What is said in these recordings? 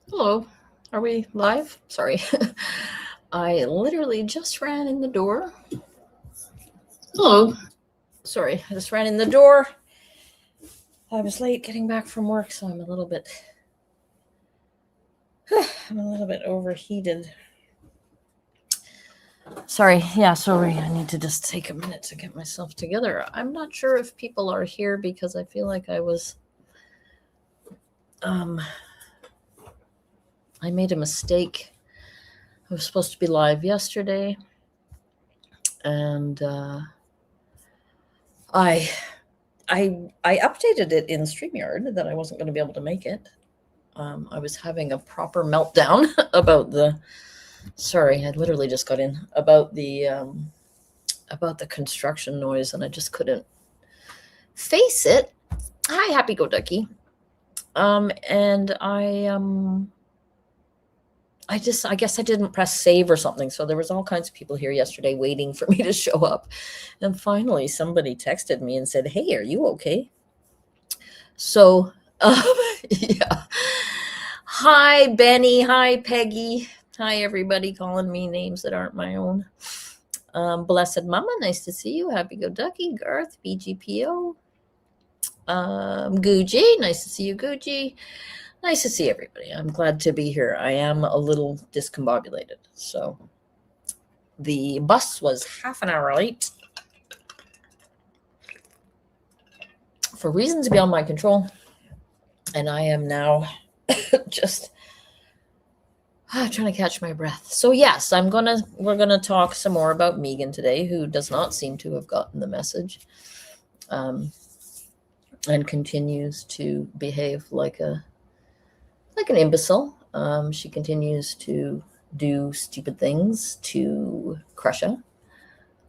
Hello. Are we live? Sorry. I literally just ran in the door. Hello. Sorry, I just ran in the door. I was late getting back from work, so I'm a little bit overheated. Sorry. Yeah, sorry. I need to just take a minute to get myself together. I'm not sure if people are here because I feel like I made a mistake. I was supposed to be live yesterday, and I updated it in StreamYard that I wasn't going to be able to make it. I was having a proper meltdown about the. Sorry, I literally just got in about the construction noise, and I just couldn't face it. Hi, Happy Go Ducky. And I guess I didn't press save or something. So there was all kinds of people here yesterday waiting for me to show up. And finally somebody texted me and said, "Hey, are you okay?" So, yeah. Hi, Benny. Hi, Peggy. Hi, everybody calling me names that aren't my own. Blessed Mama, nice to see you. Happy Go Ducky. Garth, BGPO. Gucci, nice to see you, Gucci. Nice to see everybody. I'm glad to be here. I am a little discombobulated. So the bus was half an hour late for reasons beyond my control. And I am now just trying to catch my breath. So yes, we're gonna talk some more about Megan today, who does not seem to have gotten the message, and continues to behave like an imbecile. She continues to do stupid things to Crusha,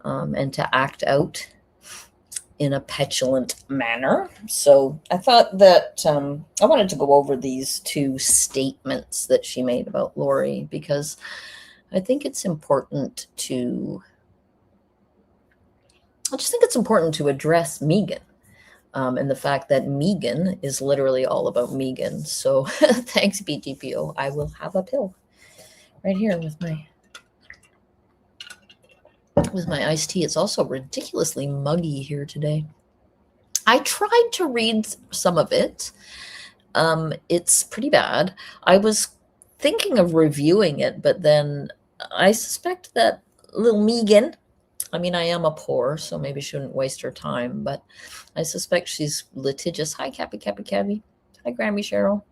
and to act out in a petulant manner. So I thought that I wanted to go over these two statements that she made about Lori, because I think it's important to address Megan, and the fact that Megan is literally all about Megan. So thanks, BGPO. I will have a pill right here with my iced tea. It's also ridiculously muggy here today. I tried to read some of it. It's pretty bad. I was thinking of reviewing it, but then I suspect that little Megan, I mean, I am a poor, so maybe shouldn't waste her time, but I suspect she's litigious. Hi, Cappy. Hi, Grammy Cheryl.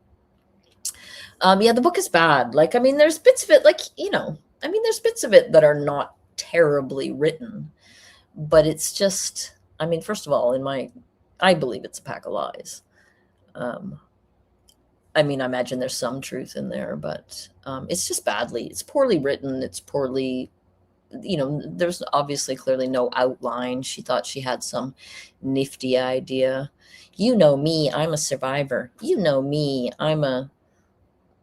Yeah, the book is bad. Like, I mean, there's bits of it, there's bits of it that are not terribly written, but it's just, I mean, first of all, I believe it's a pack of lies. I mean, I imagine there's some truth in there, but it's poorly written. It's poorly, there's obviously clearly no outline. She thought she had some nifty idea. You know me, I'm a survivor. You know me, I'm a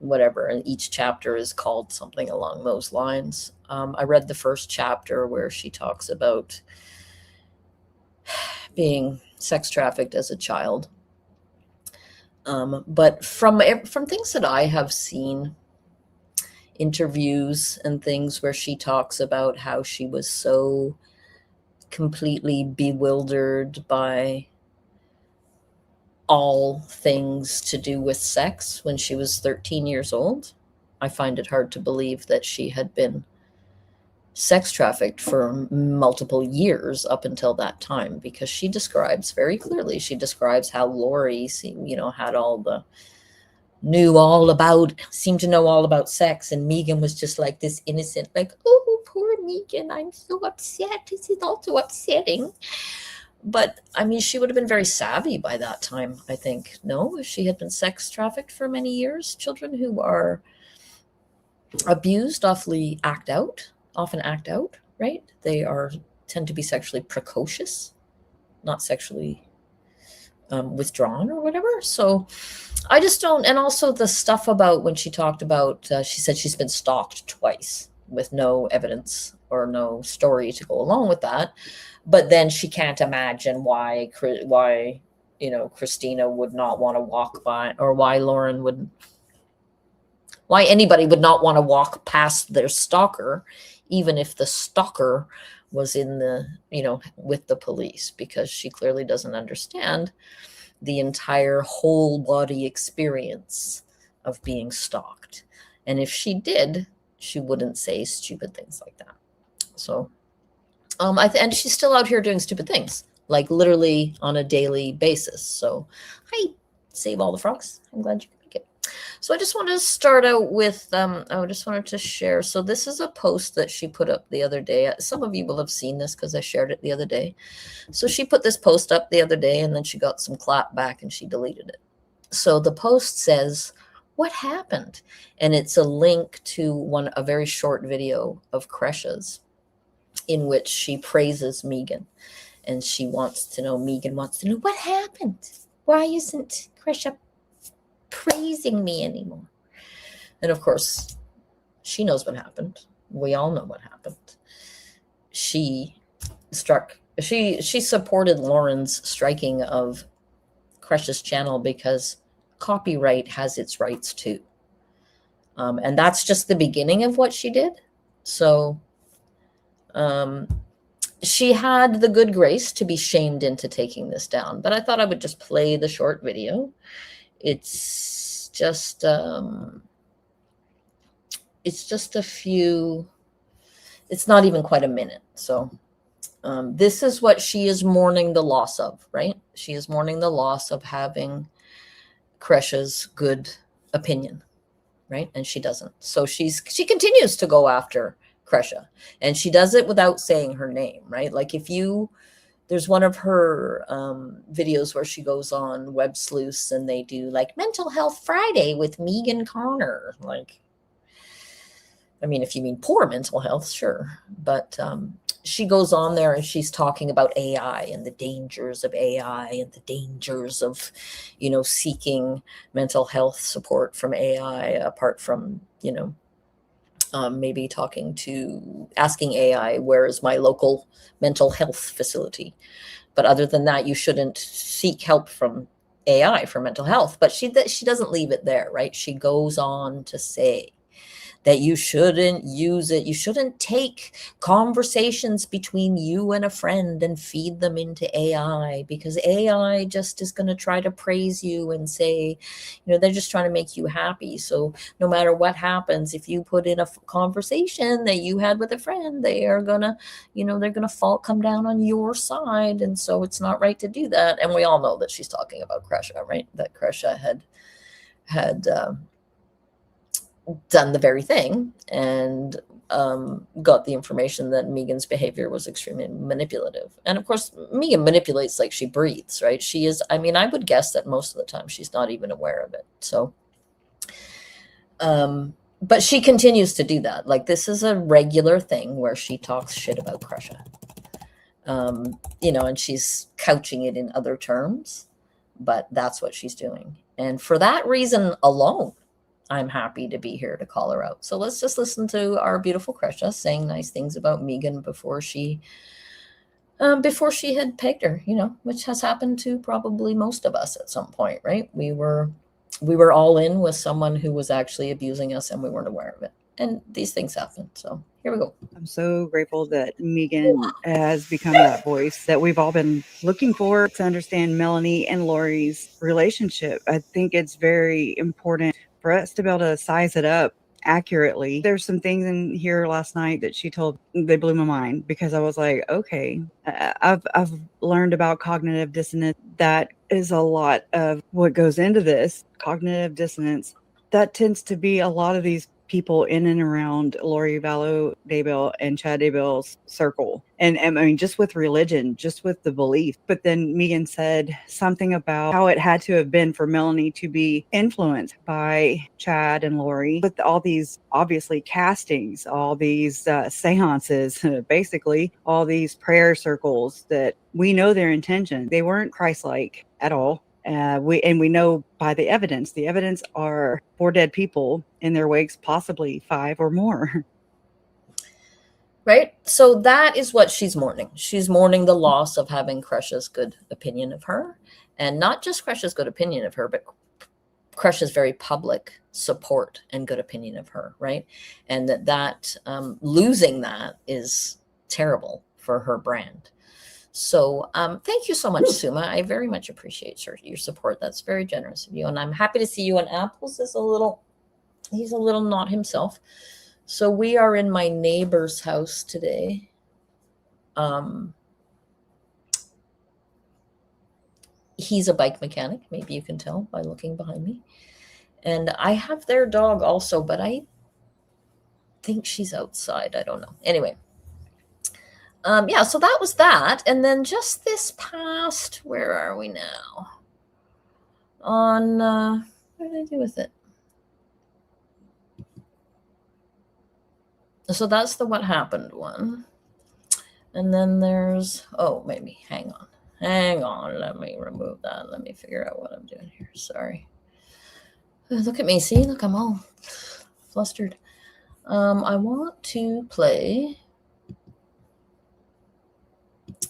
whatever. And each chapter is called something along those lines. I read the first chapter where she talks about being sex trafficked as a child. But from things that I have seen, interviews and things where she talks about how she was so completely bewildered by all things to do with sex when she was 13 years old, I find it hard to believe that she had been sex trafficked for multiple years up until that time, because she describes very clearly, how Lori seemed, had seemed to know all about sex, and Megan was just like this innocent, like, oh, poor Megan, I'm so upset. This is also upsetting. But I mean, she would have been very savvy by that time, I think. No, if she had been sex trafficked for many years, children who are abused often act out, right? They tend to be sexually precocious, not sexually withdrawn or whatever. So I just don't. And also the stuff about when she talked about, she said she's been stalked twice with no evidence or no story to go along with that. But then she can't imagine why Christina would not want to walk by, or why Lauren would why anybody would not want to walk past their stalker, even if the stalker was in the, with the police, because she clearly doesn't understand the entire whole body experience of being stalked. And if she did, she wouldn't say stupid things like that. So, and she's still out here doing stupid things, like literally on a daily basis. So, hi, save all the frogs. I'm glad you could make it. So I just wanted to start out with, I just wanted to share. So this is a post that she put up the other day. Some of you will have seen this because I shared it the other day. So she put this post up the other day, and then she got some clap back and she deleted it. So the post says, "What happened?" And it's a link to a very short video of Kresha's, in which she praises Megan, and Megan wants to know what happened. Why isn't Kresha praising me anymore? And of course, she knows what happened. We all know what happened. She supported Lauren's striking of Kresha's channel because copyright has its rights too. And that's just the beginning of what she did. So she had the good grace to be shamed into taking this down, but I thought I would just play the short video. It's just it's not even quite a minute. So this is what she is mourning the loss of, right? She is mourning the loss of having Kresha's good opinion, right? And she doesn't. So she continues to go after Kresha, and she does it without saying her name, right? Like there's one of her videos where she goes on Web Sleuths, and they do like Mental Health Friday with Megan Connor. Like, I mean, if you mean poor mental health, sure. But she goes on there and she's talking about AI and the dangers of AI and the dangers of, seeking mental health support from AI, apart from, maybe asking AI, where is my local mental health facility? But other than that, you shouldn't seek help from AI for mental health. But she doesn't leave it there, right? She goes on to say that you shouldn't use it. You shouldn't take conversations between you and a friend and feed them into AI, because AI just is going to try to praise you and say, they're just trying to make you happy. So no matter what happens, if you put in a conversation that you had with a friend, they are going to, they're going to come down on your side. And so it's not right to do that. And we all know that she's talking about Kresha, right? That Kresha had done the very thing and got the information that Megan's behavior was extremely manipulative. And of course, Megan manipulates like she breathes, right? She is, I would guess that most of the time she's not even aware of it. So, but she continues to do that. Like, this is a regular thing where she talks shit about Kresha, and she's couching it in other terms, but that's what she's doing. And for that reason alone, I'm happy to be here to call her out. So let's just listen to our beautiful Kresha saying nice things about Megan before she had pegged her, which has happened to probably most of us at some point, right? We were all in with someone who was actually abusing us and we weren't aware of it. And these things happen. So here we go. I'm so grateful that Megan has become that voice that we've all been looking for to understand Melanie and Lori's relationship. I think it's very important for us to be able to size it up accurately. There's some things in here last night that she told, they blew my mind, because I was like, okay, I've learned about cognitive dissonance. That is a lot of what goes into this. Cognitive dissonance, that tends to be a lot of these people in and around Lori Vallow Daybell and Chad Daybell's circle. And just with religion, just with the belief. But then Megan said something about how it had to have been for Melanie to be influenced by Chad and Lori with all these, obviously, castings, all these seances, basically all these prayer circles that we know their intention. They weren't Christ-like at all. We know by the evidence are 4 dead people in their wakes, possibly 5 or more. Right. So that is what she's mourning. She's mourning the loss of having Kresha's good opinion of her, and not just Kresha's good opinion of her, but Crush's very public support and good opinion of her, right? And that losing that is terrible for her brand. So thank you so much, Suma. I very much appreciate your support. That's very generous of you. And I'm happy to see you. And Apples is he's a little not himself. So we are in my neighbor's house today. He's a bike mechanic. Maybe you can tell by looking behind me. And I have their dog also, but I think she's outside. I don't know. Anyway. Yeah, so that was that. And then just this past, where are we now? On, what did I do with it? So that's the what happened one. And then there's, oh, maybe, hang on. Let me remove that. Let me figure out what I'm doing here. Sorry. Look at me. See, look, I'm all flustered. I want to play.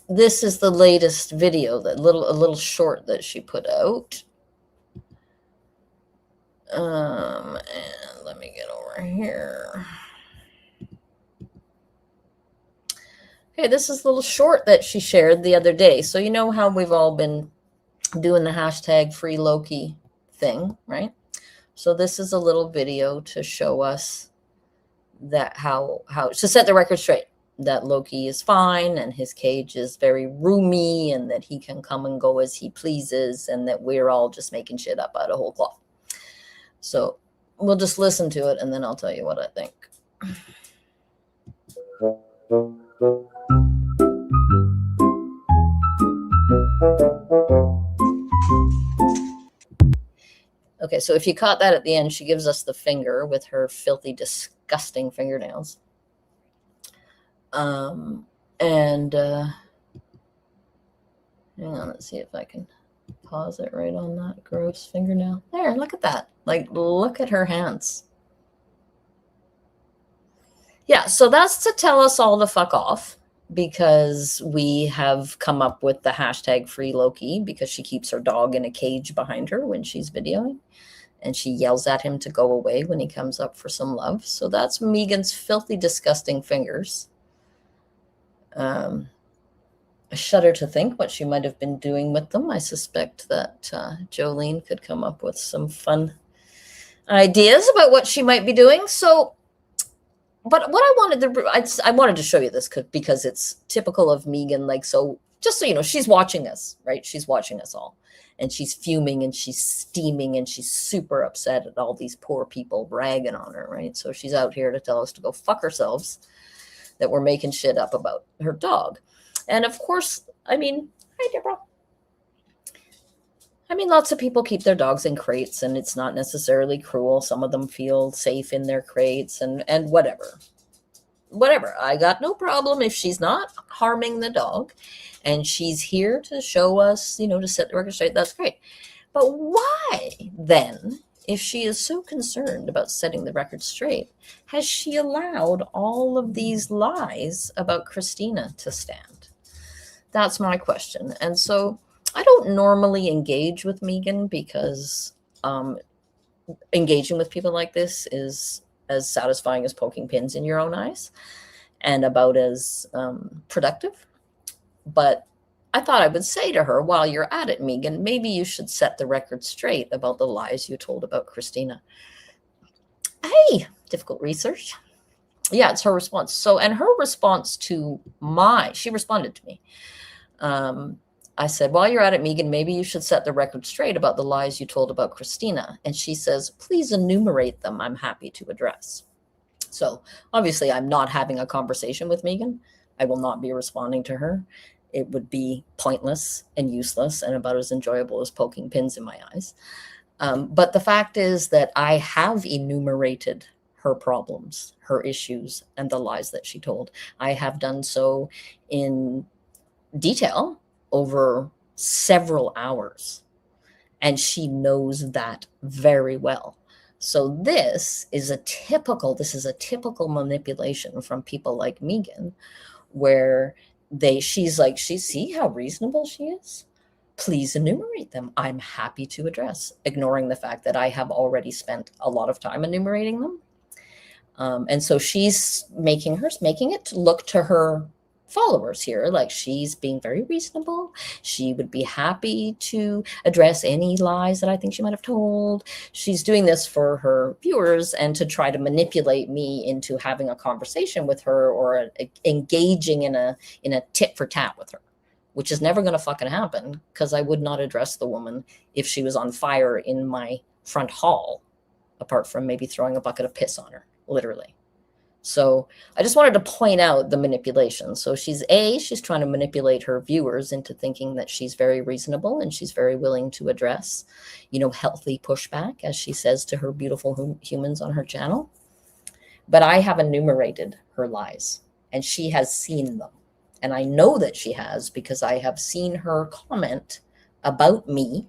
This is the latest video, a little short that she put out. And let me get over here. Okay, this is a little short that she shared the other day. So you know how we've all been doing the hashtag free Loki thing, right? So this is a little video to show us that how to set the record straight, that Loki is fine and his cage is very roomy and that he can come and go as he pleases and that we're all just making shit up out of whole cloth. So we'll just listen to it and then I'll tell you what I think. Okay, so if you caught that at the end, she gives us the finger with her filthy, disgusting fingernails. Hang on, let's see if I can pause it right on that gross fingernail. There, look at that. Like, look at her hands. Yeah, so that's to tell us all to fuck off because we have come up with the hashtag free Loki because she keeps her dog in a cage behind her when she's videoing. And she yells at him to go away when he comes up for some love. So that's Megan's filthy, disgusting fingers. I shudder to think what she might have been doing with them. I suspect that Jolene could come up with some fun ideas about what she might be doing. So, but what I wanted to show you this because it's typical of Megan. Like, so just so you know, she's watching us, right? She's watching us all. And she's fuming and she's steaming and she's super upset at all these poor people ragging on her, right? So she's out here to tell us to go fuck ourselves, that we're making shit up about her dog. And of course, I mean, hi, Deborah. I mean, lots of people keep their dogs in crates and it's not necessarily cruel. Some of them feel safe in their crates and whatever. I got no problem if she's not harming the dog. And she's here to show us, you know, to set the record straight. That's great. But why then, if she is so concerned about setting the record straight, has she allowed all of these lies about Christina to stand? That's my question. And so I don't normally engage with Megan because engaging with people like this is as satisfying as poking pins in your own eyes and about as productive. But I thought I would say to her, while you're at it, Megan, maybe you should set the record straight about the lies you told about Christina. Hey, difficult research. Yeah, it's her response. So, and her response to she responded to me. I said, while you're at it, Megan, maybe you should set the record straight about the lies you told about Christina. And she says, please enumerate them. I'm happy to address. So obviously I'm not having a conversation with Megan. I will not be responding to her. It would be pointless and useless and about as enjoyable as poking pins in my eyes. But the fact is that I have enumerated her problems, her issues, and the lies that she told. I have done so in detail over several hours, and she knows that very well. So this is a typical manipulation from people like Megan, where she's like, see how reasonable she is? please enumerate them. I'm happy to address, ignoring the fact that I have already spent a lot of time enumerating them. And so she's making it look to her followers here like she's being very reasonable. She would be happy to address any lies that I think she might have told. She's doing this for her viewers and to try to manipulate me into having a conversation with her or engaging in a tit for tat with her, which is never going to fucking happen, because I would not address the woman if she was on fire in my front hall, apart from maybe throwing a bucket of piss on her, literally. So I just wanted to point out the manipulation. So she's trying to manipulate her viewers into thinking that she's very reasonable and she's very willing to address, healthy pushback, as she says to her beautiful humans on her channel. But I have enumerated her lies, and she has seen them. And I know that she has, because I have seen her comment about me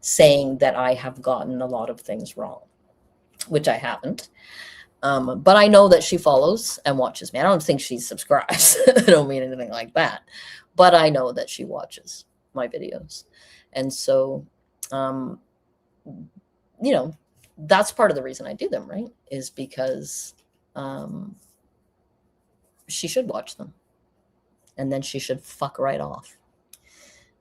saying that I have gotten a lot of things wrong, which I haven't. But I know that she follows and watches me. I don't think she subscribes. I don't mean anything like that. But I know that she watches my videos. And so, that's part of the reason I do them, right? Is because she should watch them. And then she should fuck right off.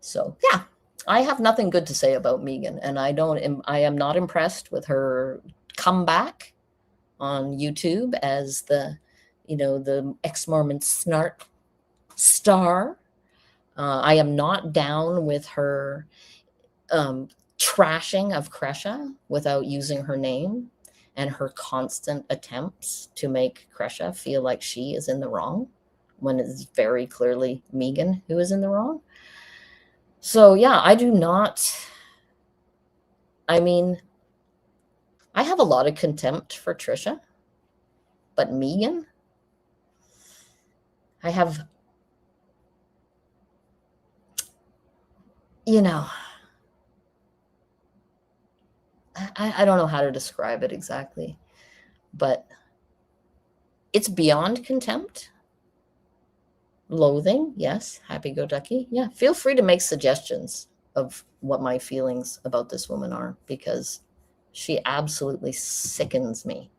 So, yeah. I have nothing good to say about Megan. And I am not impressed with her comeback on YouTube as the ex-Mormon snark star. I am not down with her trashing of Kresha without using her name, and her constant attempts to make Kresha feel like she is in the wrong when it's very clearly Megan who is in the wrong. So yeah, I have a lot of contempt for Trisha, but Megan, I have, I don't know how to describe it exactly, but it's beyond contempt. Loathing, yes. Happy go ducky. Yeah, feel free to make suggestions of what my feelings about this woman are, because she absolutely sickens me,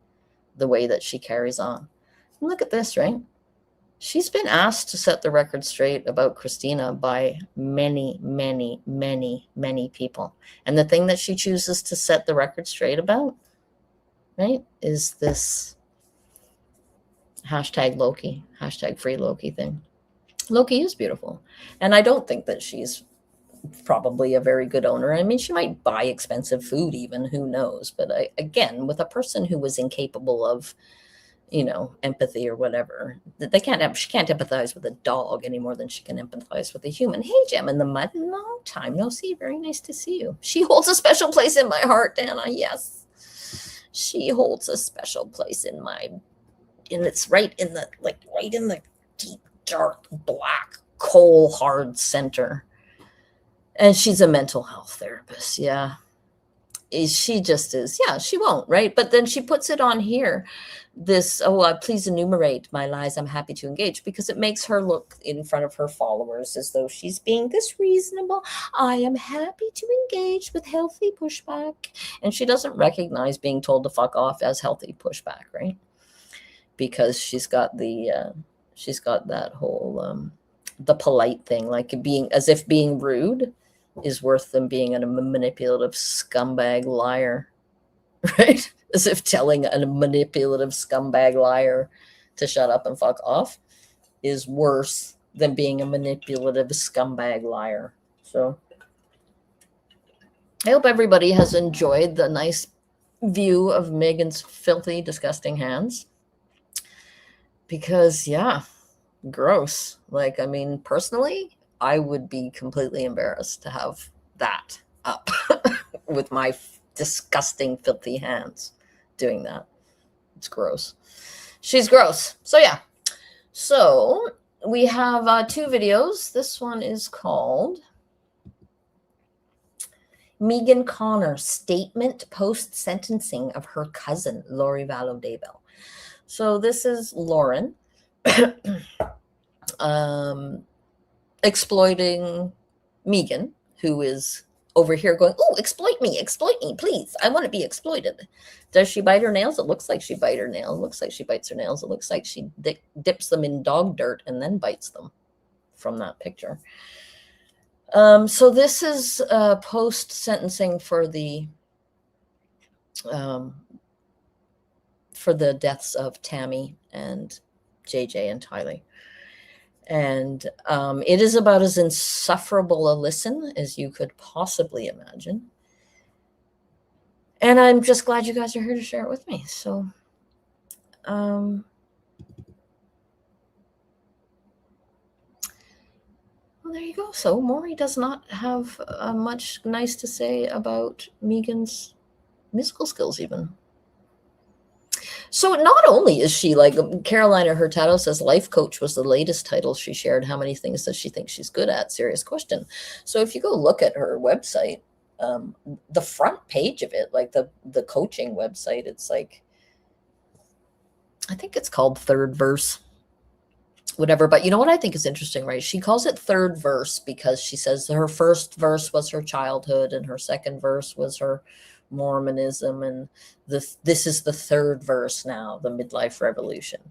the way that she carries on. And look at this, right? She's been asked to set the record straight about Christina by many, many, many, many people. And the thing that she chooses to set the record straight about, right, is this hashtag Loki, hashtag free Loki thing. Loki is beautiful. And I don't think that she's probably a very good owner. I mean, she might buy expensive food even, who knows? But again, with a person who was incapable of, empathy or whatever, she can't empathize with a dog any more than she can empathize with a human. Hey, Gem in the Mud, long time no see. Very nice to see you. She holds a special place in my heart, Dana. Yes, she holds a special place and it's right in the deep, dark, black, coal hard center. And she's a mental health therapist. Yeah. She just is. Yeah, she won't, right? But then she puts it on here. This, please enumerate my lies. I'm happy to engage, because it makes her look in front of her followers as though she's being this reasonable. I am happy to engage with healthy pushback. And she doesn't recognize being told to fuck off as healthy pushback, right? Because she's got that whole, the polite thing, like as if being rude is worse than being a manipulative scumbag liar, right? As if telling a manipulative scumbag liar to shut up and fuck off is worse than being a manipulative scumbag liar. So I hope everybody has enjoyed the nice view of Megan's filthy, disgusting hands. Because, yeah, gross. Personally, I would be completely embarrassed to have that up with my disgusting, filthy hands doing that. It's gross. She's gross. So, yeah. So, we have 2 videos. This one is called Megan Connor Statement Post-Sentencing of Her Cousin, Lori Vallow Daybell. So, this is Lauren exploiting Megan, who is over here going, oh, exploit me, please. I want to be exploited. Does she bite her nails? It looks like she bite her nails. It looks like she bites her nails. It looks like she dips them in dog dirt and then bites them from that picture. So this is post-sentencing for the deaths of Tammy and JJ and Tylee. And it is about as insufferable a listen as you could possibly imagine. And I'm just glad you guys are here to share it with me. So, well, there you go. So Maury does not have much nice to say about Megan's musical skills even. So not only is she, like Carolina Hurtado says, life coach was the latest title she shared. How many things does she think she's good at? Serious question. So if you go look at her website, the front page of it, like the coaching website, it's like, I think it's called Third Verse, whatever. But you know what I think is interesting, right? She calls it Third Verse because she says her first verse was her childhood and her second verse was her Mormonism, and this is the third verse now, the midlife revolution.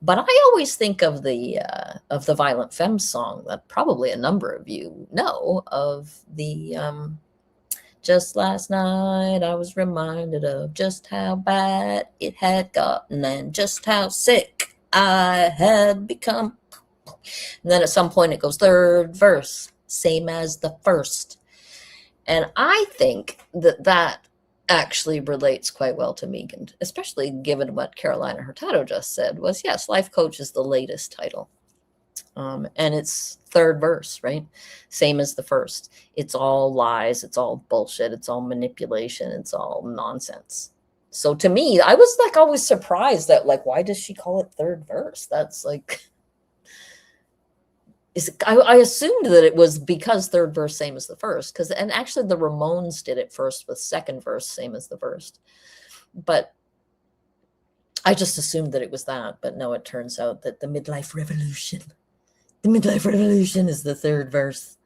But I always think of the Violent Femmes song that probably a number of you know of, the just last night I was reminded of just how bad it had gotten and just how sick I had become. And then at some point it goes third verse, same as the first. And I think that actually relates quite well to Megan, especially given what Carolina Hurtado just said was, yes, life coach is the latest title. And it's third verse, right? Same as the first. It's all lies. It's all bullshit. It's all manipulation. It's all nonsense. So to me, I was like always surprised that, like, why does she call it third verse? That's like... I assumed that it was because third verse same as the first, and actually the Ramones did it first with second verse same as the first, but I just assumed that it was that. But no, it turns out that the midlife revolution is the third verse.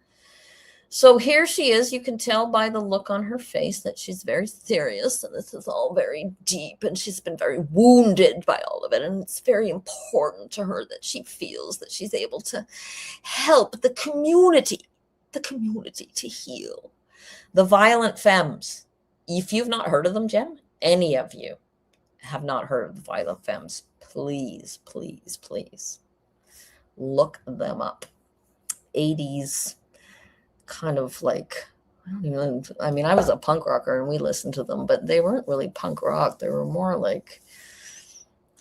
So here she is. You can tell by the look on her face that she's very serious, and this is all very deep, and she's been very wounded by all of it, and it's very important to her that she feels that she's able to help the community to heal. The Violent Femmes. If you've not heard of them, Jen, any of you have not heard of the Violent Femmes, please, please, please look them up. 80s kind of like, I mean, I was a punk rocker and we listened to them, but they weren't really punk rock. They were more like,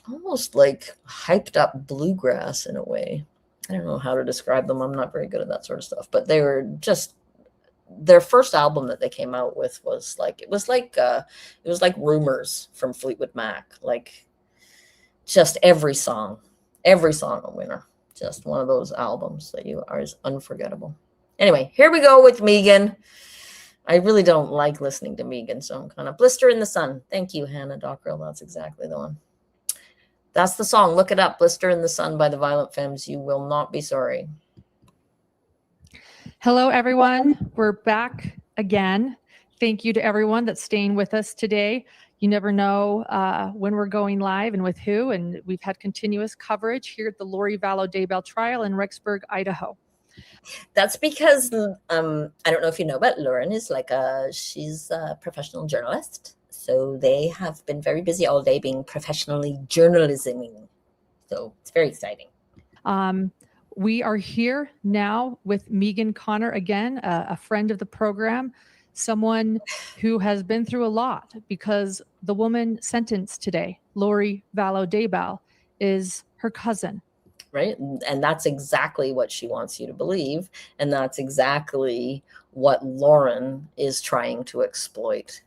almost like hyped up bluegrass in a way. I don't know how to describe them. I'm not very good at that sort of stuff, but they were just, their first album that they came out with was like, it was like Rumors from Fleetwood Mac. Like, just every song a winner. Just one of those albums that is unforgettable. Anyway, here we go with Megan. I really don't like listening to Megan, so I'm kind of Blister in the Sun. Thank you, Hannah Dockrell. That's exactly the one. That's the song. Look it up. Blister in the Sun by the Violent Femmes. You will not be sorry. Hello, everyone. We're back again. Thank you to everyone that's staying with us today. You never know when we're going live and with who, and we've had continuous coverage here at the Lori Vallow Daybell trial in Rexburg, Idaho. That's because I don't know if you know, but Lauren is like she's a professional journalist. So they have been very busy all day being professionally journalisming. So it's very exciting. We are here now with Megan Connor again, a friend of the program, someone who has been through a lot, because the woman sentenced today, Lori Vallow Daybell, is her cousin. Right. And that's exactly what she wants you to believe. And that's exactly what Lauren is trying to exploit.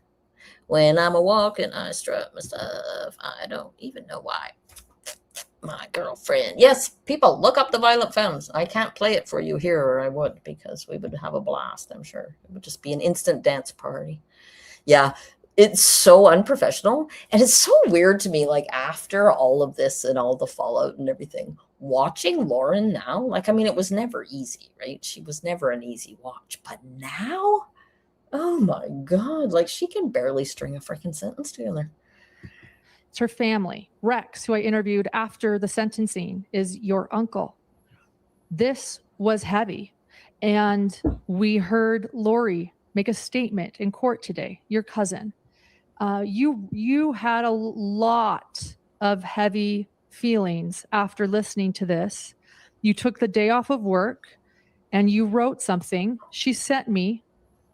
When I'm a walking, I strut my stuff. I don't even know why. My girlfriend. Yes, people, look up the Violent Femmes. I can't play it for you here, or I would, because we would have a blast, I'm sure. It would just be an instant dance party. Yeah, it's so unprofessional. And it's so weird to me, like, after all of this and all the fallout and everything, watching Lauren now, like, I mean, it was never easy, right? She was never an easy watch, but now, oh my God, like she can barely string a freaking sentence together. It's her family. Rex, who I interviewed after the sentencing, is your uncle. This was heavy. And we heard Lori make a statement in court today, your cousin. You had a lot of heavy feelings after listening to this. You took the day off of work and you wrote something. You sent me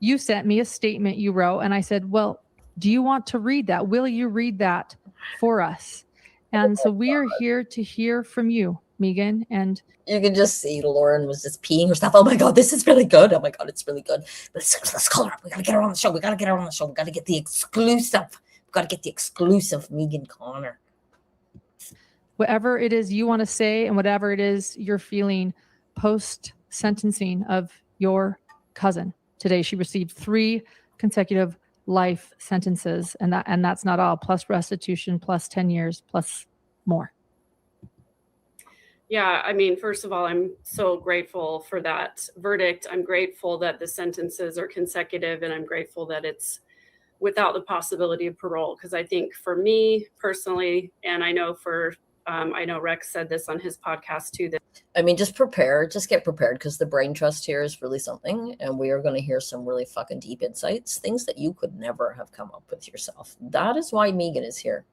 a statement you wrote, and I said, well, do you want to read that? Will you read that for us? And so we are here to hear from you, Megan. And you can just see Lauren was just peeing herself. Oh my God, this is really good. Oh my God, it's really good. Let's call her up. We got to get her on the show. We got to get her on the show. We got to get the exclusive. We got to get the exclusive Megan Connor. Whatever it is you want to say and whatever it is you're feeling post sentencing of your cousin. Today, she received 3 consecutive life sentences, and that's not all, plus restitution, plus 10 years, plus more. Yeah, I mean, first of all, I'm so grateful for that verdict. I'm grateful that the sentences are consecutive, and I'm grateful that it's without the possibility of parole. Because I think for me personally, and I know I know Rex said this on his podcast too, that I mean, just get prepared, because the brain trust here is really something, and we are going to hear some really fucking deep insights, things that you could never have come up with yourself. That is why Megan is here,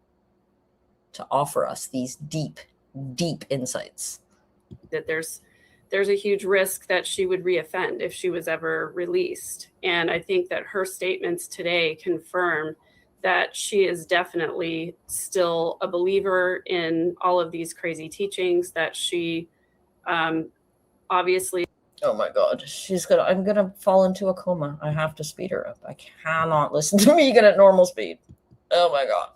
to offer us these deep insights. that there's a huge risk that she would reoffend if she was ever released. And I think that her statements today confirm that she is definitely still a believer in all of these crazy teachings, that she obviously. Oh my God, I'm going to fall into a coma. I have to speed her up. I cannot listen to Megan at normal speed. Oh my God.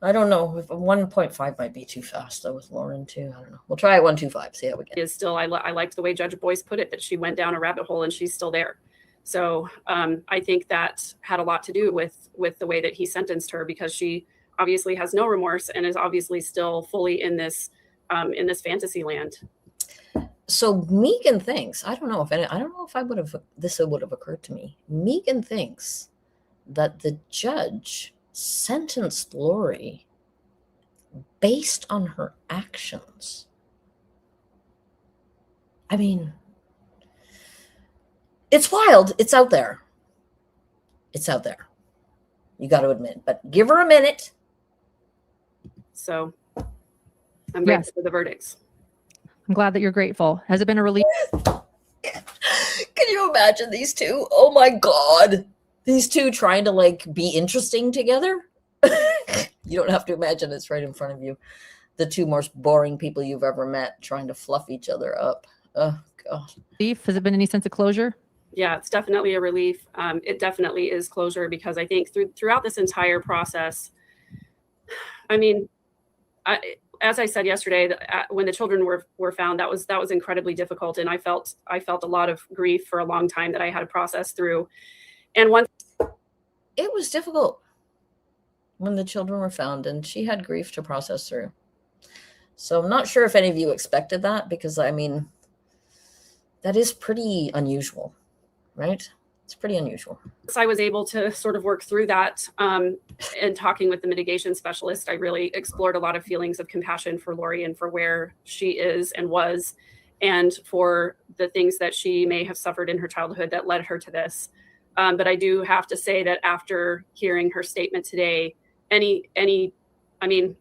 I don't know if 1.5 might be too fast though with Lauren too. I don't know. We'll try it 1.25. See how we get. Is still, I liked the way Judge Boyce put it, that she went down a rabbit hole and she's still there. So I think that had a lot to do with the way that he sentenced her, because she obviously has no remorse and is obviously still fully in this fantasy land. So Megan thinks, I don't know if this would have occurred to me. Megan thinks that the judge sentenced Lori based on her actions. I mean, it's wild. It's out there. You got to admit, but give her a minute. So I'm grateful for the verdicts. I'm glad that you're grateful. Has it been a relief? Can you imagine these two? Oh my God. These two trying to like be interesting together. You don't have to imagine, it's right in front of you. The two most boring people you've ever met trying to fluff each other up. Oh God. Relief? Has it been any sense of closure? Yeah, it's definitely a relief. It definitely is closure, because I think throughout this entire process, I mean, as I said yesterday, when the children were found, that was incredibly difficult, and I felt a lot of grief for a long time that I had to process through. And it was difficult when the children were found, and she had grief to process through. So I'm not sure if any of you expected that, because I mean, that is pretty unusual, right? It's pretty unusual. So I was able to sort of work through that. And talking with the mitigation specialist, I really explored a lot of feelings of compassion for Lori and for where she is and was, and for the things that she may have suffered in her childhood that led her to this. But I do have to say that after hearing her statement today, I mean,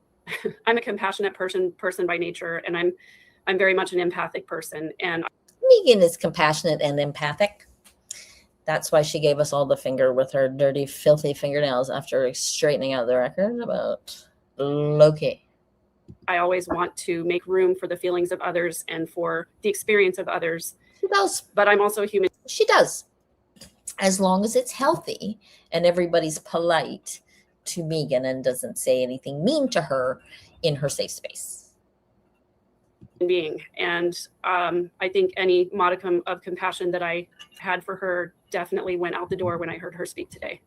I'm a compassionate person by nature, and I'm very much an empathic person. And Megan is compassionate and empathic. That's why she gave us all the finger with her dirty, filthy fingernails after straightening out the record about Loki. I always want to make room for the feelings of others and for the experience of others. She does. But I'm also human. She does. As long as it's healthy and everybody's polite to Megan and doesn't say anything mean to her in her safe space. Being. And I think any modicum of compassion that I had for her definitely went out the door when I heard her speak today.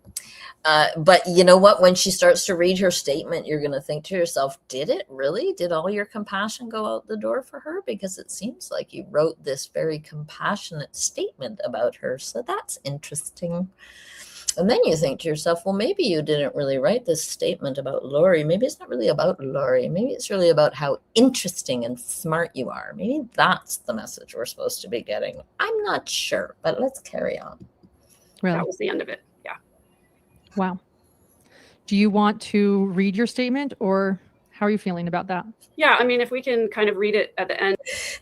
But you know what? When she starts to read her statement, you're going to think to yourself, did it really? Did all your compassion go out the door for her? Because it seems like you wrote this very compassionate statement about her. So that's interesting. And then you think to yourself, well, maybe you didn't really write this statement about Lori. Maybe it's not really about Lori. Maybe it's really about how interesting and smart you are. Maybe that's the message we're supposed to be getting. I'm not sure, but let's carry on. Really? That was the end of it. Yeah. Wow. Do you want to read your statement, or how are you feeling about that? Yeah, I mean, if we can kind of read it at the end.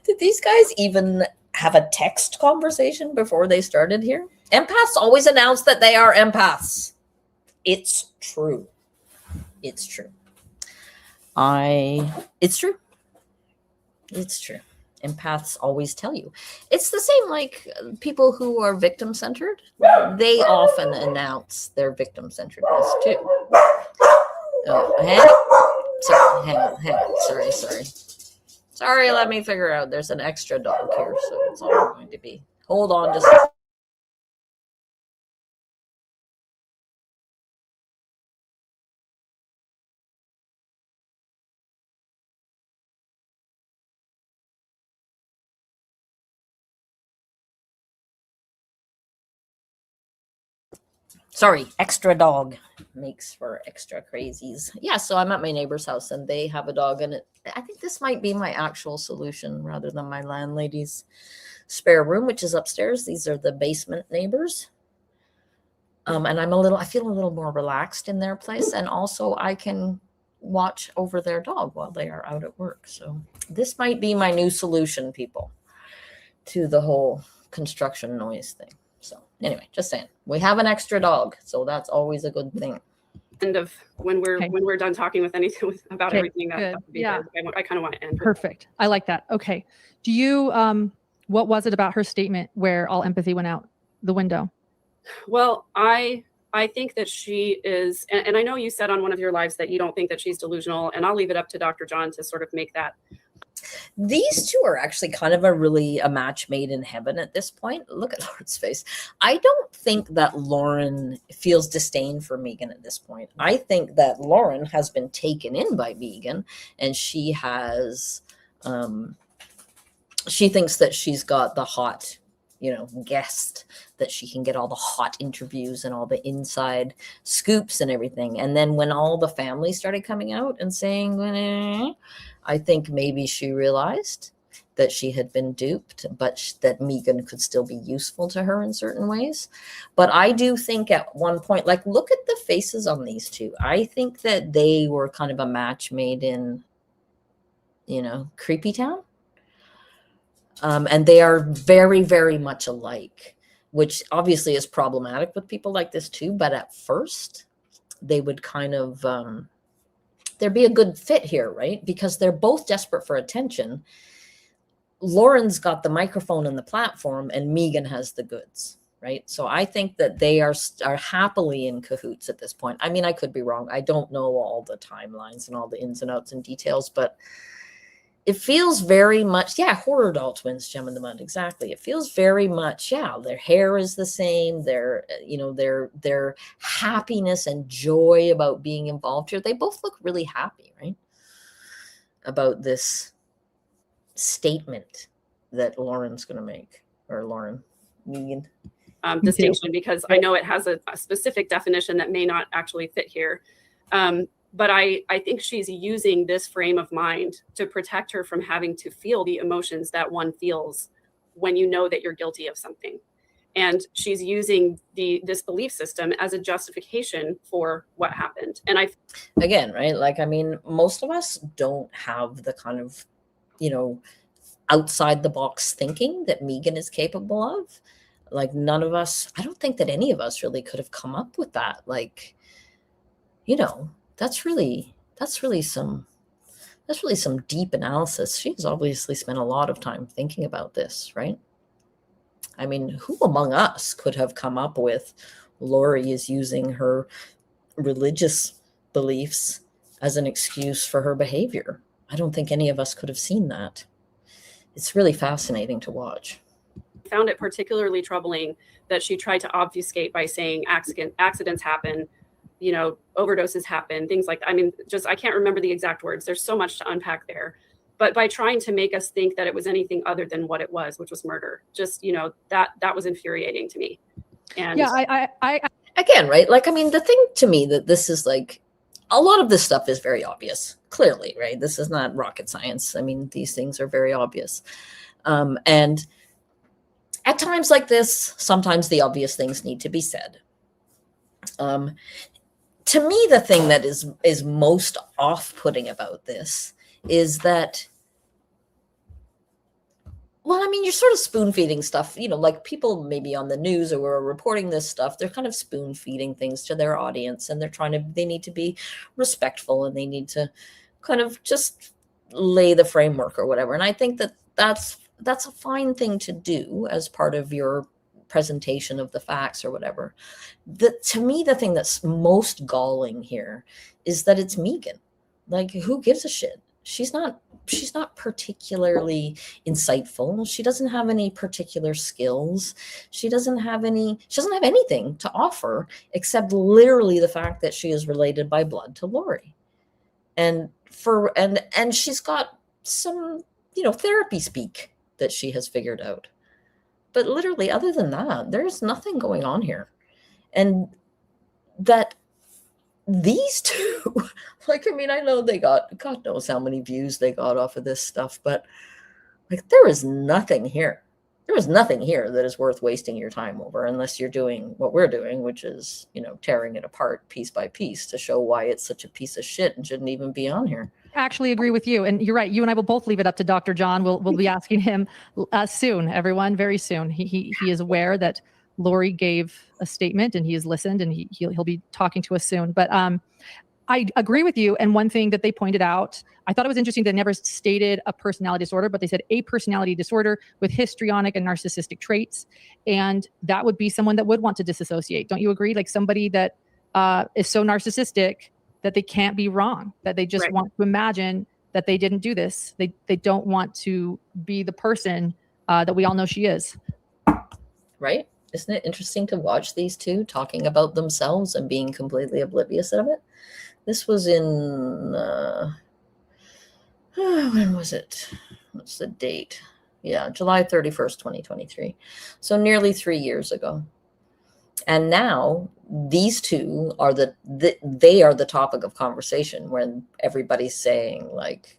Did these guys even have a text conversation before they started here? Empaths always announce that they are empaths. It's true. It's true. It's true. It's true. Empaths always tell you. It's the same like people who are victim-centered. They often announce their victim-centeredness too. Oh, hang on. Sorry. Sorry, let me figure out. There's an extra dog here, so it's all going to be. Hold on just a Sorry, extra dog makes for extra crazies. Yeah, so I'm at my neighbor's house and they have a dog, and I think this might be my actual solution rather than my landlady's spare room, which is upstairs. These are the basement neighbors. And I feel a little more relaxed in their place, and also I can watch over their dog while they are out at work. So this might be my new solution, people, to the whole construction noise thing. So anyway, just saying, we have an extra dog, so that's always a good thing. End of when we're done talking with anything about everything, that would be good. I kind of want to end. Perfect. I like that. Okay. Do you what was it about her statement where all empathy went out the window? Well, I think that she is, and I know you said on one of your lives that you don't think that she's delusional, and I'll leave it up to Dr. John to sort of make that. These two are actually kind of a match made in heaven at this point. Look at Lauren's face. I don't think that Lauren feels disdain for Megan at this point. I think that Lauren has been taken in by Megan, and she has, she thinks that she's got the hot, guest, that she can get all the hot interviews and all the inside scoops and everything. And then when all the family started coming out and saying, I think maybe she realized that she had been duped, but that Megan could still be useful to her in certain ways. But I do think at one point, like, look at the faces on these two. I think that they were kind of a match made in, Creepy Town. And they are very, very much alike, which obviously is problematic with people like this too. But at first, they would kind of, there'd be a good fit here, right? Because they're both desperate for attention. Lauren's got the microphone and the platform, and Megan has the goods, right? So I think that they are happily in cahoots at this point. I mean, I could be wrong. I don't know all the timelines and all the ins and outs and details, but it feels very much, horror doll twins, Gem in the Mud, exactly. It feels very much, their hair is the same. Their happiness and joy about being involved here. They both look really happy, right? About this statement that Lauren's going to make, or Megan. Distinction, because I know it has a specific definition that may not actually fit here. But I think she's using this frame of mind to protect her from having to feel the emotions that one feels when you know that you're guilty of something. And she's using this belief system as a justification for what happened. And again, right? Like, I mean, most of us don't have the kind of, outside the box thinking that Megan is capable of. Like, none of us, I don't think that any of us really could have come up with that. Like, that's really some deep analysis. She's obviously spent a lot of time thinking about this, right? I mean, who among us could have come up with Lori is using her religious beliefs as an excuse for her behavior? I don't think any of us could have seen that. It's really fascinating to watch. found it particularly troubling that she tried to obfuscate by saying accidents happen, overdoses happen, things like that. I mean, I can't remember the exact words. There's so much to unpack there. But by trying to make us think that it was anything other than what it was, which was murder, that was infuriating to me. And yeah, I again, right? Like, I mean, the thing to me that this is like, a lot of this stuff is very obvious, clearly, right? This is not rocket science. I mean, these things are very obvious. And at times like this, sometimes the obvious things need to be said. To me, the thing that is most off-putting about this is that, well, I mean, you're sort of spoon-feeding stuff, like people maybe on the news who are reporting this stuff, they're kind of spoon-feeding things to their audience, and they need to be respectful, and they need to kind of just lay the framework or whatever. And I think that's a fine thing to do as part of your presentation of the facts or whatever. To me, the thing that's most galling here is that it's Megan. Like, who gives a shit? She's not particularly insightful. She doesn't have any particular skills. She doesn't have anything to offer except literally the fact that she is related by blood to Lori. And she's got some, therapy speak that she has figured out. But literally, other than that, there's nothing going on here. And that these two, like, I mean, I know they got, God knows how many views they got off of this stuff, but like, there is nothing here. There is nothing here that is worth wasting your time over, unless you're doing what we're doing, which is, tearing it apart piece by piece to show why it's such a piece of shit and shouldn't even be on here. actually agree with you. And you're right. You and I will both leave it up to Dr. John. We'll be asking him soon, everyone, very soon. He is aware that Lori gave a statement and he has listened, and he'll be talking to us soon. But I agree with you. And one thing that they pointed out, I thought it was interesting. They never stated a personality disorder, but they said a personality disorder with histrionic and narcissistic traits. And that would be someone that would want to disassociate. Don't you agree? Like somebody that is so narcissistic that they can't be wrong, that they just want to imagine that they didn't do this. They don't want to be the person that we all know she is. Right? Isn't it interesting to watch these two talking about themselves and being completely oblivious of it? This was in, when was it? What's the date? Yeah, July 31st, 2023. So nearly 3 years ago. And now these two are they are the topic of conversation when everybody's saying, like,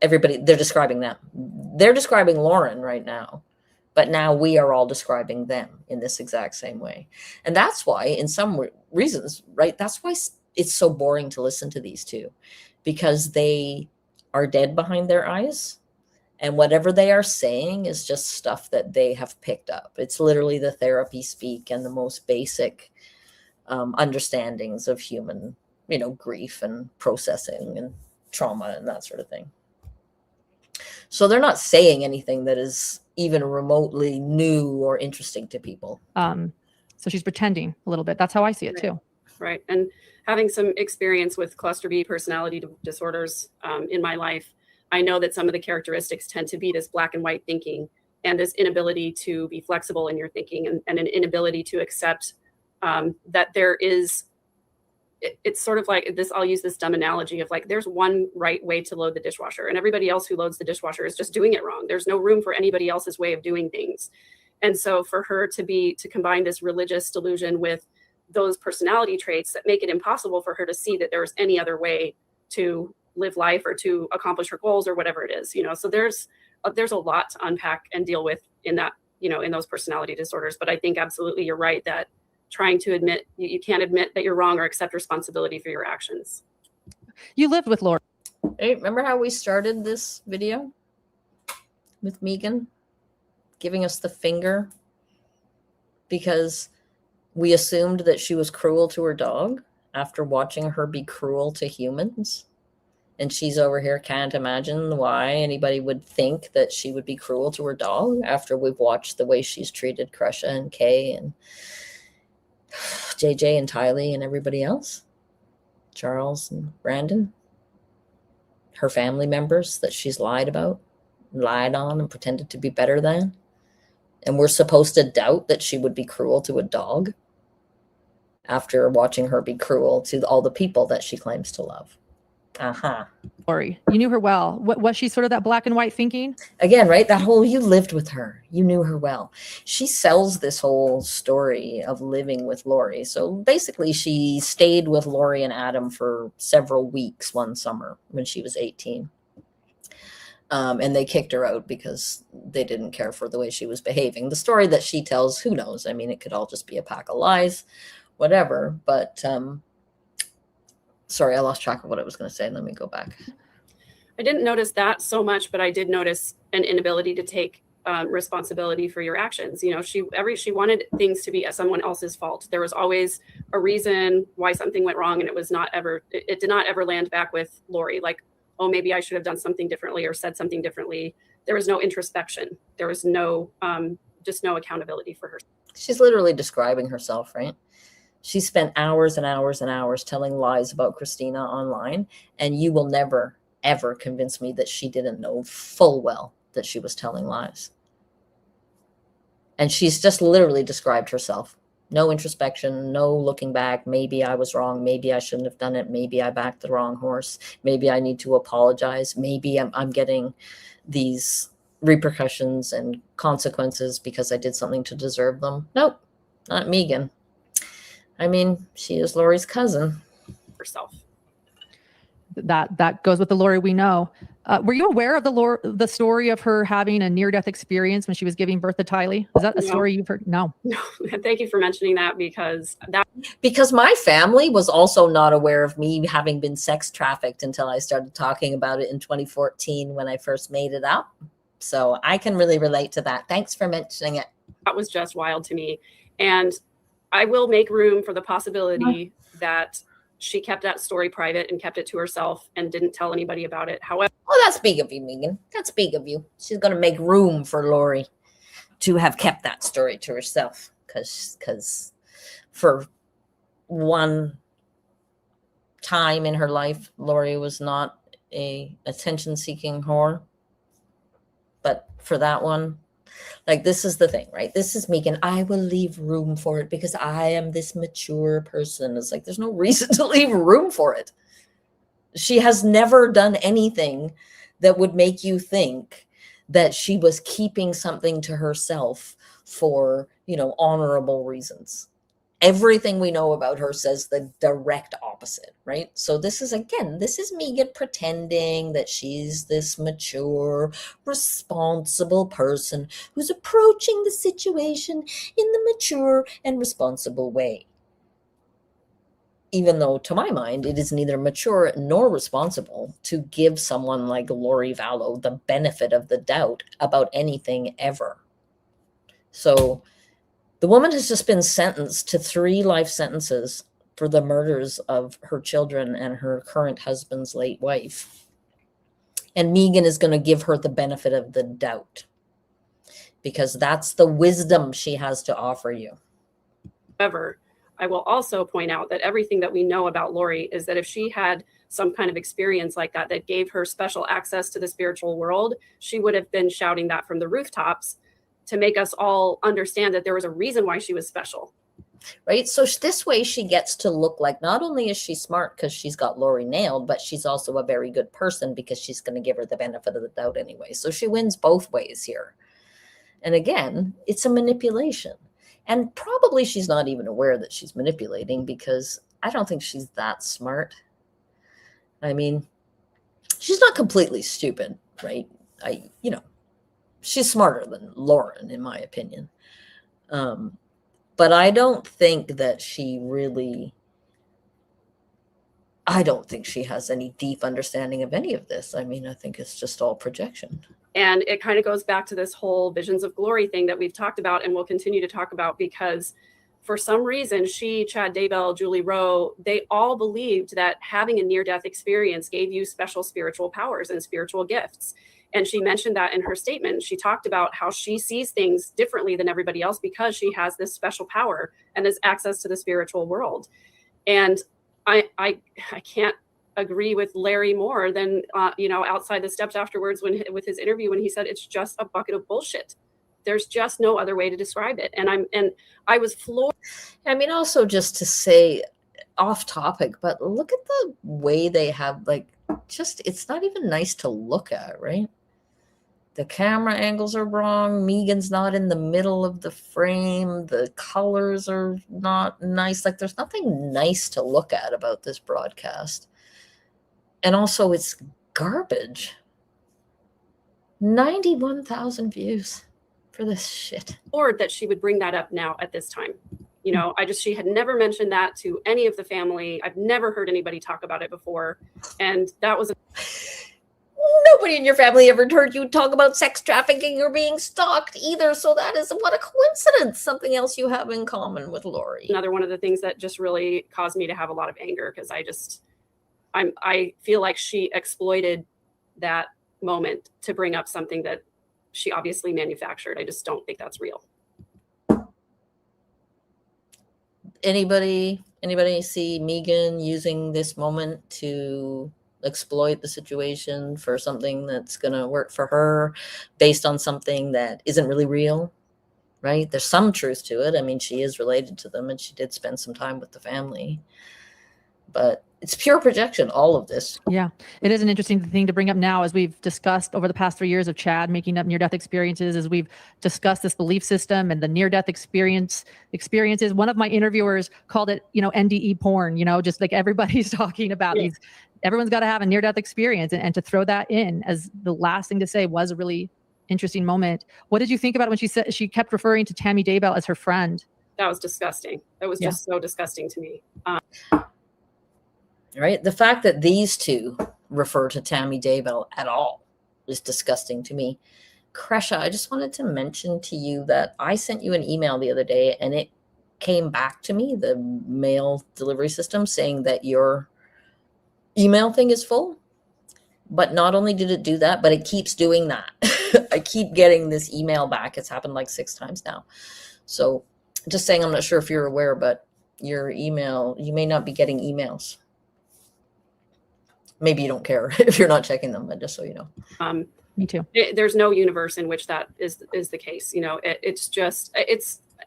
they're describing them. They're describing Lauren right now, but now we are all describing them in this exact same way. And that's why, in some reasons, right, that's why it's so boring to listen to these two, because they are dead behind their eyes. And whatever they are saying is just stuff that they have picked up. It's literally the therapy speak and the most basic understandings of human, grief and processing and trauma and that sort of thing. So they're not saying anything that is even remotely new or interesting to people. So she's pretending a little bit. That's how I see it too. Right. And having some experience with cluster B personality disorders in my life, I know that some of the characteristics tend to be this black and white thinking and this inability to be flexible in your thinking, and an inability to accept that there is, it's sort of like this, I'll use this dumb analogy of like, there's one right way to load the dishwasher, and everybody else who loads the dishwasher is just doing it wrong. There's no room for anybody else's way of doing things. And so for her to combine this religious delusion with those personality traits that make it impossible for her to see that there's any other way to live life or to accomplish her goals or whatever it is, so there's a lot to unpack and deal with in that, in those personality disorders. But I think absolutely you're right that trying to admit, you can't admit that you're wrong or accept responsibility for your actions. You lived with Laura. Hey, remember how we started this video with Megan giving us the finger because we assumed that she was cruel to her dog after watching her be cruel to humans? And she's over here, can't imagine why anybody would think that she would be cruel to her dog after we've watched the way she's treated Crusha and Kay and JJ and Tylee and everybody else. Charles and Brandon. Her family members that she's lied on and pretended to be better than. And we're supposed to doubt that she would be cruel to a dog after watching her be cruel to all the people that she claims to love. Lori, you knew her well. Was she sort of that black and white thinking? Again, right? That whole, you lived with her. You knew her well. She sells this whole story of living with Lori. So basically, she stayed with Lori and Adam for several weeks one summer when she was 18. And they kicked her out because they didn't care for the way she was behaving. The story that she tells, who knows? I mean, it could all just be a pack of lies, whatever. But sorry, I lost track of what I was going to say. Let me go back. I didn't notice that so much, but I did notice an inability to take responsibility for your actions. You know, she wanted things to be someone else's fault. There was always a reason why something went wrong, and it did not ever land back with Lori. Like, oh, maybe I should have done something differently or said something differently. There was no introspection. There was no, just no accountability for her. She's literally describing herself, right? She spent hours and hours and hours telling lies about Christina online, and you will never, ever convince me that she didn't know full well that she was telling lies. And she's just literally described herself. No introspection, no looking back. Maybe I was wrong. Maybe I shouldn't have done it. Maybe I backed the wrong horse. Maybe I need to apologize. Maybe I'm getting these repercussions and consequences because I did something to deserve them. Nope, not Megan. I mean, she is Lori's cousin. Herself. That goes with the Lori we know. Were you aware of the story of her having a near-death experience when she was giving birth to Tylee? Is that a story you've heard? No. Thank you for mentioning that, because my family was also not aware of me having been sex trafficked until I started talking about it in 2014 when I first made it up. So I can really relate to that. Thanks for mentioning it. That was just wild to me. And I will make room for the possibility that she kept that story private and kept it to herself and didn't tell anybody about it. However, that's big of you, Megan. That's big of you. She's going to make room for Lori to have kept that story to herself, because for one time in her life, Lori was not a attention-seeking whore. But for that one, like, this is the thing, right? This is Megan. I will leave room for it because I am this mature person. It's like, there's no reason to leave room for it. She has never done anything that would make you think that she was keeping something to herself for, honorable reasons. Everything we know about her says the direct opposite, right? So this is Megan pretending that she's this mature, responsible person who's approaching the situation in the mature and responsible way. Even though, to my mind, it is neither mature nor responsible to give someone like Lori Vallow the benefit of the doubt about anything ever. So the woman has just been sentenced to 3 life sentences for the murders of her children and her current husband's late wife. And Megan is going to give her the benefit of the doubt because that's the wisdom she has to offer you. However, I will also point out that everything that we know about Lori is that if she had some kind of experience like that gave her special access to the spiritual world, she would have been shouting that from the rooftops to make us all understand that there was a reason why she was special. Right? So this way she gets to look like not only is she smart because she's got Lori nailed, but she's also a very good person because she's going to give her the benefit of the doubt anyway. So she wins both ways here. And again, it's a manipulation. And probably she's not even aware that she's manipulating because I don't think she's that smart. I mean, she's not completely stupid, right? She's smarter than Lauren, in my opinion. But I don't think that she has any deep understanding of any of this. I mean, I think it's just all projection. And it kind of goes back to this whole visions of glory thing that we've talked about and will continue to talk about, because for some reason, she, Chad Daybell, Julie Rowe, they all believed that having a near-death experience gave you special spiritual powers and spiritual gifts. And she mentioned that in her statement. She talked about how she sees things differently than everybody else because she has this special power and has access to the spiritual world. And I can't agree with Larry more than, outside the steps afterwards with his interview when he said it's just a bucket of bullshit. There's just no other way to describe it. And I was floored. I mean, also just to say off topic, but look at the way they have, like, just, it's not even nice to look at, right? The camera angles are wrong. Megan's not in the middle of the frame. The colors are not nice. Like, there's nothing nice to look at about this broadcast. And also, it's garbage. 91,000 views for this shit. Floored that she would bring that up now at this time. You know, she had never mentioned that to any of the family. I've never heard anybody talk about it before. And that was nobody in your family ever heard you talk about sex trafficking or being stalked either. So that is, what a coincidence. Something else you have in common with Lori. Another one of the things that just really caused me to have a lot of anger, because I feel like she exploited that moment to bring up something that she obviously manufactured. I just don't think that's real. Anybody see Megan using this moment to exploit the situation for something that's going to work for her based on something that isn't really real, right? There's some truth to it. I mean, she is related to them and she did spend some time with the family, but it's pure projection, all of this. Yeah, it is an interesting thing to bring up now, as we've discussed over the past 3 years of Chad making up near-death experiences, as we've discussed this belief system and the near-death experiences. One of my interviewers called it, NDE porn, just like everybody's talking about these. Everyone's got to have a near-death experience, and to throw that in as the last thing to say was a really interesting moment. What did you think about it when she said she kept referring to Tammy Daybell as her friend? That was disgusting. That was just so disgusting to me. Right? The fact that these two refer to Tammy Daybell at all is disgusting to me. Kresha, I just wanted to mention to you that I sent you an email the other day and it came back to me, the mail delivery system, saying that your email thing is full. But not only did it do that, but it keeps doing that. I keep getting this email back. It's happened like 6 times now. So just saying, I'm not sure if you're aware, but your email, you may not be getting emails. Maybe you don't care if you're not checking them, but just so you know. Me too. There's no universe in which that is the case. And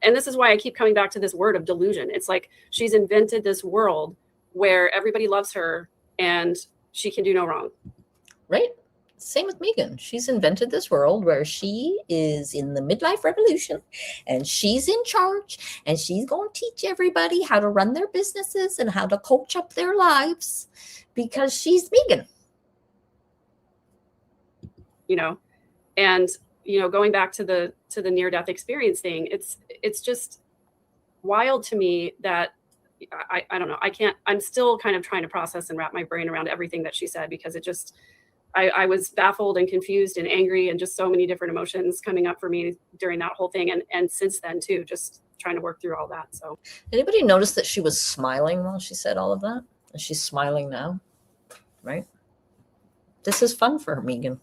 this is why I keep coming back to this word of delusion. It's like she's invented this world where everybody loves her and she can do no wrong. Right? Same with Megan. She's invented this world where she is in the midlife revolution and she's in charge and she's going to teach everybody how to run their businesses and how to coach up their lives because she's Megan. Going back to the near-death experience thing, it's just wild to me that I don't know. I'm still kind of trying to process and wrap my brain around everything that she said, because it just, I was baffled and confused and angry and just so many different emotions coming up for me during that whole thing. And since then too, just trying to work through all that. So anybody notice that she was smiling while she said all of that? And she's smiling now, right? This is fun for her, Megan.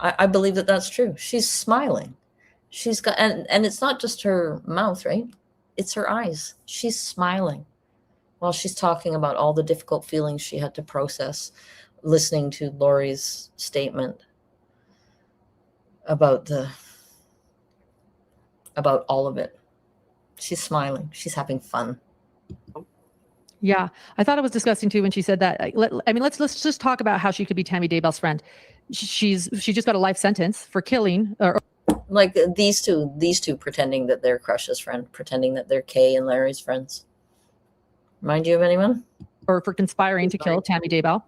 I believe that that's true. She's smiling. She's got, and it's not just her mouth, right? It's her eyes. She's smiling while she's talking about all the difficult feelings she had to process listening to Lori's statement about all of it. She's smiling. She's having fun. Yeah, I thought it was disgusting too when she said that. Let's just talk about how she could be Tammy Daybell's friend. She just got a life sentence for killing, or like these two pretending that they're Crush's friend, pretending that they're Kay and Larry's friends. Remind you of anyone? Or for conspiring to kill Tammy Daybell.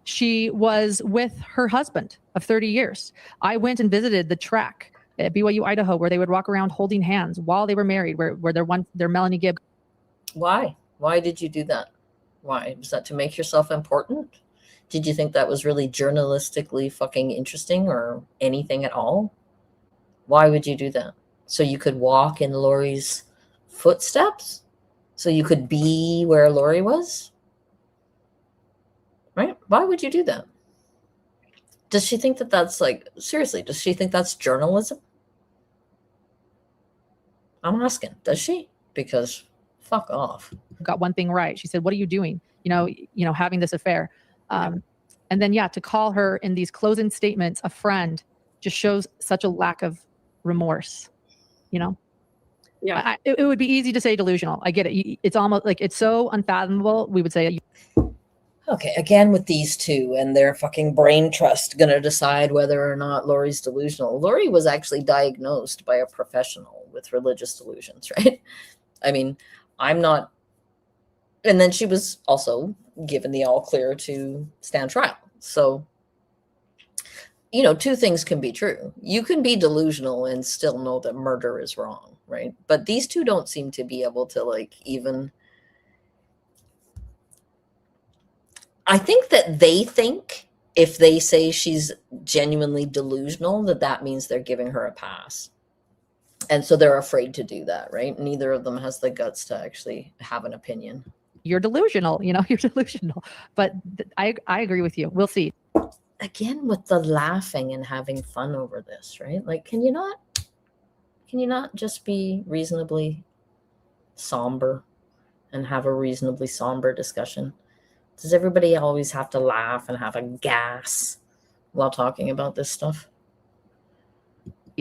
She was with her husband of 30 years. I went and visited the track at BYU, Idaho, where they would walk around holding hands while they were married, where they're Melanie Gibb. Why? Why did you do that? Why? Was that to make yourself important? Did you think that was really journalistically fucking interesting or anything at all? Why would you do that? So you could walk in Lori's footsteps? So you could be where Lori was? Right? Why would you do that? Does she think that that's like, seriously, does she think that's journalism? I'm asking, does she? Because fuck off. Got one thing right. She said, "What are you doing? Having this affair." And then, to call her in these closing statements a friend just shows such a lack of remorse, you know? Yeah. It would be easy to say delusional. I get it. It's almost like it's so unfathomable. We would say, Okay, again with these two and their fucking brain trust gonna decide whether or not Lori's delusional. Lori was actually diagnosed by a professional with religious delusions, right? I mean, I'm not. And then she was also given the all clear to stand trial. So, you know, two things can be true. You can be delusional and still know that murder is wrong, right? But these two don't seem to be able to, like, even. I think that they think if they say she's genuinely delusional, that means they're giving her a pass. And so they're afraid to do that, right? Neither of them has the guts to actually have an opinion. you're delusional, you're delusional. But I agree with you. We'll see. Again, with the laughing and having fun over this, right? Like, can you not just be reasonably somber and have a reasonably somber discussion? Does everybody always have to laugh and have a gas while talking about this stuff?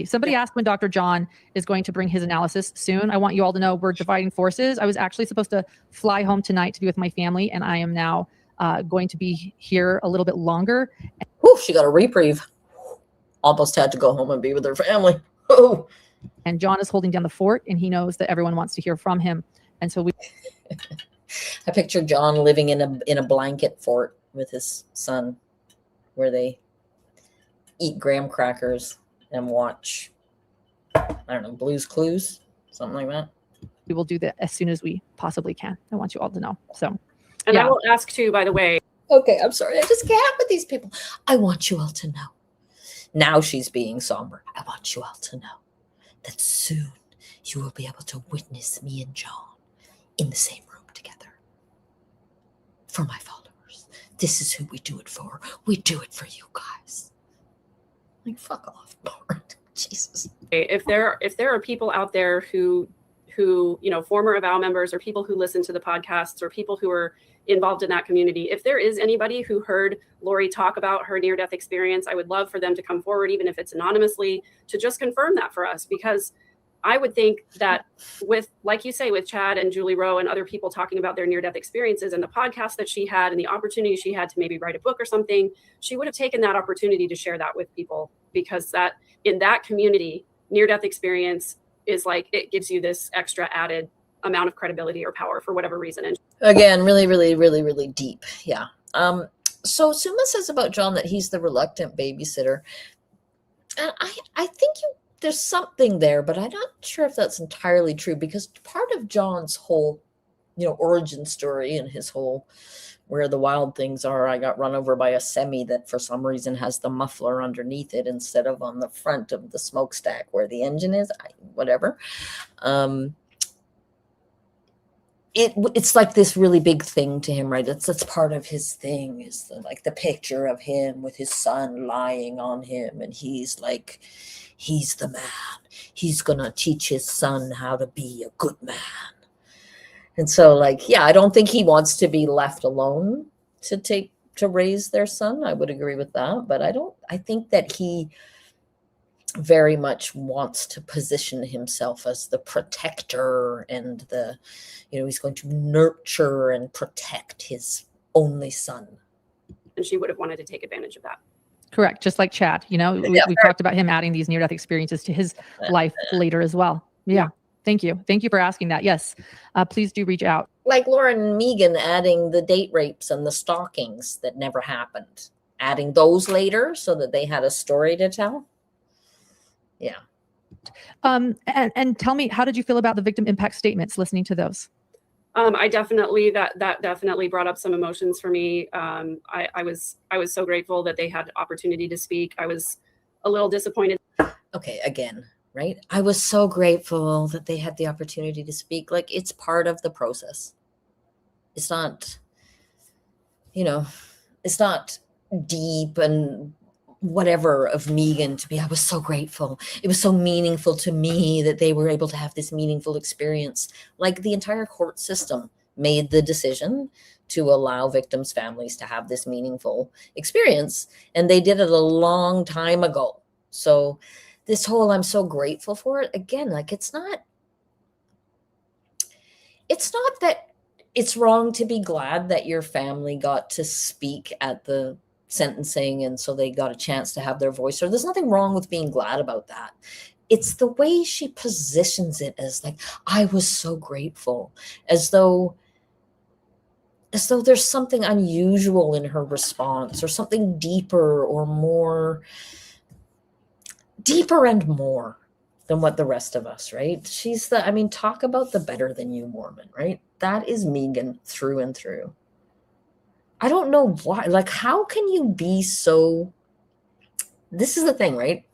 Somebody asked when Dr. John is going to bring his analysis soon. I want you all to know we're dividing forces. I was actually supposed to fly home tonight to be with my family, and I am now going to be here a little bit longer. Whew, she got a reprieve. Almost had to go home and be with her family. Oh. And John is holding down the fort, and he knows that everyone wants to hear from him. And so I picture John living in a blanket fort with his son, where they eat graham crackers and watch, I don't know, Blue's Clues, something like that. we will do that as soon as we possibly can. I want you all to know. So, And yeah. I will ask too, by the way. Okay, I'm sorry. I just can't with these people. I want you all to know. Now she's being somber. I want you all to know that soon you will be able to witness me and John in the same room together. For my followers. This is who we do it for. We do it for you guys. Like, fuck off, Lord. Jesus. If there are people out there who former Avow members or people who listen to the podcasts or people who are involved in that community, if there is anybody who heard Lori talk about her near-death experience, I would love for them to come forward, even if it's anonymously, to just confirm that for us, because I would think that with, like you say, with Chad and Julie Rowe and other people talking about their near-death experiences and the podcast that she had and the opportunity she had to maybe write a book or something, she would have taken that opportunity to share that with people, because that in that community, near-death experience is like, it gives you this extra added amount of credibility or power for whatever reason. And again, really, really, really, really deep. Yeah. So Suma says about John that he's the reluctant babysitter. And I think there's something there, but I'm not sure if that's entirely true, because part of John's whole, origin story and his whole where the wild things are, I got run over by a semi that for some reason has the muffler underneath it instead of on the front of the smokestack where the engine is, whatever. It's like this really big thing to him, right? That's part of his thing, is the picture of him with his son lying on him, and he's like, he's the man. He's gonna teach his son how to be a good man. And so, I don't think he wants to be left alone to raise their son. I would agree with that, but I think that he very much wants to position himself as the protector and he's going to nurture and protect his only son. And she would have wanted to take advantage of that. Correct. Just like Chad, we've talked about him adding these near-death experiences to his life later as well. Yeah. Thank you. Thank you for asking that. Yes. Please do reach out. Like Lauren and Megan adding the date rapes and the stalkings that never happened, adding those later so that they had a story to tell. Yeah. And tell me, how did you feel about the victim impact statements, listening to those? I definitely, that definitely brought up some emotions for me. I was so grateful that they had opportunity to speak. I was a little disappointed. Okay. Again, right? I was so grateful that they had the opportunity to speak. Like, it's part of the process. It's not, it's not deep and whatever of Megan to be. I was so grateful. It was so meaningful to me that they were able to have this meaningful experience. Like, the entire court system made the decision to allow victims' families to have this meaningful experience. And they did it a long time ago. So this whole I'm so grateful for it, again, like it's not that it's wrong to be glad that your family got to speak at the sentencing and so they got a chance to have their voice, or there's nothing wrong with being glad about that. It's the way she positions it as like, I was so grateful, as though there's something unusual in her response, or something deeper and more than what the rest of us, right? She's talk about the better than you Mormon, right? That is Megan through and through. I don't know why, like, how can you be so, this is the thing, right?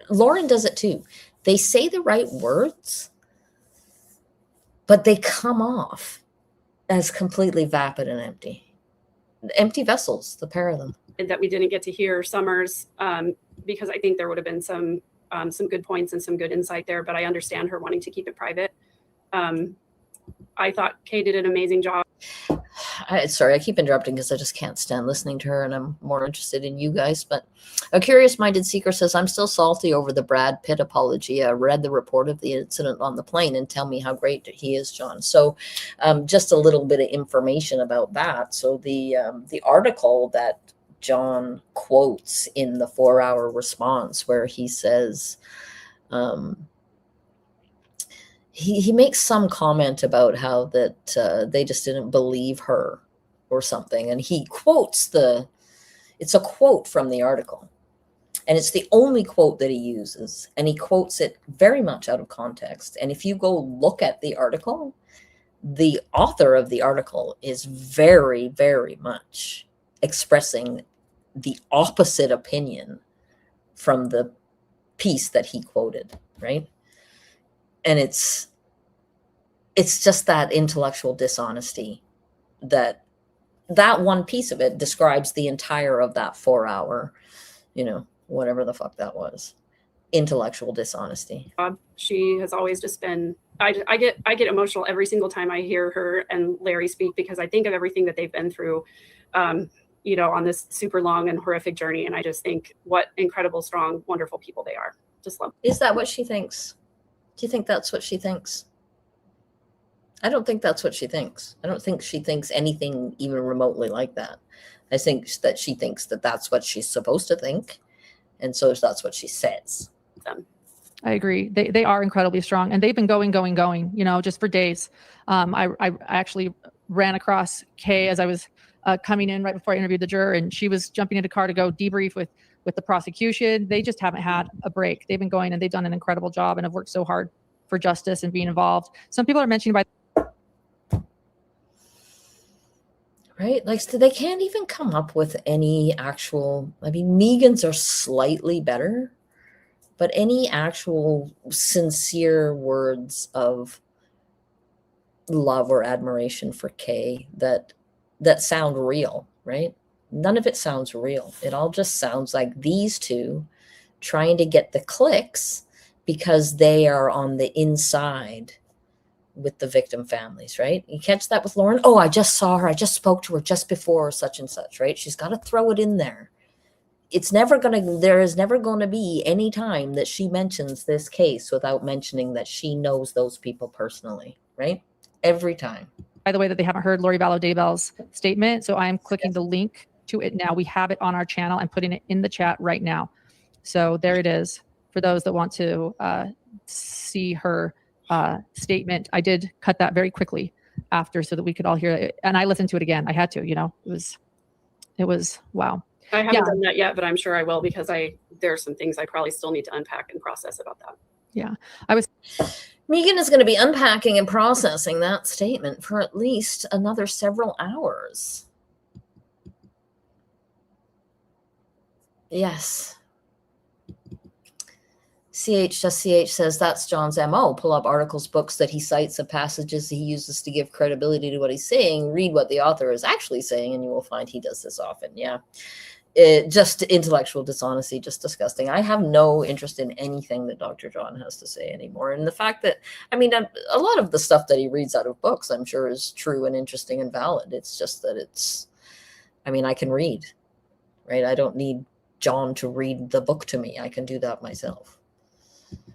Lauren does it too. They say the right words, but they come off as completely vapid and empty vessels, the pair of them. That we didn't get to hear Summers, because I think there would have been some good points and some good insight there, but I understand her wanting to keep it private. I thought Kay did an amazing job. Sorry, I keep interrupting because I just can't stand listening to her, and I'm more interested in you guys. But a curious-minded seeker says, I'm still salty over the Brad Pitt apology. I read the report of the incident on the plane, and tell me how great he is, John. So just a little bit of information about that. So the article that John quotes in the 4-hour response, where he says, he makes some comment about how that they just didn't believe her or something. And he quotes it's a quote from the article. And it's the only quote that he uses. And he quotes it very much out of context. And if you go look at the article, the author of the article is very, very much expressing the opposite opinion from the piece that he quoted, right? And it's just that intellectual dishonesty that one piece of it describes the entire of that 4-hour, whatever the fuck that was, intellectual dishonesty. She has always just been, I get emotional every single time I hear her and Larry speak, because I think of everything that they've been through, on this super long and horrific journey. And I just think what incredible, strong, wonderful people they are. Just love. Is that what she thinks? Do you think that's what she thinks? I don't think that's what she thinks. I don't think she thinks anything even remotely like that. I think that she thinks that that's what she's supposed to think. And so that's what she says. I agree. They are incredibly strong, and they've been going, just for days. I actually ran across Kay as I was coming in right before I interviewed the juror, and she was jumping into the car to go debrief with the prosecution. They just haven't had a break. They've been going, and they've done an incredible job and have worked so hard for justice and being involved. Some people are mentioning right? Like, so they can't even come up with any actual, Megan's are slightly better, but any actual sincere words of love or admiration for Kay that sound real, right? None of it sounds real. It all just sounds like these two trying to get the clicks because they are on the inside with the victim families, right? You catch that with Lauren? Oh, I just saw her. I just spoke to her just before such and such, right? She's got to throw it in there. There is never going to be any time that she mentions this case without mentioning that she knows those people personally, right? Every time. By the way, that they haven't heard Lori Vallow Daybell's statement. So I am clicking the link to it now. We have it on our channel. I'm putting it in the chat right now. So there it is for those that want to see her statement. I did cut that very quickly after so that we could all hear it. And I listened to it again. I had to, it was wow. I haven't done that yet, but I'm sure I will, because there are some things I probably still need to unpack and process about that. Yeah. Megan is going to be unpacking and processing that statement for at least another several hours. Yes. CH says that's John's MO. Pull up articles, books that he cites, of passages he uses to give credibility to what he's saying. Read what the author is actually saying, and you will find he does this often. Yeah. Just intellectual dishonesty, just disgusting. I have no interest in anything that Dr. John has to say anymore. And the fact that, a lot of the stuff that he reads out of books, I'm sure is true and interesting and valid. It's just that I can read, right? I don't need John to read the book to me. I can do that myself.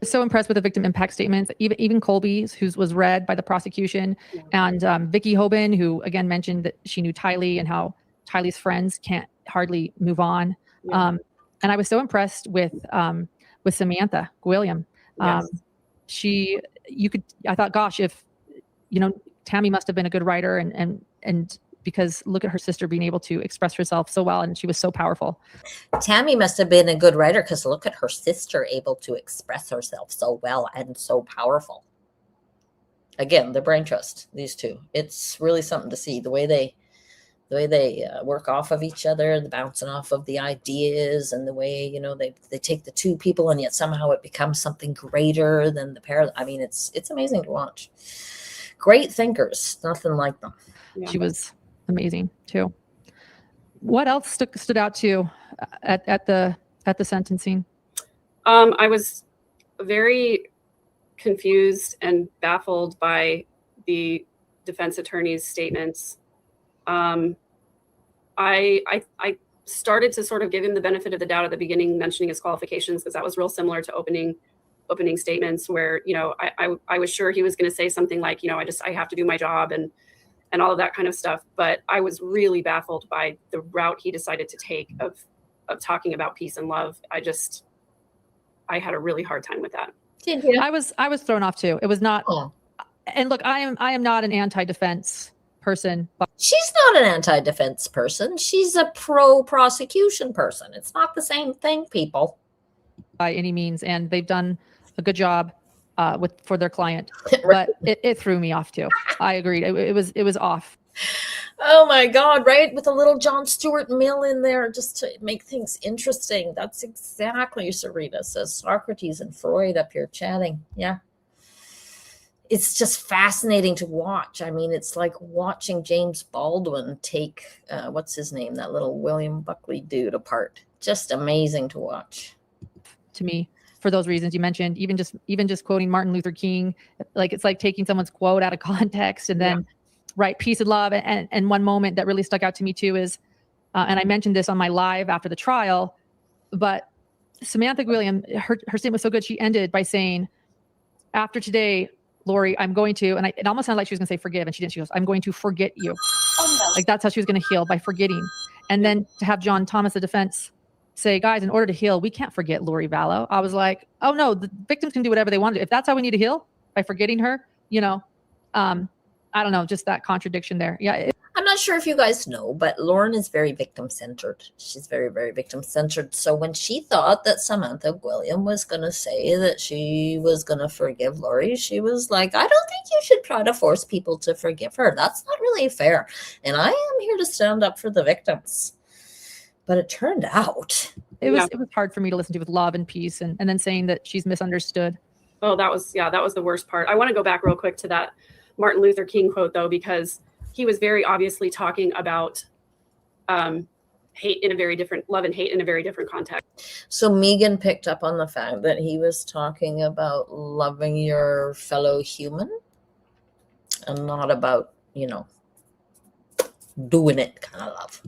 So impressed with the victim impact statements, even Colby's, who was read by the prosecution, and Vicky Hoban, who again mentioned that she knew Tylee and how Tylee's friends can't hardly move on. And I was so impressed with Samantha Gwilliam. I thought, gosh, if Tammy must have been a good writer, and because look at her sister being able to express herself so well, and she was so powerful. Tammy must have been a good writer because look at her sister able to express herself so well and so powerful. Again, the brain trust, these two. It's really something to see the way they work off of each other, the bouncing off of the ideas, and the way they take the two people and yet somehow it becomes something greater than the pair. I mean, it's amazing to watch. Great thinkers, nothing like them. She was amazing too. What else stood out to you at the sentencing? I was very confused and baffled by the defense attorney's statements. I started to sort of give him the benefit of the doubt at the beginning, mentioning his qualifications, because that was real similar to opening statements where, I was sure he was going to say something like, I have to do my job and all of that kind of stuff. But I was really baffled by the route he decided to take of talking about peace and love. I had a really hard time with that. Did you? I was thrown off too. It was not. Oh. And look, I am not an anti-defense person. But she's not an anti-defense person. She's a pro-prosecution person. It's not the same thing, people. By any means, and they've done a good job for their client. Right. But it threw me off too. I agreed. It was off. Oh my God, right? With a little John Stuart Mill in there just to make things interesting. That's exactly, Serena says. Socrates and Freud up here chatting. Yeah. It's just fascinating to watch. I mean, it's like watching James Baldwin take, what's his name? That little William Buckley dude apart. Just amazing to watch. To me, for those reasons you mentioned, even just quoting Martin Luther King, like it's like taking someone's quote out of context and then right, peace and love. And one moment that really stuck out to me too is, and I mentioned this on my live after the trial, but Samantha Gwilliam, her statement was so good. She ended by saying, after today, Lori, I'm going to, and it almost sounded like she was going to say forgive, and she didn't. She goes, I'm going to forget you. Oh, no. Like that's how she was going to heal, by forgetting. And then to have John Thomas, the defense, say, guys, in order to heal, we can't forget Lori Vallow. I was like, oh no, the victims can do whatever they want to. If that's how we need to heal, by forgetting her, I don't know, just that contradiction there. Yeah. I'm not sure if you guys know, but Lauren is very victim-centered. She's very, very victim-centered. So when she thought that Samantha Gwilliam was going to say that she was going to forgive Lori, she was like, I don't think you should try to force people to forgive her. That's not really fair. And I am here to stand up for the victims. But it turned out. It was hard for me to listen to, with love and peace, and then saying that she's misunderstood. Oh, that was the worst part. I want to go back real quick to that Martin Luther King quote, though, because he was very obviously talking about hate in a very different, love and hate in a very different context. So Megan picked up on the fact that he was talking about loving your fellow human and not about, doing it kind of love.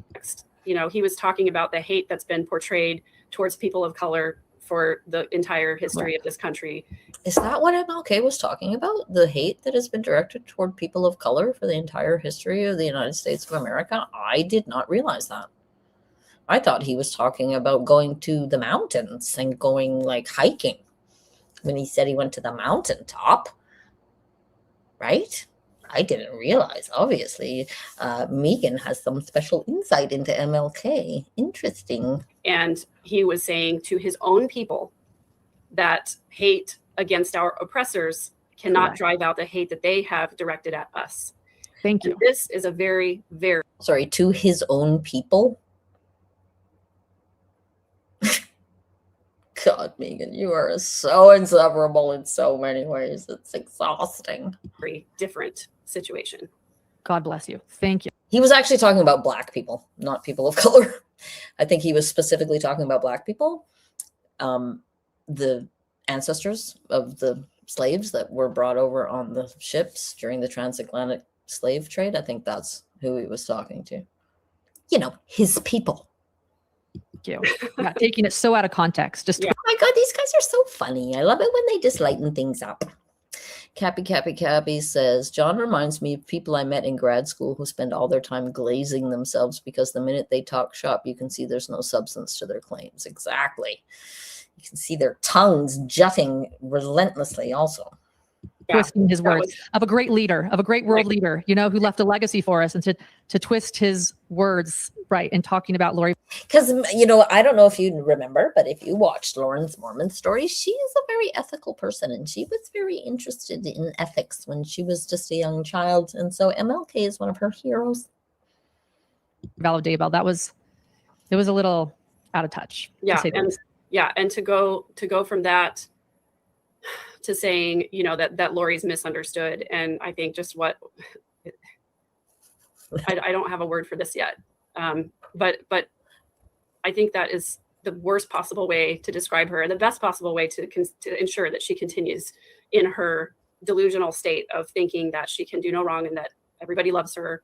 He was talking about the hate that's been portrayed towards people of color for the entire history of this country. Is that what MLK was talking about? The hate that has been directed toward people of color for the entire history of the United States of America? I did not realize that. I thought he was talking about going to the mountains and going like hiking when he said he went to the mountaintop, right? I didn't realize, obviously. Megan has some special insight into MLK. Interesting. And he was saying to his own people that hate against our oppressors cannot drive out the hate that they have directed at us. Thank you. And this is a very, very... Sorry, to his own people? God, Megan, you are so insufferable in so many ways. It's exhausting. Very different situation. God bless you. Thank you. He was actually talking about Black people, not people of color. I think he was specifically talking about Black people, the ancestors of the slaves that were brought over on the ships during the transatlantic slave trade. I think that's who he was talking to. His people. you. Yeah, taking it so out of context. Just Yeah. Oh my God, these guys are so funny. I love it when they just lighten things up. Cappy says, John reminds me of people I met in grad school who spend all their time glazing themselves because the minute they talk shop, you can see there's no substance to their claims. Exactly. You can see their tongues jutting relentlessly also. twisting his that words was- of a great leader, of a great world leader, you know, who left a legacy for us, and to twist his words right in talking about Lori. Because, you know, I don't know if you remember, but if you watched Lauren's Mormon story, she is a very ethical person, and she was very interested in ethics when she was just a young child. And so MLK is one of her heroes. Val of Daybell. It was a little out of touch. Yeah, to say the and least. and to go from that to saying, you know, that Lori's misunderstood, and I think just what I don't have a word for this yet, but I think that is the worst possible way to describe her, and the best possible way to ensure that she continues in her delusional state of thinking that she can do no wrong and that everybody loves her.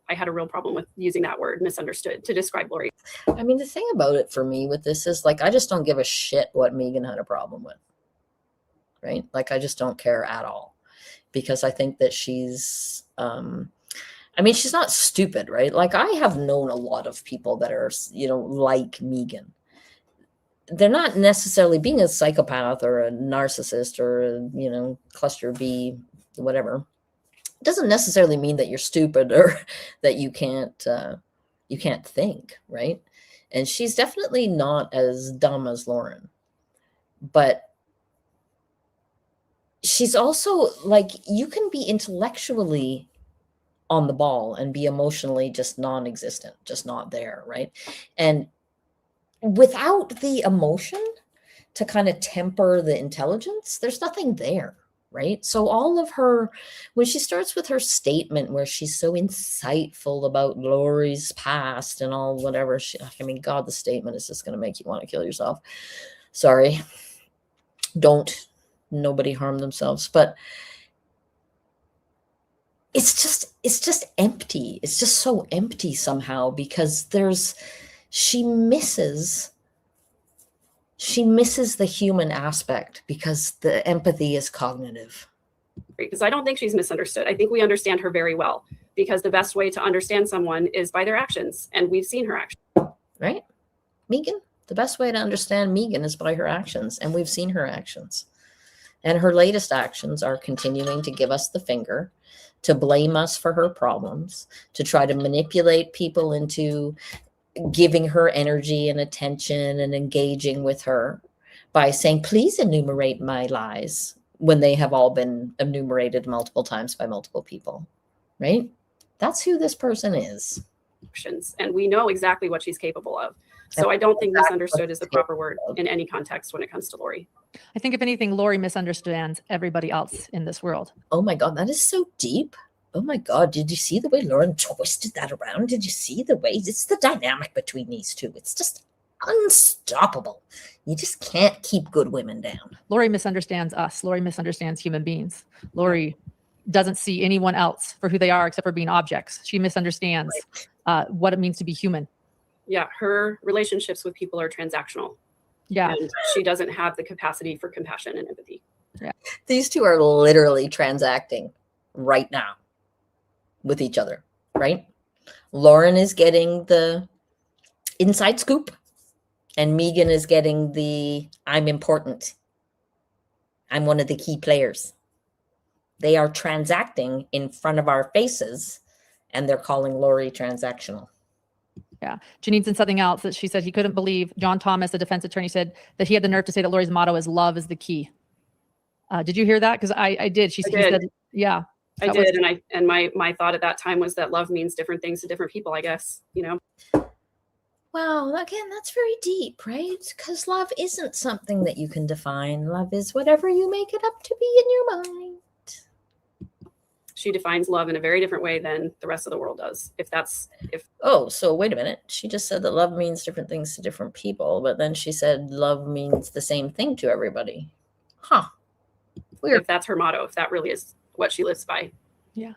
I had a real problem with using that word misunderstood to describe Lori. I mean, the thing about it for me with this is, like, I just don't give a shit what Megan had a problem with, right? Like, I just don't care at all, because I think that she's, I mean, she's not stupid, right? Like, I have known a lot of people that are, you know, like Megan. They're not necessarily being a psychopath or a narcissist or, you know, cluster B, whatever. It doesn't necessarily mean that you're stupid or that you can't think, right? And she's definitely not as dumb as Lauren, but she's also, like, you can be intellectually on the ball and be emotionally just non-existent, just not there, right? And without the emotion to kind of temper the intelligence, there's nothing there, right? So all of her, when she starts with her statement where she's so insightful about Lori's past and all whatever, I mean, God, the statement is just going to make you want to kill yourself. Sorry. Don't. Nobody harm themselves. But it's just empty. It's just so empty somehow, because she misses the human aspect, because the empathy is cognitive. Because I don't think she's misunderstood. I think we understand her very well, because the best way to understand someone is by their actions, and we've seen her actions. Right? Megan, the best way to understand Megan is by her actions, and we've seen her actions. And her latest actions are continuing to give us the finger, to blame us for her problems, to try to manipulate people into giving her energy and attention and engaging with her by saying, please enumerate my lies, when they have all been enumerated multiple times by multiple people, right? That's who this person is. And we know exactly what she's capable of. So I don't think misunderstood is the proper word in any context when it comes to Lori. I think if anything, Lori misunderstands everybody else in this world. Oh my God, that is so deep. Oh my God, did you see the way Lauren twisted that around? Did you see the way? It's the dynamic between these two. It's just unstoppable. You just can't keep good women down. Lori misunderstands us. Lori misunderstands human beings. Lori doesn't see anyone else for who they are except for being objects. She misunderstands what it means to be human. Yeah, her relationships with people are transactional. Yeah. And she doesn't have the capacity for compassion and empathy. Yeah. These two are literally transacting right now with each other, right? Lauren is getting the inside scoop, and Megan is getting the I'm important. I'm one of the key players. They are transacting in front of our faces, and they're calling Lori transactional. Yeah. Janine said something else that she said he couldn't believe. John Thomas, the defense attorney, said that he had the nerve to say that Lori's motto is love is the key. Did you hear that? Because I did. He said, yeah. I did. And my thought at that time was that love means different things to different people, I guess, you know? Well, again, that's very deep, right? Because love isn't something that you can define. Love is whatever you make it up to be in your mind. She defines love in a very different way than the rest of the world does. Oh, so wait a minute. She just said that love means different things to different people, but then she said love means the same thing to everybody. Huh. Weird. If that's her motto, if that really is what she lives by. Yeah.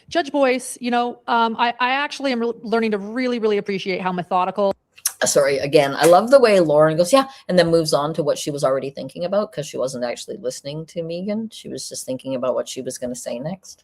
Judge Boyce, I actually am learning to really, really appreciate how methodical. Sorry, again, I love the way Lauren goes, yeah, and then moves on to what she was already thinking about, because she wasn't actually listening to Megan. She was just thinking about what she was going to say next.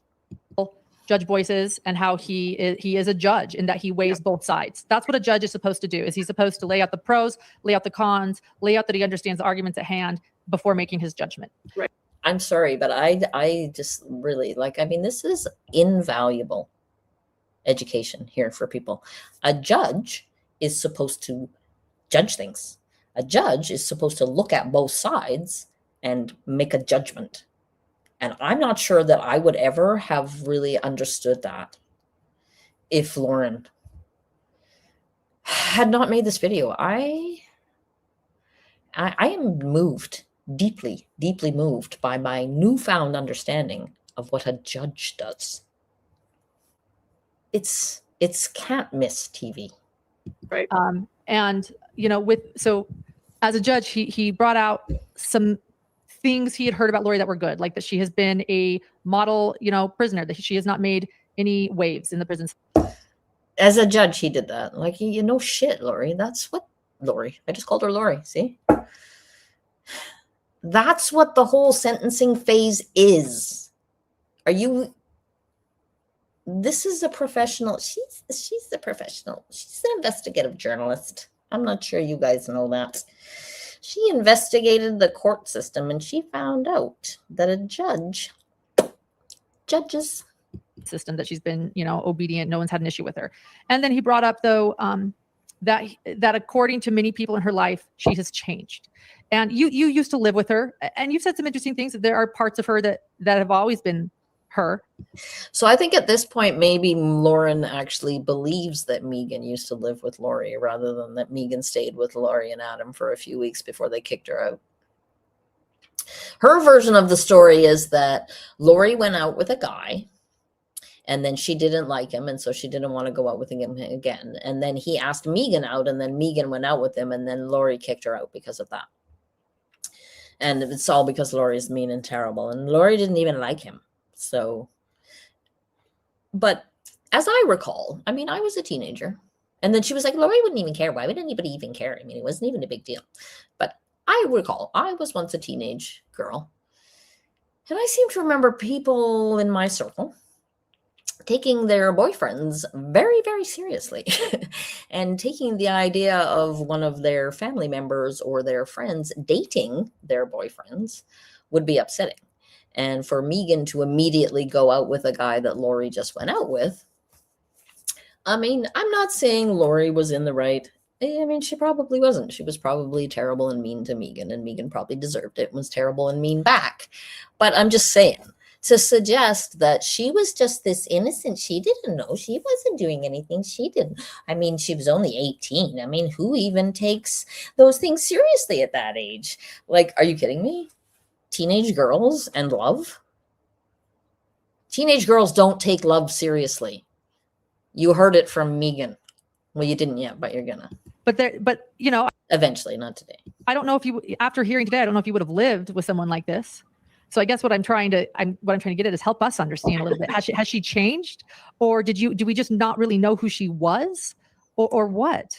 Judge Boyce is, and how he is a judge, in that he weighs both sides. That's what a judge is supposed to do. Is he's supposed to lay out the pros, lay out the cons, lay out that he understands the arguments at hand before making his judgment. Right. I'm sorry, but I just really this is invaluable education here for people. A judge is supposed to judge things. A judge is supposed to look at both sides and make a judgment. And I'm not sure that I would ever have really understood that if Lauren had not made this video. I am moved, deeply, deeply moved by my newfound understanding of what a judge does. It's can't miss TV. Right. And so as a judge, he brought out some things he had heard about Lori that were good, like that she has been a model, prisoner, that she has not made any waves in the prison. As a judge, he did that. Like, shit, Lori. That's what Lori. I just called her Lori. See? That's what the whole sentencing phase is. This is a professional. She's a professional. She's an investigative journalist. I'm not sure you guys know that. She investigated the court system, and she found out that a judges system, that she's been, obedient. No one's had an issue with her. And then he brought up, though, that according to many people in her life, she has changed. And you used to live with her, and you've said some interesting things, that there are parts of her that have always been her. So I think at this point, maybe Lauren actually believes that Megan used to live with Lori, rather than that Megan stayed with Lori and Adam for a few weeks before they kicked her out. Her version of the story is that Lori went out with a guy, and then she didn't like him, and so she didn't want to go out with him again. And then he asked Megan out, and then Megan went out with him, and then Lori kicked her out because of that. And it's all because Lori is mean and terrible, and Lori didn't even like him. So, but as I recall, I was a teenager, and then she was like, Lori wouldn't even care. Why would anybody even care? It wasn't even a big deal. But I recall, I was once a teenage girl, and I seem to remember people in my circle taking their boyfriends very, very seriously and taking the idea of one of their family members or their friends dating their boyfriends would be upsetting. And for Megan to immediately go out with a guy that Lori just went out with, I'm not saying Lori was in the right. She probably wasn't. She was probably terrible and mean to Megan, and Megan probably deserved it and was terrible and mean back. But I'm just saying, to suggest that she was just this innocent, she didn't know, she wasn't doing anything, she didn't. She was only 18. Who even takes those things seriously at that age? Like, are you kidding me? Teenage girls and love? Teenage girls don't take love seriously. You heard it from Megan. Well, you didn't yet, but you're gonna. But eventually, not today. I don't know if you, after hearing today, I don't know if you would have lived with someone like this. So I guess what I'm trying to get at is help us understand a little bit. Has she changed, or do we just not really know who she was, or what?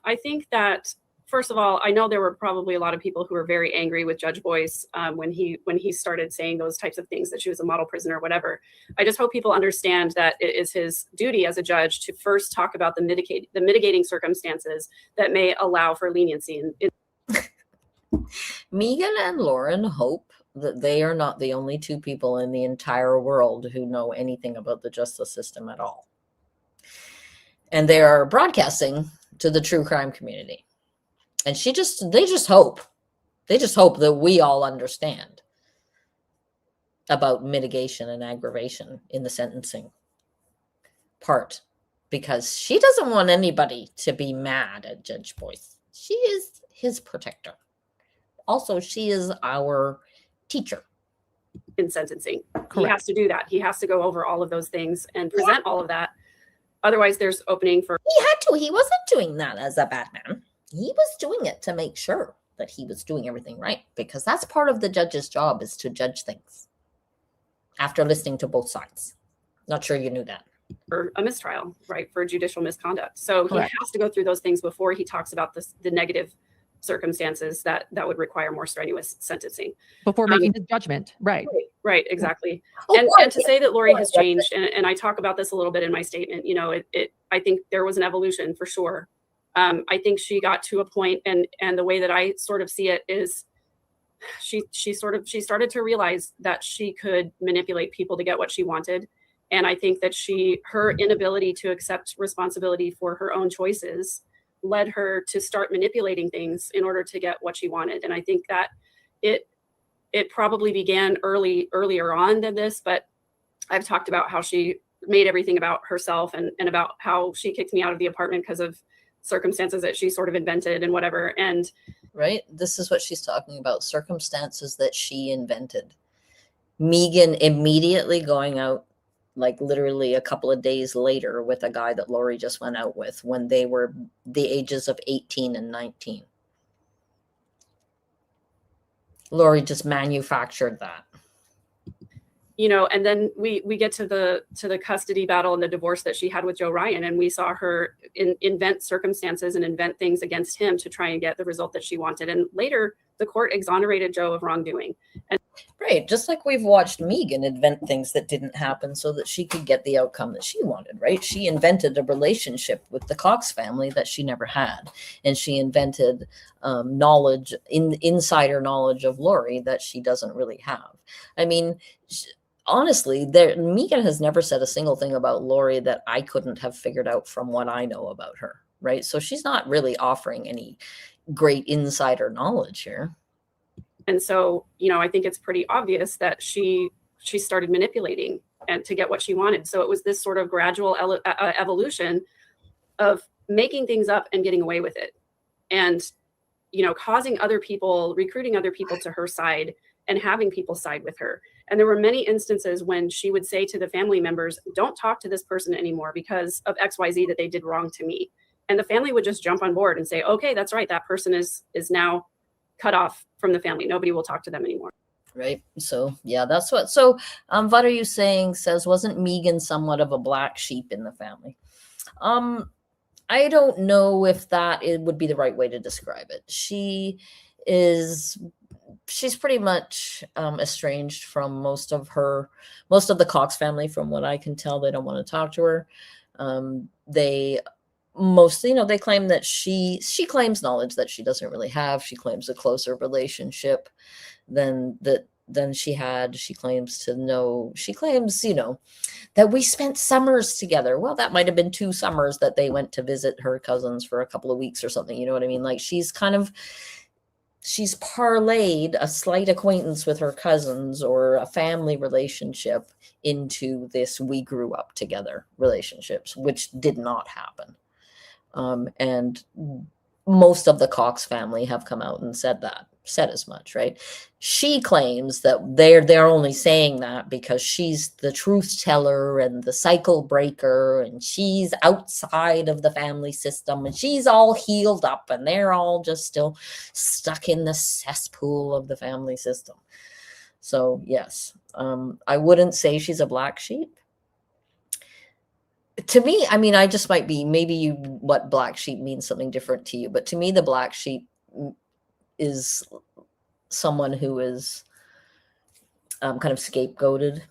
I think that, first of all, I know there were probably a lot of people who were very angry with Judge Boyce when he started saying those types of things, that she was a model prisoner or whatever. I just hope people understand that it is his duty as a judge to first talk about the mitigating circumstances that may allow for leniency. Megan and Lauren hope that they are not the only two people in the entire world who know anything about the justice system at all. And they are broadcasting to the true crime community. And they just hope that we all understand about mitigation and aggravation in the sentencing part, because she doesn't want anybody to be mad at Judge Boyce. She is his protector. Also, she is our teacher in sentencing. Correct. He has to do that. He has to go over all of those things and present all of that. Otherwise, there's opening for. He had to. He wasn't doing that as a bad man. He was doing it to make sure that he was doing everything right, because that's part of the judge's job, is to judge things after listening to both sides. Not sure you knew that. For a mistrial, right, for judicial misconduct. So Correct. he has to go through those things before he talks about the negative circumstances that would require more strenuous sentencing. Before making his judgment. Right. Right, exactly. Oh, And to say that Lori has changed, and I talk about this a little bit in my statement, you know, I think there was an evolution for sure. I think she got to a point, and the way that I sort of see it is she started to realize that she could manipulate people to get what she wanted. And I think that her inability to accept responsibility for her own choices led her to start manipulating things in order to get what she wanted. And I think that it probably began earlier on than this, but I've talked about how she made everything about herself and about how she kicked me out of the apartment because of circumstances that she sort of invented and whatever. And right, this is what she's talking about, circumstances that she invented. Megan immediately going out, like literally a couple of days later, with a guy that Lori just went out with when they were the ages of 18 and 19. Lori just manufactured that. You know, and then we get to the custody battle and the divorce that she had with Joe Ryan, and we saw her invent circumstances and invent things against him to try and get the result that she wanted. And later, the court exonerated Joe of wrongdoing. And right, just like we've watched Megan invent things that didn't happen so that she could get the outcome that she wanted, right? She invented a relationship with the Cox family that she never had, and she invented knowledge, insider knowledge of Lori that she doesn't really have. I mean, honestly, Megan has never said a single thing about Lori that I couldn't have figured out from what I know about her, right? So she's not really offering any great insider knowledge here. And so, you know, I think it's pretty obvious that she started manipulating and to get what she wanted. So it was this sort of gradual evolution of making things up and getting away with it. And, you know, causing other people, recruiting other people to her side and having people side with her. And there were many instances when she would say to the family members, don't talk to this person anymore because of XYZ that they did wrong to me. And the family would just jump on board and say, okay, that's right. That person is now cut off from the family. Nobody will talk to them anymore. Right. So, yeah, that's what. So, what are you saying? Says, wasn't Megan somewhat of a black sheep in the family? I don't know if it would be the right way to describe it. She's pretty much estranged from most of the Cox family, from what I can tell. They don't want to talk to her. They claim that she claims knowledge that she doesn't really have. She claims a closer relationship than she had. She claims, that we spent summers together. Well, that might have been 2 summers that they went to visit her cousins for a couple of weeks or something. You know what I mean? Like, she's parlayed a slight acquaintance with her cousins or a family relationship into this we grew up together relationships, which did not happen. And most of the Cox family have come out and said as much, right? She claims that they're only saying that because she's the truth teller and the cycle breaker, and she's outside of the family system, and she's all healed up, and they're all just still stuck in the cesspool of the family system. So yes, I wouldn't say she's a black sheep. To me, I mean, I just might be, maybe what black sheep means something different to you, but to me, the black sheep is someone who is kind of scapegoated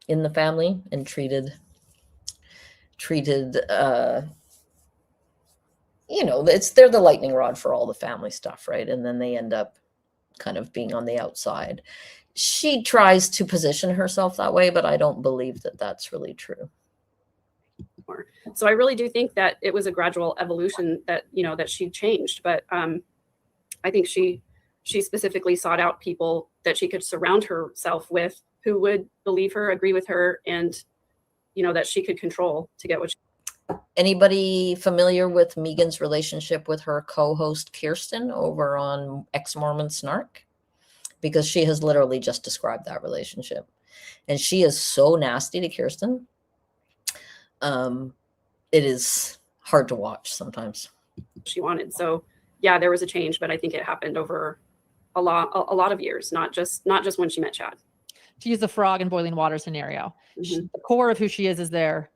in the family and treated they're the lightning rod for all the family stuff, right? And then they end up kind of being on the outside. She tries to position herself that way, but I don't believe that that's really true. So I really do think that it was a gradual evolution that she changed. But I think she specifically sought out people that she could surround herself with who would believe her, agree with her, and, that she could control to get what she. Anybody familiar with Megan's relationship with her co-host Kirsten over on Ex-Mormon Snark? Because she has literally just described that relationship. And she is so nasty to Kirsten. It is hard to watch sometimes. She wanted. So yeah, there was a change, but I think it happened over a lot of years, not just when she met Chad. to use the frog in boiling water scenario. Mhm. The core of who she is there.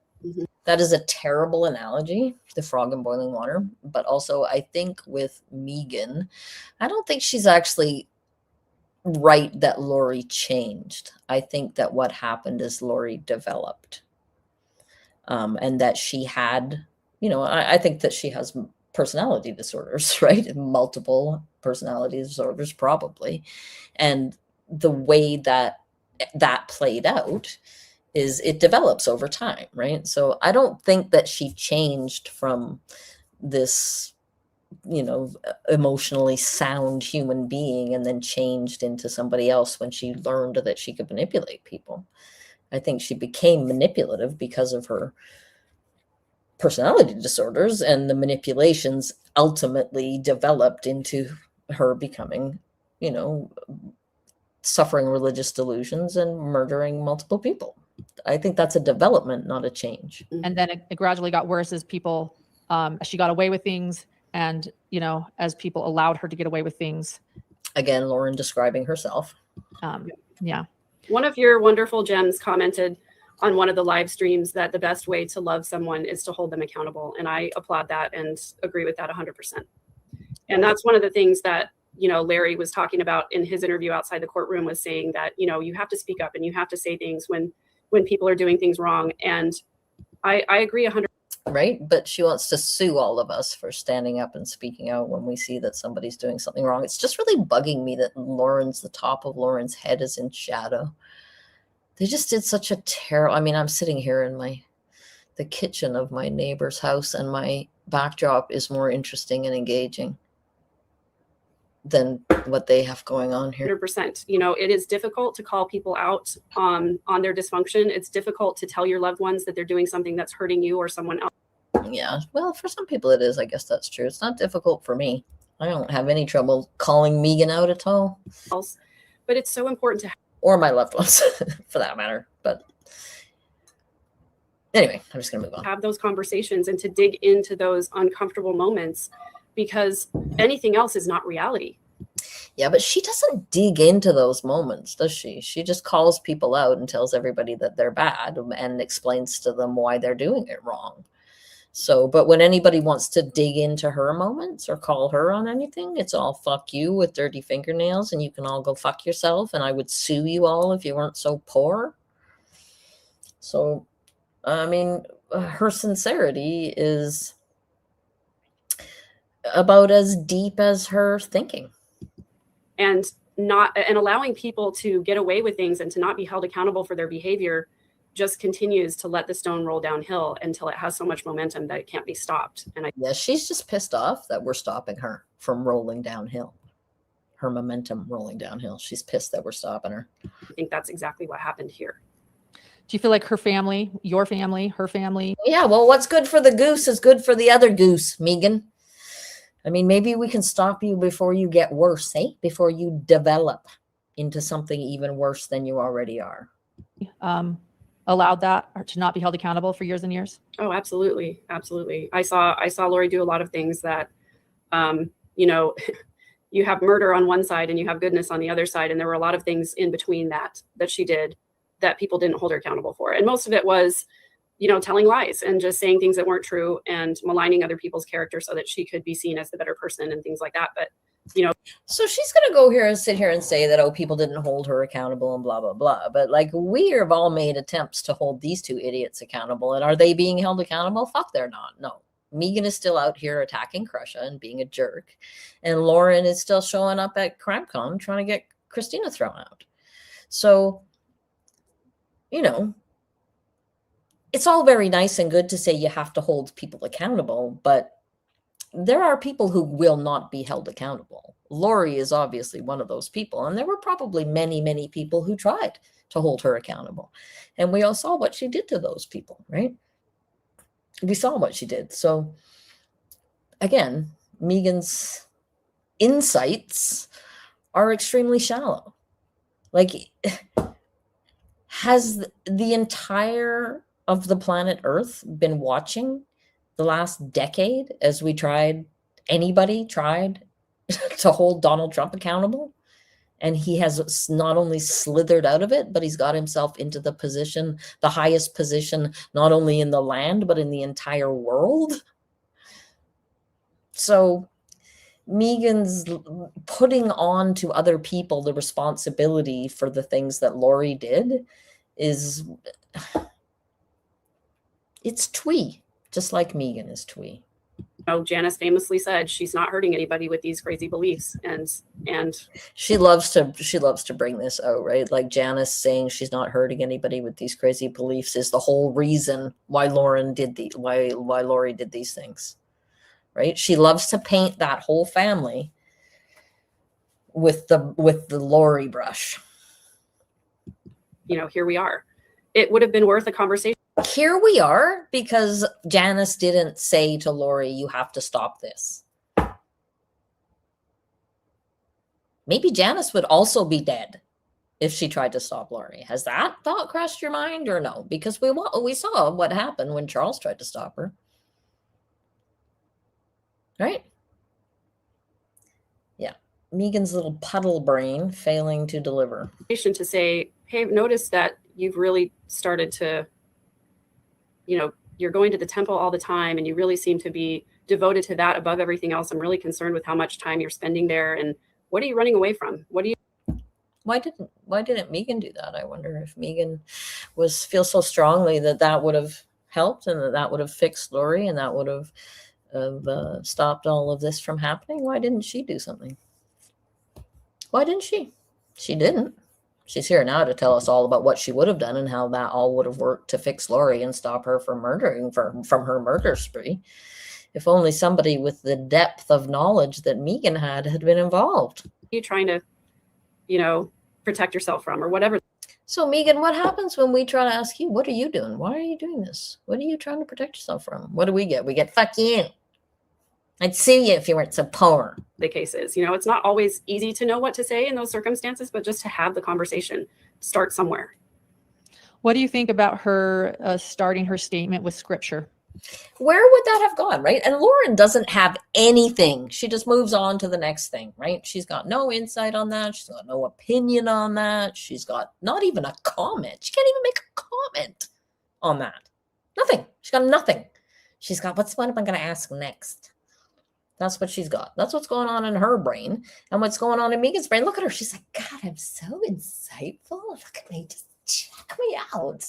That is a terrible analogy, the frog in boiling water. But also, I think with Megan, I don't think she's actually right that Lori changed. I think that what happened is Lori developed. And that she had, I think that she has personality disorders, right? Multiple personality disorders, probably. And the way that played out is it develops over time, right? So I don't think that she changed from this, emotionally sound human being and then changed into somebody else when she learned that she could manipulate people. I think she became manipulative because of her personality disorders, and the manipulations ultimately developed into her becoming, suffering religious delusions and murdering multiple people. I think that's a development, not a change. And then it gradually got worse as people, as she got away with things, and as people allowed her to get away with things. Again, Lauren describing herself. Yeah. One of your wonderful gems commented on one of the live streams that the best way to love someone is to hold them accountable. And I applaud that and agree with that 100%. And that's one of the things that, Larry was talking about in his interview outside the courtroom, was saying that, you have to speak up and you have to say things when people are doing things wrong. And I agree 100%. Right? But she wants to sue all of us for standing up and speaking out when we see that somebody's doing something wrong. It's just really bugging me that the top of Lauren's head is in shadow. They just did such a terrible. I mean, I'm sitting here in the kitchen of my neighbor's house, and my backdrop is more interesting and engaging than what they have going on here. 100%. It is difficult to call people out on their dysfunction. It's difficult to tell your loved ones that they're doing something that's hurting you or someone else. Yeah, well, for some people it is. I guess that's true. It's not difficult for me. I don't have any trouble calling Megan out at all. But it's so important to or my loved ones, for that matter. But anyway, I'm just gonna move on. Have those conversations and to dig into those uncomfortable moments, because anything else is not reality. Yeah, but she doesn't dig into those moments, does she? She just calls people out and tells everybody that they're bad and explains to them why they're doing it wrong. So, but when anybody wants to dig into her moments or call her on anything, it's all fuck you with dirty fingernails and you can all go fuck yourself. And I would sue you all if you weren't so poor. So, I mean, her sincerity is about as deep as her thinking. And allowing people to get away with things and to not be held accountable for their behavior just continues to let the stone roll downhill until it has so much momentum that it can't be stopped. And she's just pissed off that we're stopping her from rolling downhill. Her momentum rolling downhill. She's pissed that we're stopping her. I think that's exactly what happened here. Do you feel like her family, your family, her family? Yeah, well, what's good for the goose is good for the other goose, Megan. I mean, maybe we can stop you before you get worse, before you develop into something even worse than you already are. Allowed that or to not be held accountable for years and years? Oh, absolutely. Absolutely. I saw Lori do a lot of things that, you have murder on one side and you have goodness on the other side. And there were a lot of things in between that she did that people didn't hold her accountable for. And most of it was, telling lies and just saying things that weren't true and maligning other people's character so that she could be seen as the better person and things like that. But, So she's going to go here and sit here and say that, people didn't hold her accountable and blah, blah, blah. But we have all made attempts to hold these two idiots accountable. And are they being held accountable? Fuck, they're not. No. Megan is still out here attacking Crusha and being a jerk. And Lauren is still showing up at CrimeCon trying to get Christina thrown out. So, it's all very nice and good to say you have to hold people accountable, but there are people who will not be held accountable. Lori is obviously one of those people. And there were probably many, many people who tried to hold her accountable. And we all saw what she did to those people, right? We saw what she did. So again, Megan's insights are extremely shallow. Has the entire of the planet Earth been watching the last decade as anybody tried to hold Donald Trump accountable And he has not only slithered out of it, but he's got himself into the position, the highest position, not only in the land, but in the entire world. So Megan's putting on to other people the responsibility for the things that Lori did is, it's twee, just like Megan is twee. Janice famously said she's not hurting anybody with these crazy beliefs, and she loves to bring this out, right? Like Janice saying she's not hurting anybody with these crazy beliefs is the whole reason why Lori did these things, right? She loves to paint that whole family with the Lori brush. Here we are. It would have been worth a conversation. Here we are because Janice didn't say to Lori, you have to stop this. Maybe Janice would also be dead if she tried to stop Lori. Has that thought crossed your mind or no? Because we saw what happened when Charles tried to stop her. Right? Yeah. Megan's little puddle brain failing to deliver. To say, hey, I've noticed that you've really started to, you're going to the temple all the time and you really seem to be devoted to that above everything else. I'm really concerned with how much time you're spending there. And what are you running away from? Why didn't Megan do that? I wonder if Megan feel so strongly that would have helped and that would have fixed Lori and that would have stopped all of this from happening. Why didn't she do something? Why didn't she? She didn't. She's here now to tell us all about what she would have done and how that all would have worked to fix Lori and stop her from murdering from her murder spree. If only somebody with the depth of knowledge that Megan had been involved. You trying to, protect yourself from or whatever. So Megan, what happens when we try to ask you, what are you doing? Why are you doing this? What are you trying to protect yourself from? What do we get? We get, fuck you. I'd sue you if you weren't so poor. The case is, it's not always easy to know what to say in those circumstances, but just to have the conversation, start somewhere. What do you think about her starting her statement with scripture? Where would that have gone, right? And Lauren doesn't have anything. She just moves on to the next thing, right? She's got no insight on that. She's got no opinion on that. She's got not even a comment. She can't even make a comment on that. Nothing. She's got nothing. She's got, what am I going to ask next? That's what she's got. That's what's going on in her brain and what's going on in Megan's brain. Look at her. She's like, God, I'm so insightful. Look at me. Just check me out.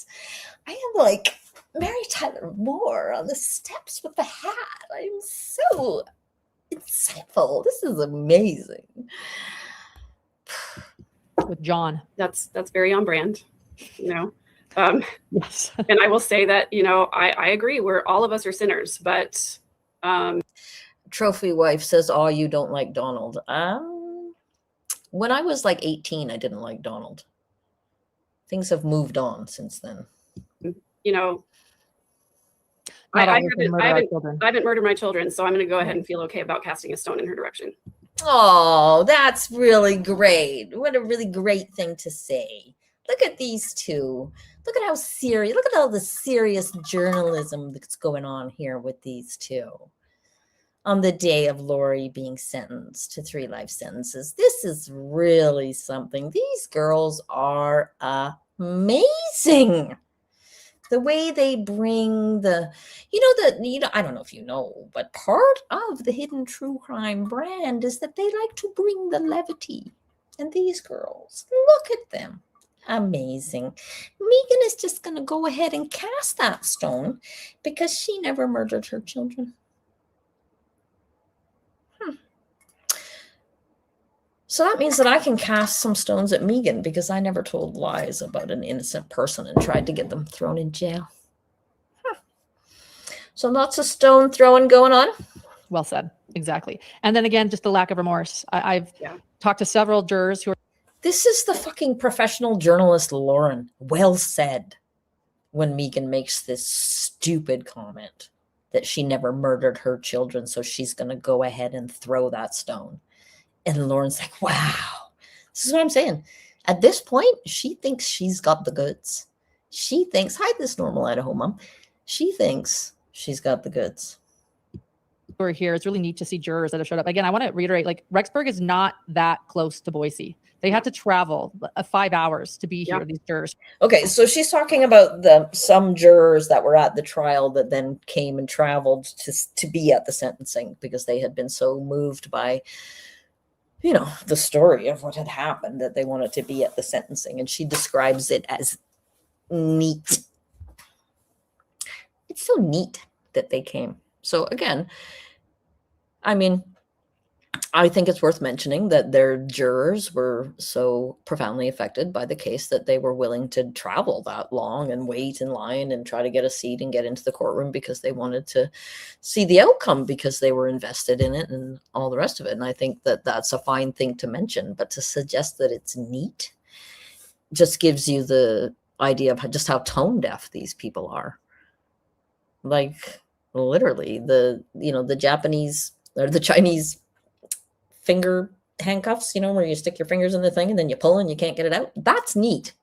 I am like Mary Tyler Moore on the steps with the hat. I'm so insightful. This is amazing. With John. That's very on brand, Yes. And I will say that, I agree. All of us are sinners, but Trophy Wife says, oh, you don't like Donald. When I was like 18, I didn't like Donald. Things have moved on since then. I haven't murdered my children, so I'm going to go ahead and feel okay about casting a stone in her direction. Oh, that's really great. What a really great thing to say. Look at these two. Look at how serious, look at all the serious journalism that's going on here with these two. On the day of Lori being sentenced to 3 life sentences. This is really something. These girls are amazing. The way they bring I don't know if you know, but part of the Hidden True Crime brand is that they like to bring the levity. And these girls, look at them. Amazing. Megan is just going to go ahead and cast that stone because she never murdered her children. So that means that I can cast some stones at Megan because I never told lies about an innocent person and tried to get them thrown in jail. So lots of stone throwing going on. Well said. Exactly. And then again, just the lack of remorse. I've talked to several jurors who are. This is the fucking professional journalist, Lauren. Well said. When Megan makes this stupid comment that she never murdered her children, so she's going to go ahead and throw that stone. And Lauren's like, wow. This is what I'm saying. At this point, she thinks she's got the goods. She thinks, hi, this normal Idaho mom. She thinks she's got the goods. who are here. It's really neat to see jurors that have showed up. Again, I want to reiterate, like, Rexburg is not that close to Boise. They had to travel 5 hours to be here, these jurors. Okay, so she's talking about some jurors that were at the trial that then came and traveled to be at the sentencing because they had been so moved by, you know, the story of what had happened that they wanted to be at the sentencing. And she describes it as neat. It's so neat that they came. So again, I mean, I think it's worth mentioning that their jurors were so profoundly affected by the case that they were willing to travel that long and wait in line and try to get a seat and get into the courtroom because they wanted to see the outcome because they were invested in it and all the rest of it. And I think that that's a fine thing to mention, but to suggest that it's neat just gives you the idea of just how tone deaf these people are. Like literally the Japanese or the Chinese finger handcuffs, you know, where you stick your fingers in the thing and then you pull and you can't get it out. That's neat.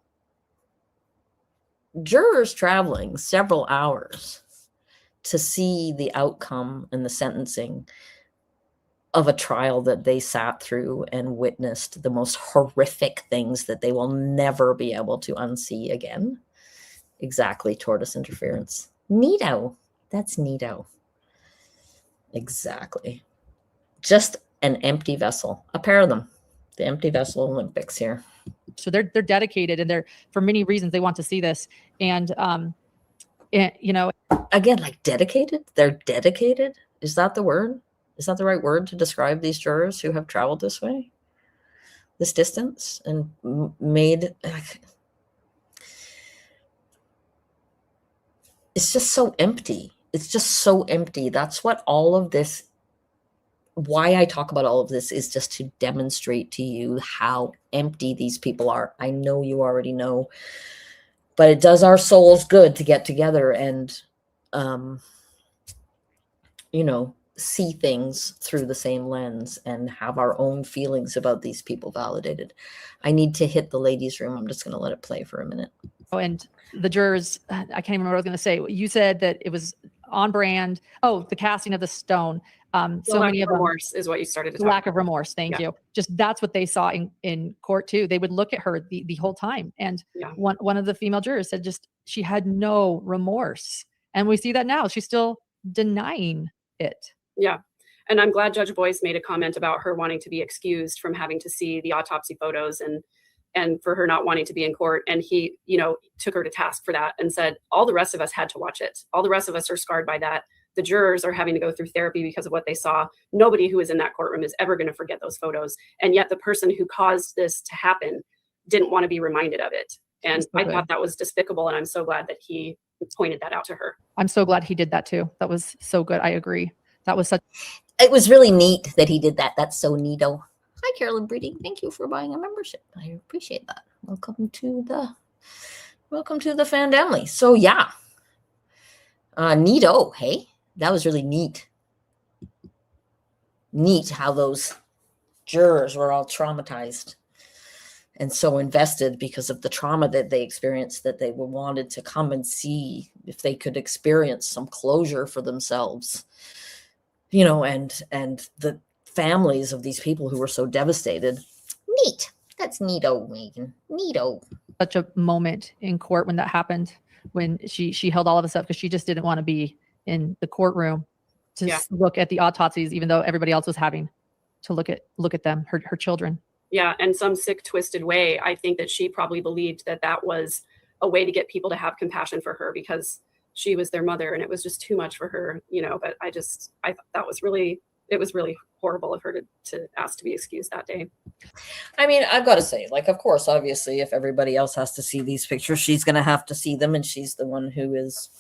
Jurors traveling several hours to see the outcome and the sentencing of a trial that they sat through and witnessed the most horrific things that they will never be able to unsee again. Exactly, tortoise interference. Neato. That's neato. Exactly. Just an empty vessel. A pair of them. The empty vessel Olympics here. So they're dedicated, and they're, for many reasons, they want to see this. And you know, again, like dedicated. They're dedicated. Is that the word? Is that the right word to describe these jurors who have traveled this way, this distance, and made? It's just so empty. It's just so empty. That's what all of this. Why I talk about all of this is just to demonstrate to you how empty these people are. I know you already know, but it does our souls good to get together and, you know, see things through the same lens and have our own feelings about these people validated. I need to hit the ladies' room. I'm just going to let it play for a minute. And the jurors, I can't even remember what I was going to say. You said that it was on brand. Oh, the casting of the stone. So many of them, remorse is what you started to talk lack of remorse. Thank you. Just that's what they saw in court too. They would look at her the whole time. And one of the female jurors said just she had no remorse. And we see that now. She's still denying it. Yeah. And I'm glad Judge Boyce made a comment about her wanting to be excused from having to see the autopsy photos and for her not wanting to be in court. And he, you know, took her to task for that and said, all the rest of us had to watch it. All the rest of us are scarred by that. The jurors are having to go through therapy because of what they saw. Nobody who is in that courtroom is ever going to forget those photos. And yet the person who caused this to happen didn't want to be reminded of it. And I thought that was despicable. And I'm so glad that he pointed that out to her. I'm so glad he did that too. That was so good. I agree. That was such. It was really neat that he did that. That's so neato. Hi, Carolyn Breeding. Thank you for buying a membership. I appreciate that. Welcome to the fan family. So yeah, neato. Hey, that was really neat. Neat how those jurors were all traumatized and so invested because of the trauma that they experienced that they wanted to come and see if they could experience some closure for themselves, you know, and the families of these people who were so devastated. Neat. That's neato, Megan. Neato. Such a moment in court when that happened, when she held all of us up because she just didn't want to be in the courtroom to look at the autopsies, even though everybody else was having to look at them, her children. Yeah. And some sick, twisted way, I think that she probably believed that that was a way to get people to have compassion for her because she was their mother and it was just too much for her, you know, but I thought that was really, it was really horrible of her to ask to be excused that day. I mean, I've got to say, like, of course, obviously, if everybody else has to see these pictures, she's going to have to see them. And she's the one who is,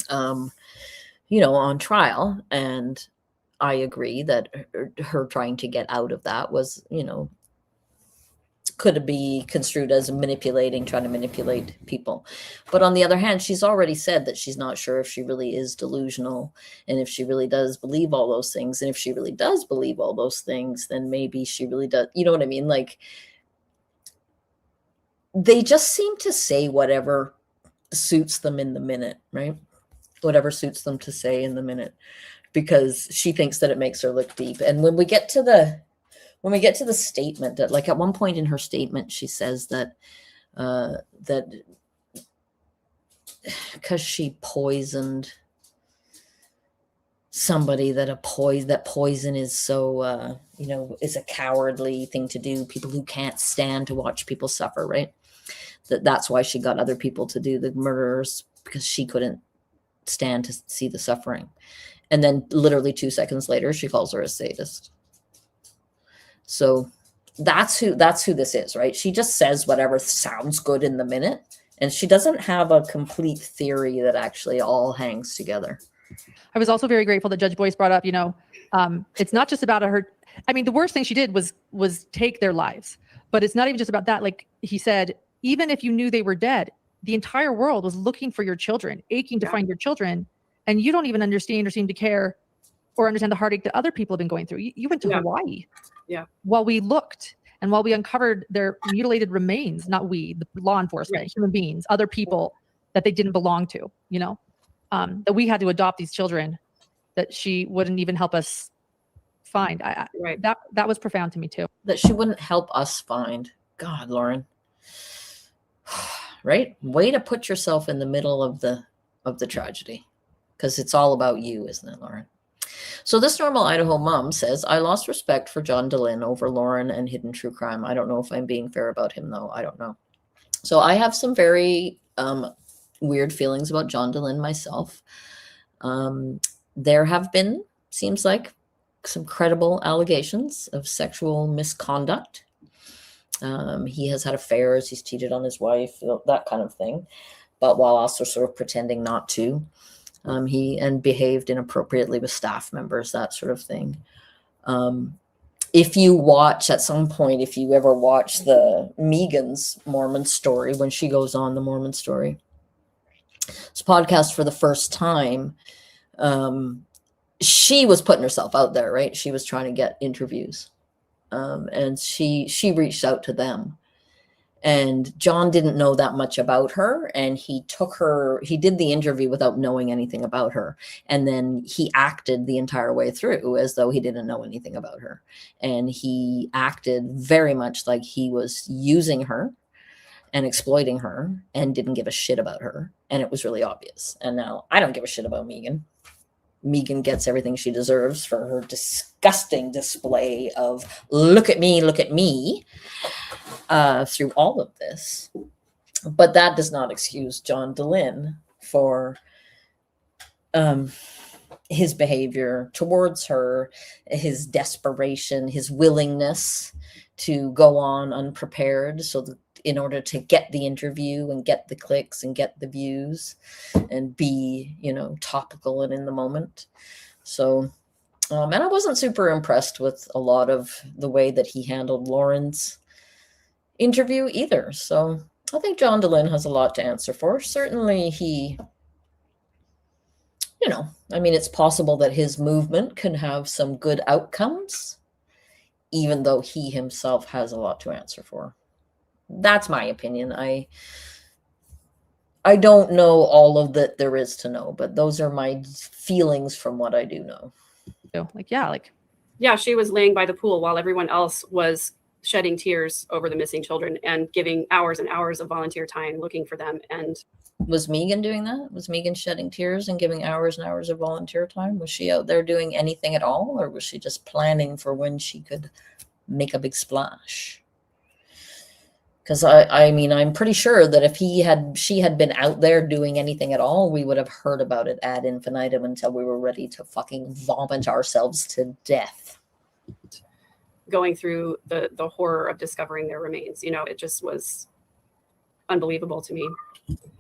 you know, on trial. And I agree that her trying to get out of that was, you know, could be construed as trying to manipulate people. But on the other hand, she's already said that she's not sure if she really is delusional and if she really does believe all those things. And if she really does believe all those things, then maybe she really does. You know what I mean? Like, they just seem to say whatever suits them in the minute, right? whatever suits them to say in the minute, because she thinks that it makes her look deep. And when we get to the statement, that like at one point in her statement, she says that that because she poisoned somebody, that poison is so is a cowardly thing to do. People who can't stand to watch people suffer, right? That's why she got other people to do the murders, because she couldn't stand to see the suffering. And then literally 2 seconds later, she calls her a sadist. So that's who this is, right? She just says whatever sounds good in the minute, and she doesn't have a complete theory that actually all hangs together. I was also very grateful that Judge Boyce brought up, it's not just about her. I mean, the worst thing she did was take their lives, but it's not even just about that. Like he said, even if you knew they were dead, the entire world was looking for your children, aching to find your children. And you don't even understand or seem to care or understand the heartache that other people have been going through. You went to Hawaii while we looked and while we uncovered their mutilated remains, not we, the law enforcement, human beings, other people that they didn't belong to, that we had to adopt these children that she wouldn't even help us find. That was profound to me too. That she wouldn't help us find. God, Lauren. Right? Way to put yourself in the middle of the tragedy, because it's all about you, isn't it, Lauren? So this normal Idaho mom says, I lost respect for John DeLynn over Lauren and Hidden True Crime. I don't know if I'm being fair about him, though. I don't know. So I have some very weird feelings about John DeLynn myself. There have been, seems like, some credible allegations of sexual misconduct. He has had affairs. He's cheated on his wife, that kind of thing. But while also sort of pretending not to. He behaved inappropriately with staff members, that sort of thing. If you watch at some point, if you ever watch the Megan's Mormon story, when she goes on the Mormon story, this podcast for the first time, she was putting herself out there, right? She was trying to get interviews. And she reached out to them. And John didn't know that much about her, and he did the interview without knowing anything about her. And then he acted the entire way through as though he didn't know anything about her. And he acted very much like he was using her and exploiting her and didn't give a shit about her. And it was really obvious. And now I don't give a shit about Megan. Megan gets everything she deserves for her disgusting display of look at me, through all of this. But that does not excuse John DeLynn for his behavior towards her, his desperation, his willingness to go on unprepared so that in order to get the interview and get the clicks and get the views and be, topical and in the moment. So, and I wasn't super impressed with a lot of the way that he handled Lauren's interview either. So I think John DeLynn has a lot to answer for. Certainly he, it's possible that his movement can have some good outcomes, even though he himself has a lot to answer for. That's my opinion. I don't know all of that there is to know, but those are my feelings from what I do know. So, she was laying by the pool while everyone else was shedding tears over the missing children and giving hours and hours of volunteer time looking for them. And was Megan doing that? Was Megan shedding tears and giving hours and hours of volunteer time? Was she out there doing anything at all, or was she just planning for when she could make a big splash? Because I'm pretty sure that if she had been out there doing anything at all, we would have heard about it ad infinitum until we were ready to fucking vomit ourselves to death. Going through the horror of discovering their remains, it just was unbelievable to me.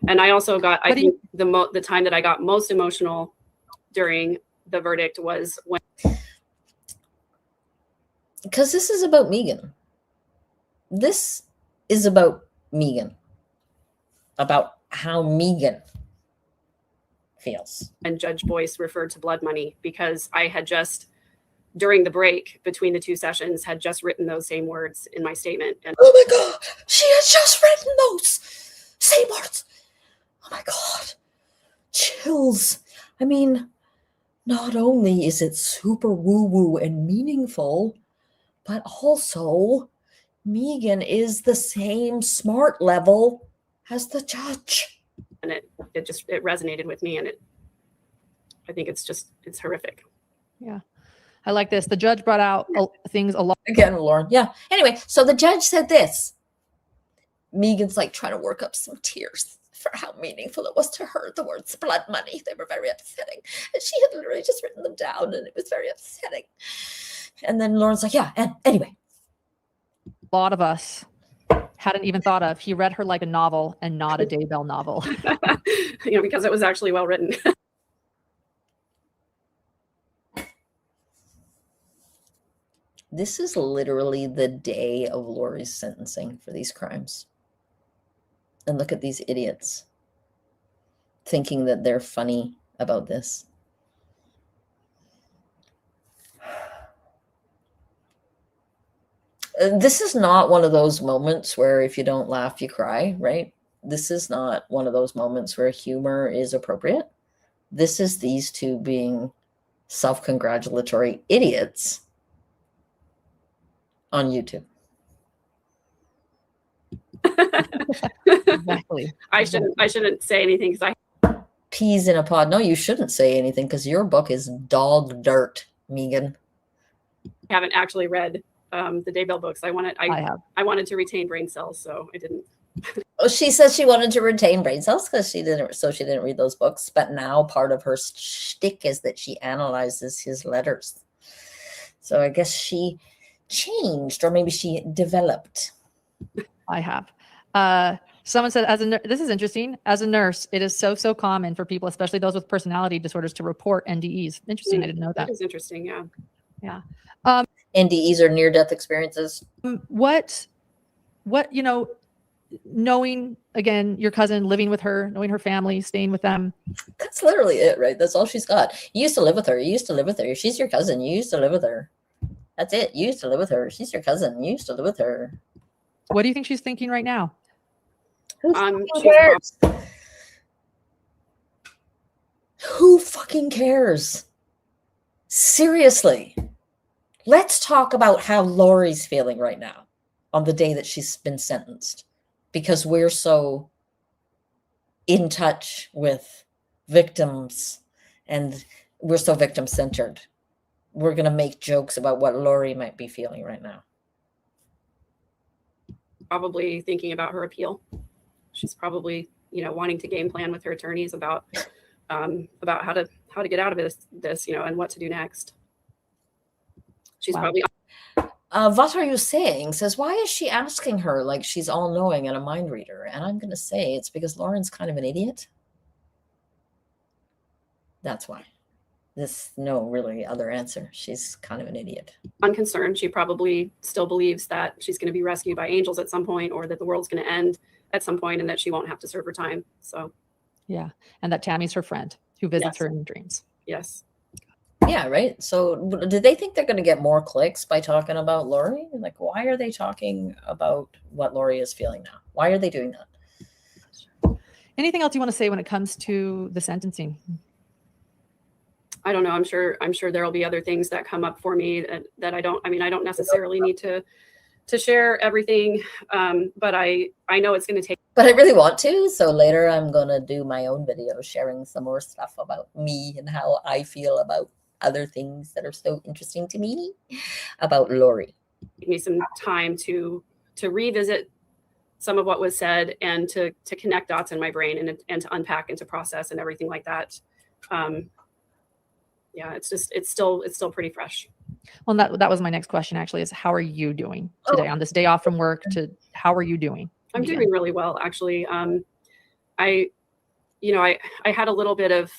And I also got, I think the time that I got most emotional during the verdict was when, because this is about Megan. This is about Megan, about how Megan feels. And Judge Boyce referred to blood money, because I had just, during the break between the two sessions, had just written those same words in my statement. And oh my God, she has just written those same words. Oh my God. chills. I mean, not only is it super woo-woo and meaningful, but also Megan is the same smart level as the judge. And it resonated with me, and I think it's horrific. Yeah. I like this. The judge brought out things a lot. Again, Lauren. Yeah. Anyway, so the judge said this. Megan's like trying to work up some tears for how meaningful it was to her. The words blood money, they were very upsetting. And she had literally just written them down, and it was very upsetting. And then Lauren's like, yeah, and anyway. A lot of us hadn't even thought of. He read her like a novel and not a Daybell novel. Because it was actually well written. This is literally the day of Lori's sentencing for these crimes. And look at these idiots thinking that they're funny about this. This is not one of those moments where if you don't laugh, you cry, right? This is not one of those moments where humor is appropriate. This is these two being self-congratulatory idiots on YouTube. Exactly. I shouldn't say anything because Peas in a pod. No, you shouldn't say anything because your book is dog dirt, Megan. I haven't actually read the Daybell books. I wanted to retain brain cells, so I didn't. Oh, she says she wanted to retain brain cells because she didn't read those books. But now part of her shtick is that she analyzes his letters. So I guess she changed, or maybe she developed. I have. Someone said, this is interesting. As a nurse, it is so common for people, especially those with personality disorders, to report NDEs. Interesting. I didn't know that. That is interesting. Yeah. Yeah. NDEs are near-death experiences. What, knowing, again, your cousin, living with her, knowing her family, staying with them. That's literally it, right? That's all she's got. You used to live with her. You used to live with her. She's your cousin. You used to live with her. That's it. You used to live with her. She's your cousin. You used to live with her. What do you think she's thinking right now? Who cares? Who fucking cares? Seriously. Let's talk about how Lori's feeling right now on the day that she's been sentenced, because we're so in touch with victims and we're so victim-centered. We're going to make jokes about what Lori might be feeling right now. Probably thinking about her appeal. She's probably, wanting to game plan with her attorneys about how to get out of this, and what to do next. She's probably. What are you saying? Says, why is she asking her like she's all knowing and a mind reader? And I'm going to say it's because Lauren's kind of an idiot. That's why. There's no really other answer. She's kind of an idiot. Unconcerned. She probably still believes that she's going to be rescued by angels at some point, or that the world's going to end at some point, and that she won't have to serve her time. So, yeah. And that Tammy's her friend who visits her in dreams. Yes. Yeah, right. So do they think they're going to get more clicks by talking about Lori? Like, why are they talking about what Lori is feeling now? Why are they doing that? Anything else you want to say when it comes to the sentencing? I don't know. I'm sure there'll be other things that come up for me that I don't necessarily need to share everything. But I know it's going to take. But I really want to. So later I'm going to do my own video sharing some more stuff about me and how I feel about other things that are so interesting to me about Lori. Give me some time to revisit some of what was said and to connect dots in my brain and to unpack and to process and everything like that. Yeah, it's still pretty fresh. Well, that was my next question actually, is how are you doing today on this day off from work? How are you doing? I'm doing really well, actually. I had a little bit of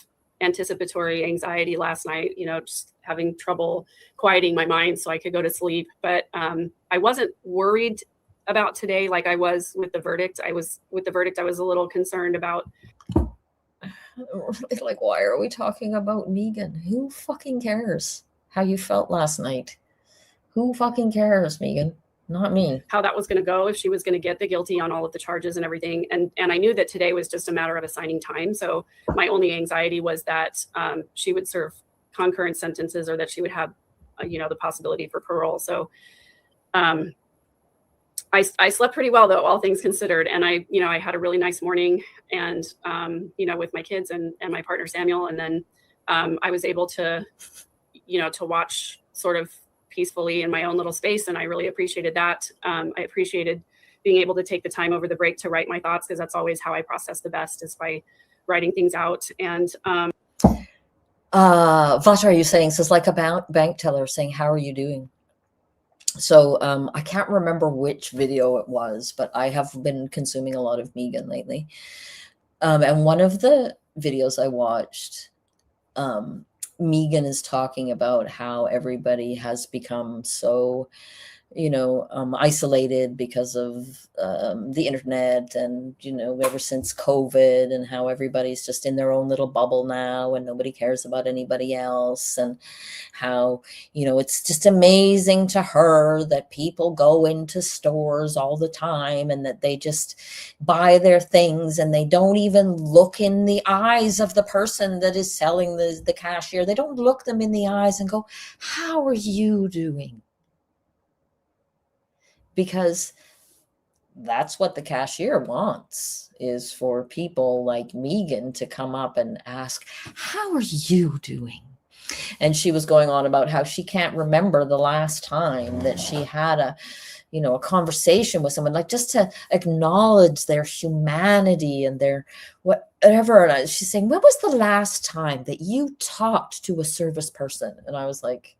anticipatory anxiety last night, just having trouble quieting my mind so I could go to sleep. But I wasn't worried about today like I was with the verdict. I was a little concerned about. Like, why are we talking about Megan? Who fucking cares how you felt last night? Who fucking cares, Megan? Not me. how that was going to go, if she was going to get the guilty on all of the charges and everything. And I knew that today was just a matter of assigning time. So my only anxiety was that she would serve concurrent sentences, or that she would have, the possibility for parole. So I slept pretty well, though, all things considered. And I had a really nice morning, and, with my kids and my partner, Samuel. And then I was able to, to watch sort of peacefully in my own little space. And I really appreciated that. I appreciated being able to take the time over the break to write my thoughts, because that's always how I process the best, is by writing things out. And what are you saying? Says like a bank teller saying, how are you doing? So I can't remember which video it was, but I have been consuming a lot of Megan lately. And one of the videos I watched, Megan is talking about how everybody has become so, isolated because of the internet, and, ever since COVID, and how everybody's just in their own little bubble now and nobody cares about anybody else. And how, it's just amazing to her that people go into stores all the time and that they just buy their things and they don't even look in the eyes of the person that is selling the cashier. They don't look them in the eyes and go, how are you doing? Because that's what the cashier wants, is for people like Megan to come up and ask, how are you doing? And she was going on about how she can't remember the last time that she had a conversation with someone, like just to acknowledge their humanity and their whatever. And she's saying, when was the last time that you talked to a service person? And I was like,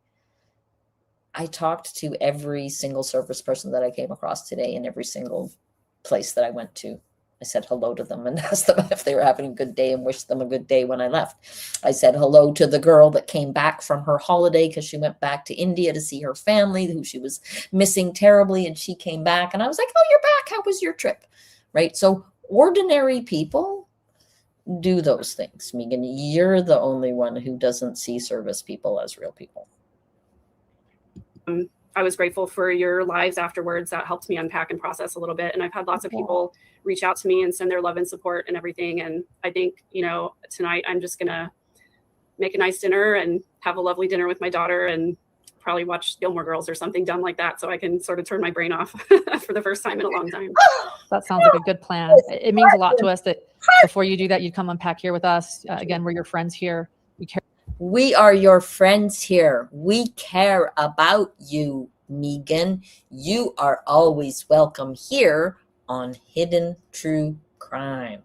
I talked to every single service person that I came across today in every single place that I went to. I said hello to them and asked them if they were having a good day and wished them a good day when I left. I said hello to the girl that came back from her holiday because she went back to India to see her family, who she was missing terribly, and she came back. And I was like, oh, you're back. How was your trip? Right? So ordinary people do those things. Megan, you're the only one who doesn't see service people as real people. I was grateful for your lives afterwards. That helped me unpack and process a little bit. And I've had lots of people reach out to me and send their love and support and everything. And I think, tonight I'm just going to make a nice dinner and have a lovely dinner with my daughter, and probably watch Gilmore Girls or something dumb like that, so I can sort of turn my brain off for the first time in a long time. That sounds like a good plan. It means a lot to us that before you do that, you'd come unpack here with us. Again, we're your friends here. We are your friends here. We care about you, Megan. You are always welcome here on Hidden True Crime.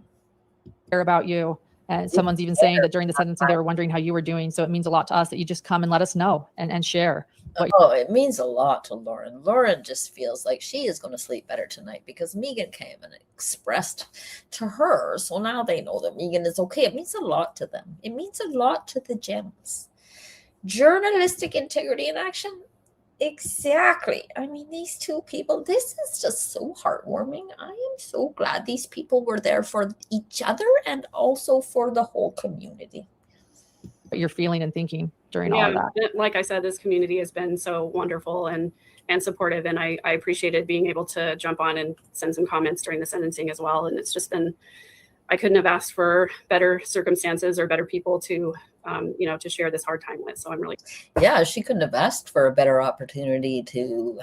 Care about you. And someone's even saying that during the sentencing, they were wondering how you were doing. So it means a lot to us that you just come and let us know and share. It means a lot to Lauren. Lauren just feels like she is going to sleep better tonight because Megan came and expressed to her. So now they know that Megan is okay. It means a lot to them. It means a lot to the gems. Journalistic integrity in action. Exactly. I mean, these two people, this is just so heartwarming. I am so glad these people were there for each other and also for the whole community. What you're feeling and thinking during all of that. Like I said, this community has been so wonderful and supportive, and I appreciated being able to jump on and send some comments during the sentencing as well. And it's just been, I couldn't have asked for better circumstances or better people to to share this hard time with. So I'm really, she couldn't have asked for a better opportunity to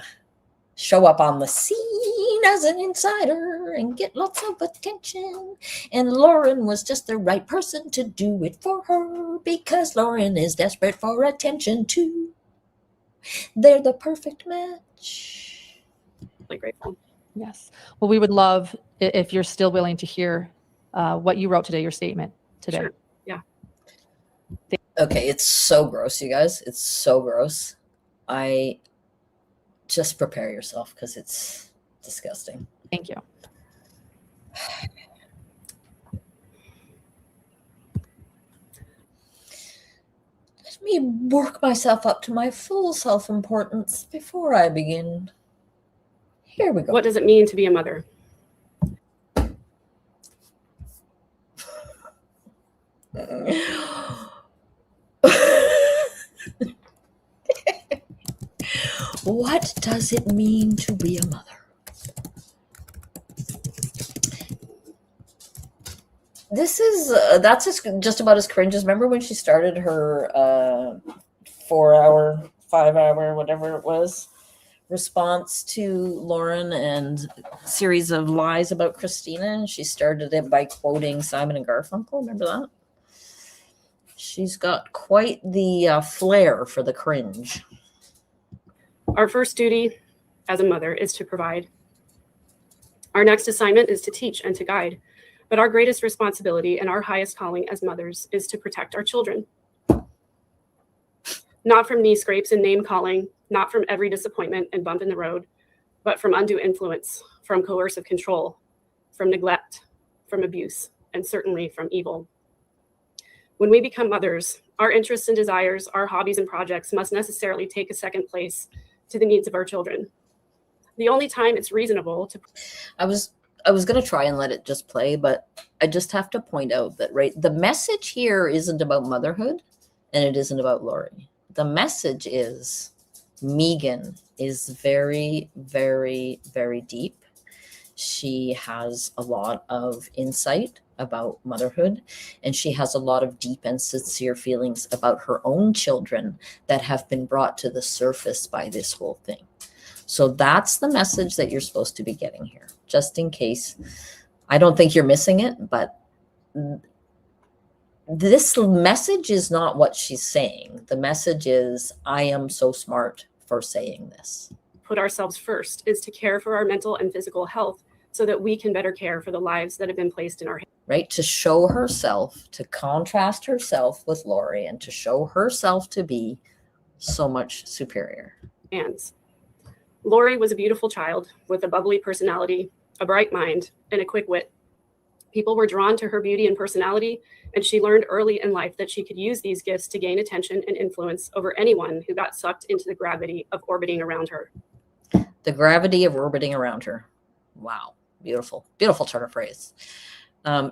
show up on the scene as an insider and get lots of attention. And Lauren was just the right person to do it for her, because Lauren is desperate for attention too. They're the perfect match. really grateful. Yes. Well, we would love if you're still willing to hear what you wrote today, your statement today. Sure. Yeah. Okay, it's so gross, you guys. It's so gross. Just prepare yourself because it's disgusting. Thank you. Let me work myself up to my full self-importance before I begin. Here we go. What does it mean to be a mother? What does it mean to be a mother? This is that's just about as cringe as, remember when she started her 4-hour, 5-hour, whatever it was, response to Lauren and series of lies about Christina, and she started it by quoting Simon and Garfunkel. Remember that? She's got quite the flair for the cringe. Our first duty as a mother is to provide. Our next assignment is to teach and to guide. But our greatest responsibility and our highest calling as mothers is to protect our children. Not from knee scrapes and name calling, not from every disappointment and bump in the road, but from undue influence, from coercive control, from neglect, from abuse, and certainly from evil. When we become mothers, our interests and desires, our hobbies and projects must necessarily take a second place to the needs of our children. The only time it's reasonable to... I was going to try and let it just play, but I just have to point out that, right, the message here isn't about motherhood, and it isn't about Lori. The message is Megan is very, very, very deep. She has a lot of insight about motherhood, and she has a lot of deep and sincere feelings about her own children that have been brought to the surface by this whole thing. So that's the message that you're supposed to be getting here, just in case. I don't think you're missing it, but this message is not what she's saying. The message is, I am so smart for saying this. Put ourselves first is to care for our mental and physical health so that we can better care for the lives that have been placed in our hands. Right? To show herself, to contrast herself with Lori, and to show herself to be so much superior. Lori was a beautiful child with a bubbly personality, a bright mind, and a quick wit. People were drawn to her beauty and personality, and she learned early in life that she could use these gifts to gain attention and influence over anyone who got sucked into the gravity of orbiting around her. The gravity of orbiting around her. Wow. Beautiful, beautiful turn of phrase.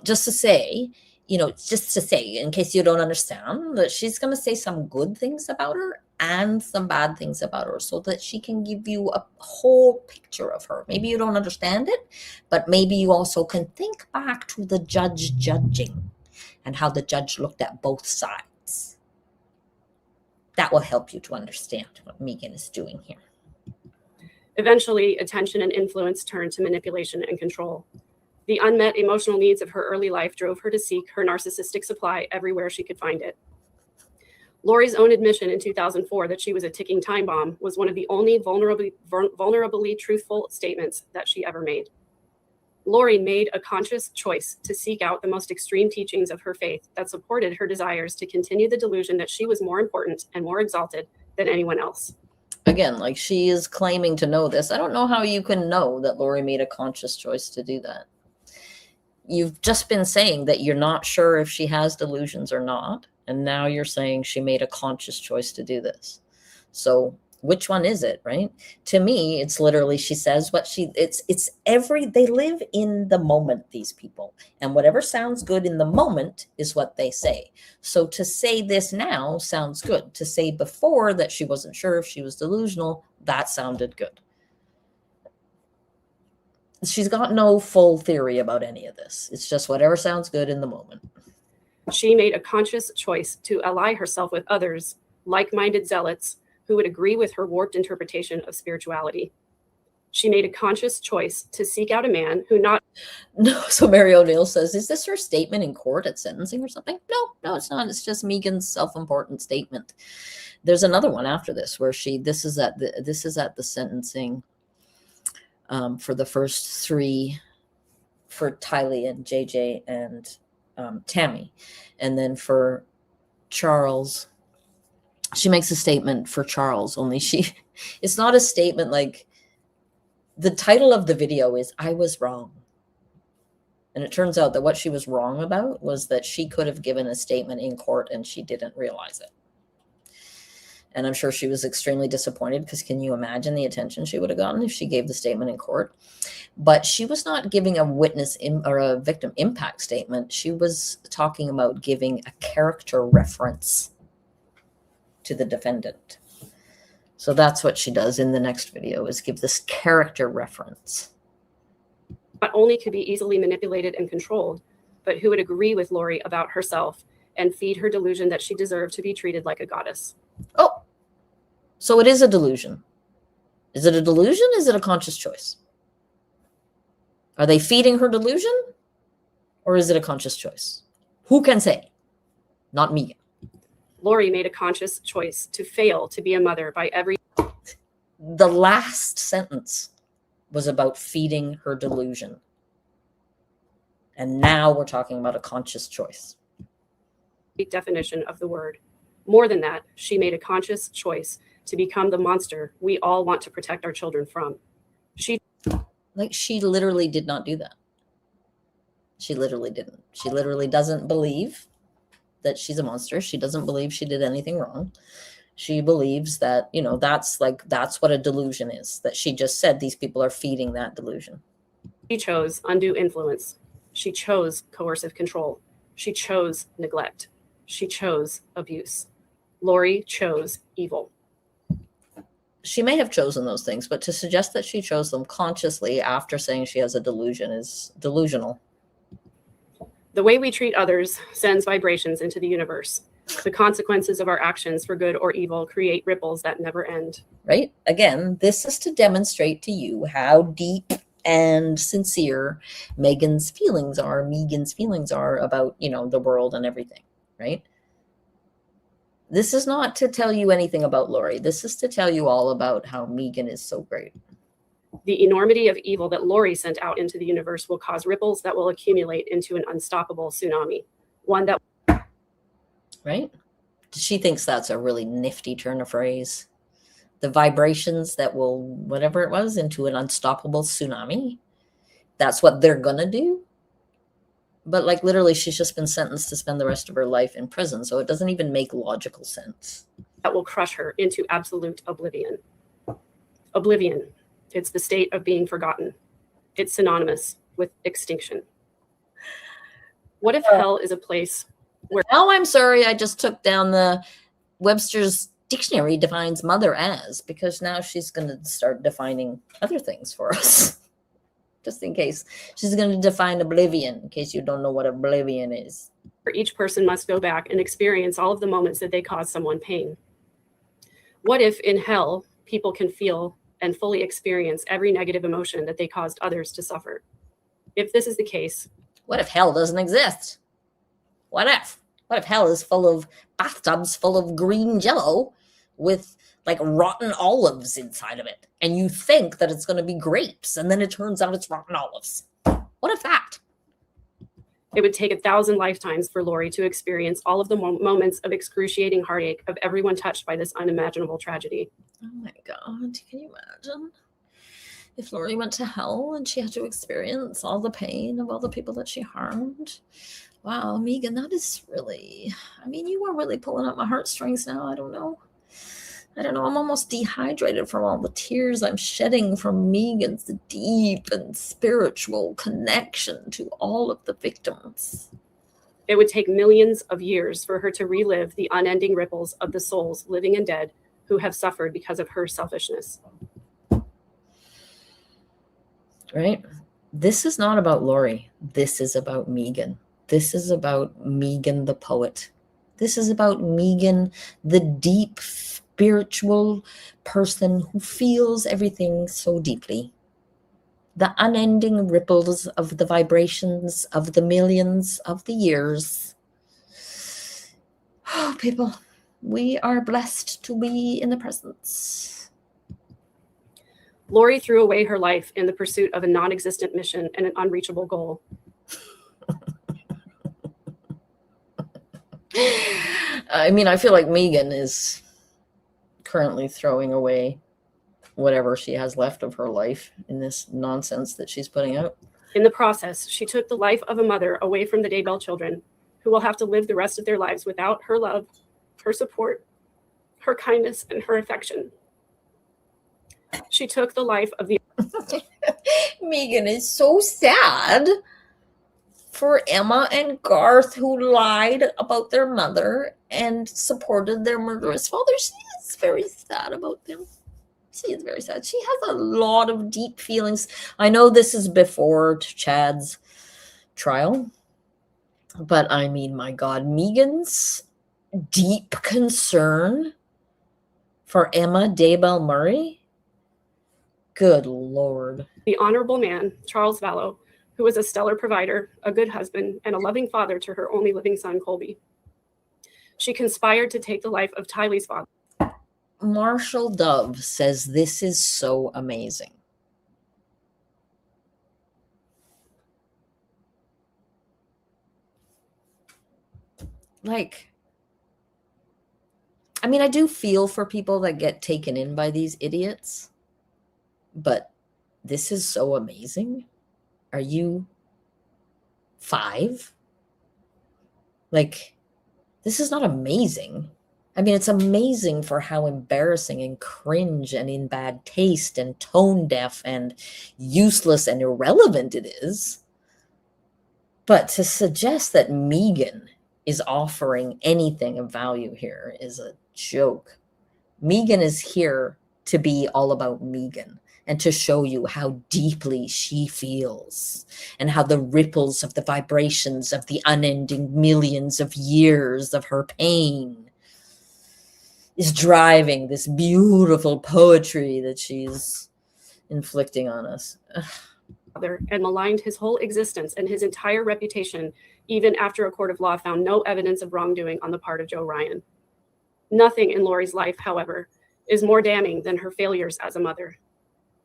Just to say, in case you don't understand, that she's going to say some good things about her and some bad things about her so that she can give you a whole picture of her. Maybe you don't understand it, but maybe you also can think back to the judge judging and how the judge looked at both sides. That will help you to understand what Megan is doing here. Eventually, attention and influence turned to manipulation and control. The unmet emotional needs of her early life drove her to seek her narcissistic supply everywhere she could find it. Lori's own admission in 2004 that she was a ticking time bomb was one of the only vulnerably truthful statements that she ever made. Lori made a conscious choice to seek out the most extreme teachings of her faith that supported her desires to continue the delusion that she was more important and more exalted than anyone else. Again, like, she is claiming to know this. I don't know how you can know that Lori made a conscious choice to do that. You've just been saying that you're not sure if she has delusions or not. And now you're saying she made a conscious choice to do this. So which one is it, right? To me, it's literally, she says what they live in the moment, these people. And whatever sounds good in the moment is what they say. So to say this now sounds good. To say before that she wasn't sure if she was delusional, that sounded good. She's got no full theory about any of this. It's just whatever sounds good in the moment. She made a conscious choice to ally herself with others, like-minded zealots, who would agree with her warped interpretation of spirituality. She made a conscious choice to seek out a man who not... No, so Mary O'Neill says, is this her statement in court at sentencing or something? No, it's not. It's just Megan's self-important statement. There's another one after this where this is at the sentencing for the first three, for Tylee and JJ and Tammy. And then for Charles, she makes a statement for Charles, only it's not a statement like, the title of the video is, I was wrong. And it turns out that what she was wrong about was that she could have given a statement in court and she didn't realize it. And I'm sure she was extremely disappointed, because can you imagine the attention she would have gotten if she gave the statement in court? But she was not giving a witness or a victim impact statement. She was talking about giving a character reference to the defendant. So that's what she does in the next video, is give this character reference. Not only could be easily manipulated and controlled, but who would agree with Lori about herself and feed her delusion that she deserved to be treated like a goddess. Oh, so it is a delusion. Is it a delusion? Is it a conscious choice? Are they feeding her delusion? Or is it a conscious choice? Who can say? Not me. Lori made a conscious choice to fail to be a mother by every... The last sentence was about feeding her delusion. And now we're talking about a conscious choice. definition of the word. More than that, she made a conscious choice to become the monster we all want to protect our children from. She literally did not do that. She literally didn't. She literally doesn't believe that she's a monster. She doesn't believe she did anything wrong. She believes that, that's what a delusion is, that she just said these people are feeding that delusion. She chose undue influence. She chose coercive control. She chose neglect. She chose abuse. Lori chose evil. She may have chosen those things, but to suggest that she chose them consciously after saying she has a delusion is delusional. The way we treat others sends vibrations into the universe. The consequences of our actions, for good or evil, create ripples that never end. Right? Again, this is to demonstrate to you how deep and sincere Megan's feelings are about, the world and everything, right? This is not to tell you anything about Lori. This is to tell you all about how Megan is so great. The enormity of evil that Lori sent out into the universe will cause ripples that will accumulate into an unstoppable tsunami. One that... Right? She thinks that's a really nifty turn of phrase. The vibrations that will, whatever it was, into an unstoppable tsunami. That's what they're going to do. But literally, she's just been sentenced to spend the rest of her life in prison. So it doesn't even make logical sense. That will crush her into absolute oblivion. Oblivion. It's the state of being forgotten. It's synonymous with extinction. What if hell is a place where... Oh, I'm sorry. I just took down the Webster's dictionary defines mother as, because now she's going to start defining other things for us. Just in case. She's going to define oblivion, in case you don't know what oblivion is. Each person must go back and experience all of the moments that they caused someone pain. What if in hell, people can feel and fully experience every negative emotion that they caused others to suffer? If this is the case... What if hell doesn't exist? What if hell is full of bathtubs full of green jello with rotten olives inside of it, and you think that it's going to be grapes, and then it turns out it's rotten olives? What if that? It would take 1,000 lifetimes for Lori to experience all of the moments of excruciating heartache of everyone touched by this unimaginable tragedy. Oh my God, can you imagine if Lori went to hell and she had to experience all the pain of all the people that she harmed? Wow, Megan, that is really, you are really pulling up my heartstrings now. I don't know. I'm almost dehydrated from all the tears I'm shedding from Megan's deep and spiritual connection to all of the victims. It would take millions of years for her to relive the unending ripples of the souls, living and dead, who have suffered because of her selfishness. Right? This is not about Lori. This is about Megan. This is about Megan the poet. This is about Megan, the deep spiritual person who feels everything so deeply. The unending ripples of the vibrations of the millions of the years. Oh, people, we are blessed to be in the presence. Lori threw away her life in the pursuit of a non-existent mission and an unreachable goal. I feel like Megan is currently throwing away whatever she has left of her life in this nonsense that she's putting out. In the process, she took the life of a mother away from the Daybell children, who will have to live the rest of their lives without her love, her support, her kindness, and her affection. She took the life of the... Megan is so sad for Emma and Garth, who lied about their mother and supported their murderous father. She is very sad about them. She is very sad. She has a lot of deep feelings. I know this is before Chad's trial, but I mean, my God, Megan's deep concern for Emma Daybell Murray. Good Lord. The honorable man, Charles Vallow, who was a stellar provider, a good husband, and a loving father to her only living son, Colby. She conspired to take the life of Tylee's father. Marshall Dove says this is so amazing. Like, I mean, I do feel for people that get taken in by these idiots, but this is so amazing. Are you 5? Like, this is not amazing. I mean, it's amazing for how embarrassing and cringe and in bad taste and tone deaf and useless and irrelevant it is. But to suggest that Megan is offering anything of value here is a joke. Megan is here to be all about Megan and to show you how deeply she feels and how the ripples of the vibrations of the unending millions of years of her pain is driving this beautiful poetry that she's inflicting on us. And maligned his whole existence and his entire reputation, even after a court of law found no evidence of wrongdoing on the part of Joe Ryan. Nothing in Lori's life, however, is more damning than her failures as a mother.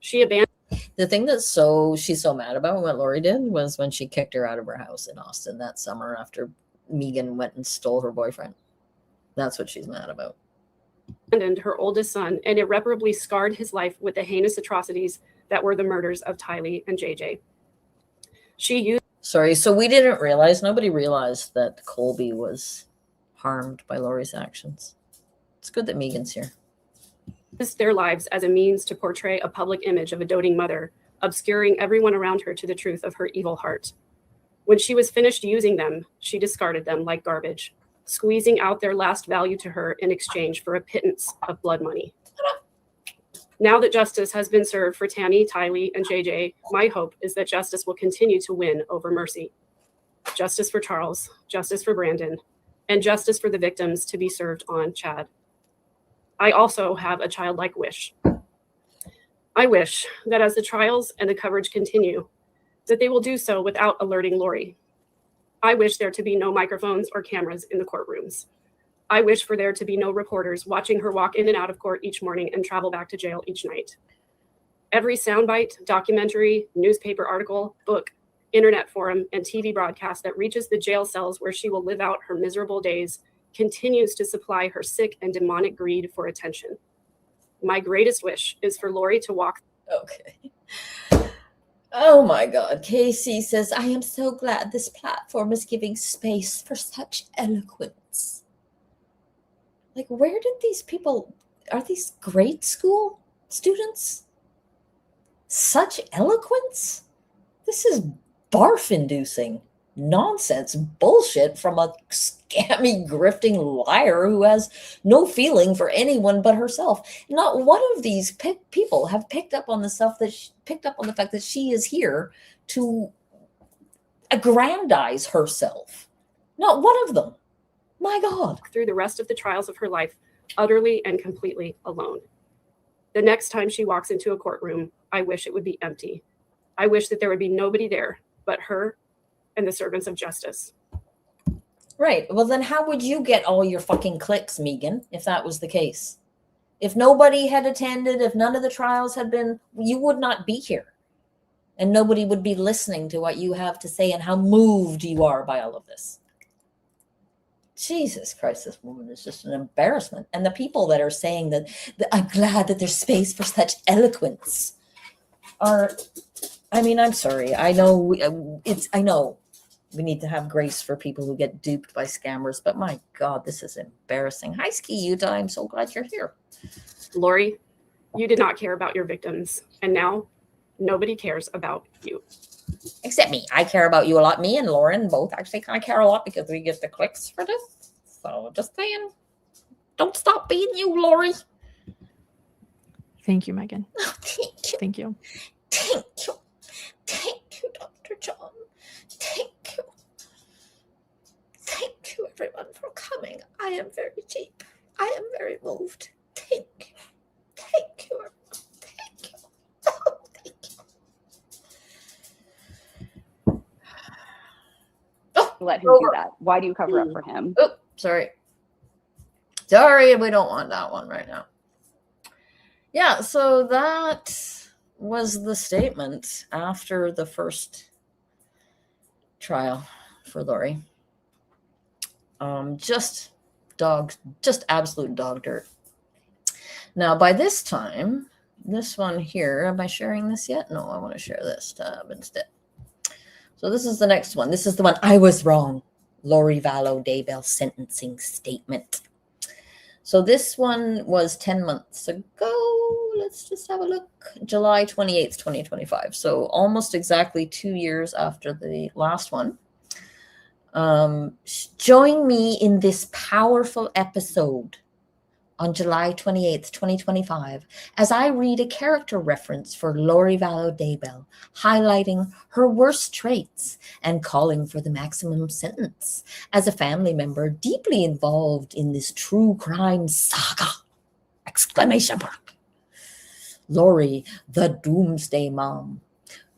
She abandoned. The thing that she's so mad about what Lori did was when she kicked her out of her house in Austin that summer after Megan went and stole her boyfriend. That's what she's mad about. Her oldest son and irreparably scarred his life with the heinous atrocities that were the murders of Tylee and JJ. Sorry, so nobody realized that Colby was harmed by Lori's actions. It's good that Megan's here. Used their lives as a means to portray a public image of a doting mother, obscuring everyone around her to the truth of her evil heart. When she was finished using them, she discarded them like garbage, squeezing out their last value to her in exchange for a pittance of blood money. Now that justice has been served for Tammy, Tylee, and JJ, my hope is that justice will continue to win over mercy. Justice for Charles, justice for Brandon, and justice for the victims to be served on Chad. I also have a childlike wish. I wish that as the trials and the coverage continue, that they will do so without alerting Lori. I wish there to be no microphones or cameras in the courtrooms. I wish for there to be no reporters watching her walk in and out of court each morning and travel back to jail each night. Every soundbite, documentary, newspaper article, book, internet forum, and TV broadcast that reaches the jail cells where she will live out her miserable days continues to supply her sick and demonic greed for attention. My greatest wish is for Lori to walk. Okay. Oh my God. Casey says, I am so glad this platform is giving space for such eloquence. Like, where did these people, are these grade school students? Such eloquence? This is barf-inducing nonsense bullshit from a scammy, grifting liar who has no feeling for anyone but herself. Not one of these people have picked up on the stuff that picked up on the fact that she is here to aggrandize herself. Not one of them. My God. Through the rest of the trials of her life, utterly and completely alone. The next time she walks into a courtroom, I wish it would be empty. I wish that there would be nobody there but her and the servants of justice. Right. Well, then how would you get all your fucking clicks, Megan, if that was the case? If nobody had attended, if none of the trials had been, you would not be here. And nobody would be listening to what you have to say and how moved you are by all of this. Jesus Christ, this woman is just an embarrassment. And the people that are saying that I'm glad that there's space for such eloquence are, I mean, I'm sorry. I know I know we need to have grace for people who get duped by scammers, but my God, this is embarrassing. Hi, Ski Utah. I'm so glad you're here. Lori, you did not care about your victims, and now nobody cares about you. Except me. I care about you a lot. Me and Lauren both actually kind of care a lot because we get the clicks for this. So just saying, don't stop being you, Lori. Thank you, Megan. Oh, thank you. Thank you. Thank you. Thank you, Dr. John. Thank you. Thank you, everyone, for coming. I am very deep. I am very moved. Thank you. Thank you, everyone. Thank you. Oh, thank you. Oh, Let him do that. Why do you cover up for him? oh, sorry. Sorry, we don't want that one right now. Yeah, so that was the statement after the first trial for Lori. Just absolute dog dirt. Now, by this time, this one here, am I sharing this yet? No, I want to share this tab instead. So this is the next one. This is the one, I was wrong. Lori Vallow Daybell sentencing statement. So this one was 10 months ago. Let's just have a look. July 28th, 2025. So almost exactly 2 years after the last one. Join me in this powerful episode on July 28th, 2025, as I read a character reference for Lori Vallow Daybell, highlighting her worst traits and calling for the maximum sentence. As a family member deeply involved in this true crime saga! Exclamation mark. Lori, the doomsday mom,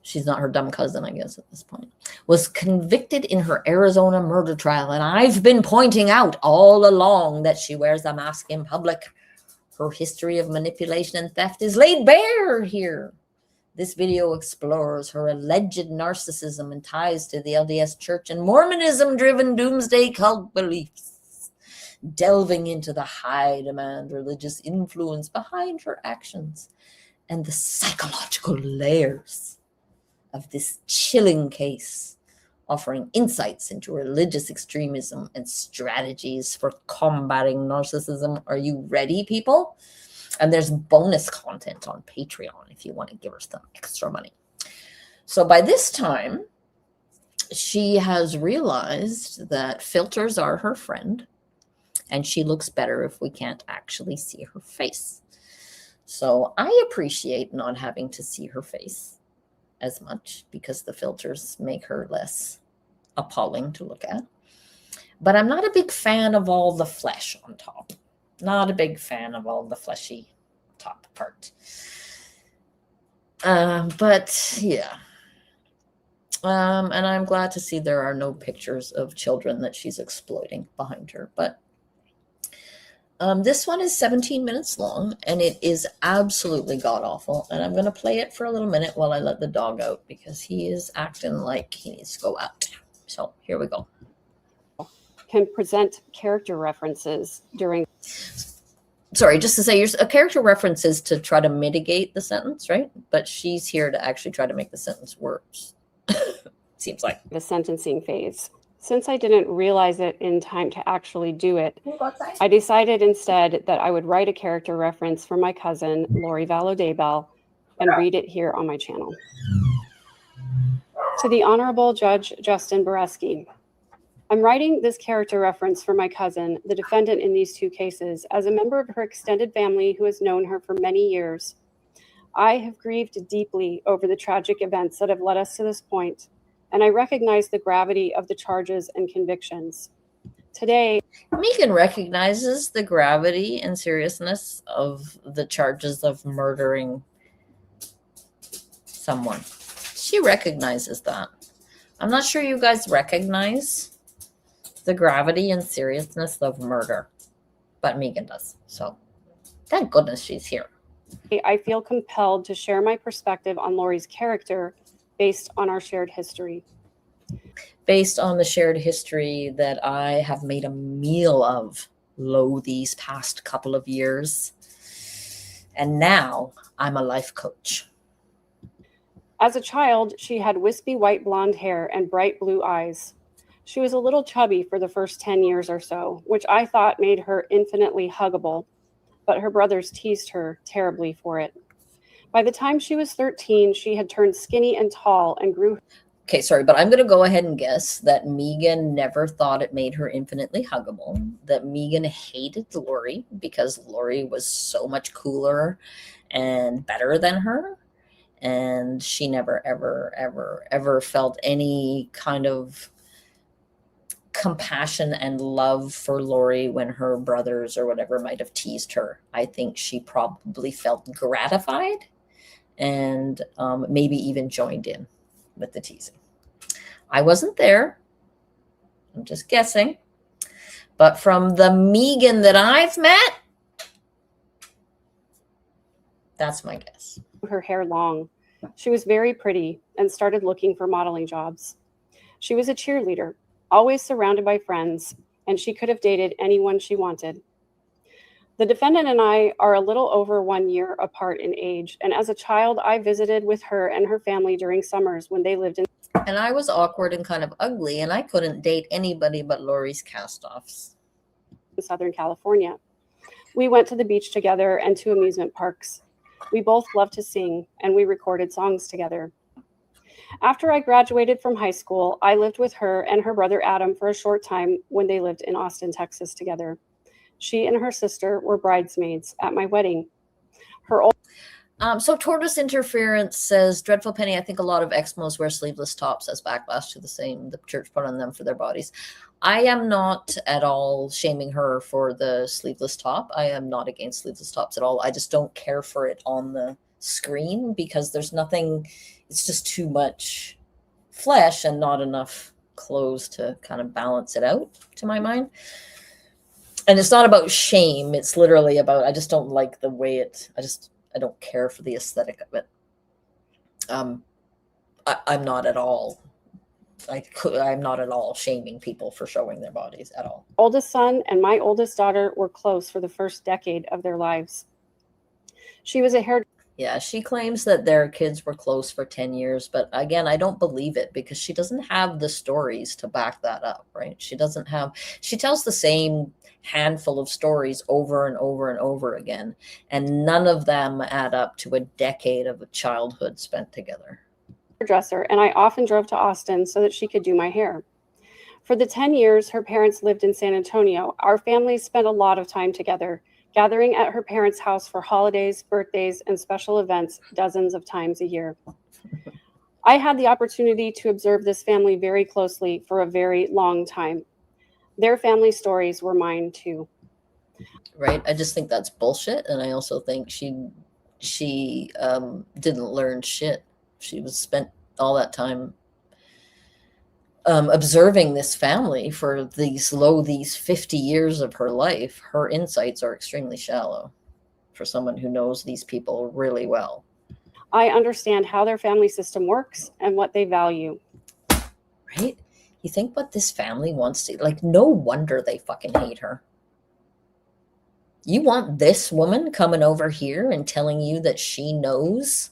she's not her dumb cousin, I guess, at this point, was convicted in her Arizona murder trial. And I've been pointing out all along that she wears a mask in public. Her history of manipulation and theft is laid bare here. This video explores her alleged narcissism and ties to the LDS Church and Mormonism-driven doomsday cult beliefs, delving into the high-demand religious influence behind her actions and the psychological layers of this chilling case, offering insights into religious extremism and strategies for combating narcissism. Are you ready, people? And there's bonus content on Patreon if you want to give her some extra money. So by this time, she has realized that filters are her friend, and she looks better if we can't actually see her face. So I appreciate not having to see her face as much because the filters make her less appalling to look at. But I'm not a big fan of all the flesh on top. Not a big fan of all the fleshy top part. But yeah. And I'm glad to see there are no pictures of children that she's exploiting behind her. But this one is 17 minutes long, and it is absolutely god-awful. And I'm going to play it for a little minute while I let the dog out because he is acting like he needs to go out. So here we go. Can present character references during. Sorry, just to say, a character reference is to try to mitigate the sentence, right? But she's here to actually try to make the sentence worse. Seems like. The sentencing phase. Since I didn't realize it in time to actually do it, I decided instead that I would write a character reference for my cousin, Lori Vallow Daybell, and read it here on my channel. To the Honorable Judge Justin Boreski, I'm writing this character reference for my cousin, the defendant in these two cases, as a member of her extended family who has known her for many years. I have grieved deeply over the tragic events that have led us to this point, and I recognize the gravity of the charges and convictions. Today, Megan recognizes the gravity and seriousness of the charges of murdering someone. She recognizes that. I'm not sure you guys recognize the gravity and seriousness of murder, but Megan does. So thank goodness she's here. I feel compelled to share my perspective on Lori's character based on our shared history. Based on the shared history that I have made a meal of these past couple of years. And now I'm a life coach. As a child, she had wispy white blonde hair and bright blue eyes. She was a little chubby for the first 10 years or so, which I thought made her infinitely huggable, but her brothers teased her terribly for it. By the time she was 13, she had turned skinny and tall and grew. okay, sorry, but I'm going to go ahead and guess that Megan never thought it made her infinitely huggable, that Megan hated Lori because Lori was so much cooler and better than her. And she never, ever, ever, ever felt any kind of compassion and love for Lori when her brothers or whatever might have teased her. I think she probably felt gratified and maybe even joined in with the teasing. I wasn't there. I'm just guessing. But from the Megan that I've met, that's my guess. Her hair long. She was very pretty and started looking for modeling jobs. She was a cheerleader, always surrounded by friends, and she could have dated anyone she wanted. The defendant and I are a little over 1 year apart in age, and as a child, I visited with her and her family during summers when they lived in. And I was awkward and kind of ugly, and I couldn't date anybody but Lori's cast-offs. Southern California. We went to the beach together and to amusement parks. We both loved to sing, and we recorded songs together. After I graduated from high school, I lived with her and her brother Adam for a short time when they lived in Austin, Texas together. She and her sister were bridesmaids at my wedding. So Tortoise Interference says, Dreadful Penny, I think a lot of Exmos wear sleeveless tops as backlash to the church put on them for their bodies. I am not at all shaming her for the sleeveless top. I am not against sleeveless tops at all. I just don't care for it on the screen because there's nothing, it's just too much flesh and not enough clothes to kind of balance it out, to my mind. And it's not about shame. It's literally about, I just don't like the way I don't care for the aesthetic of it. I'm not at all. I'm not at all shaming people for showing their bodies at all. Oldest son and my oldest daughter were close for the first decade of their lives. She was a hairdresser. Yeah, she claims that their kids were close for 10 years, but again, I don't believe it because she doesn't have the stories to back that up, right? She tells the same handful of stories over and over and over again, and none of them add up to a decade of a childhood spent together. Dresser, and I often drove to Austin so that she could do my hair. For the 10 years her parents lived in San Antonio, our families spent a lot of time together, gathering at her parents' house for holidays, birthdays, and special events dozens of times a year. I had the opportunity to observe this family very closely for a very long time. Their family stories were mine too. Right? I just think that's bullshit, and I also think she didn't learn shit. She was spent all that time observing this family for these 50 years of her life. Her insights are extremely shallow for someone who knows these people really well. I understand how their family system works and what they value. Right? You think what this family wants to, like, no wonder they fucking hate her. You want this woman coming over here and telling you that she knows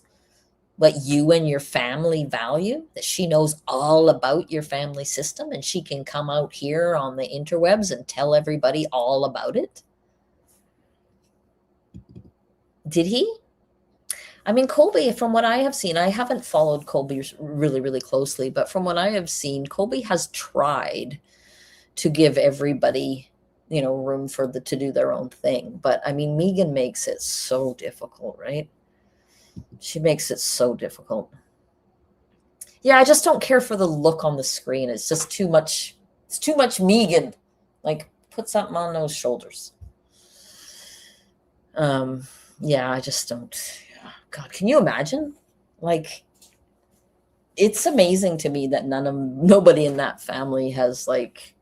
what you and your family value, that she knows all about your family system, and she can come out here on the interwebs and tell everybody all about it? Did he? I mean, Colby, from what I have seen, I haven't followed Colby really, really closely, but from what I have seen, Colby has tried to give everybody, room to do their own thing. But I mean, Megan makes it so difficult, right? She makes it so difficult. Yeah, I just don't care for the look on the screen. It's just too much. It's too much Megan. Like, put something on those shoulders. Yeah, I just don't. God, can you imagine? Like, it's amazing to me that nobody in that family has like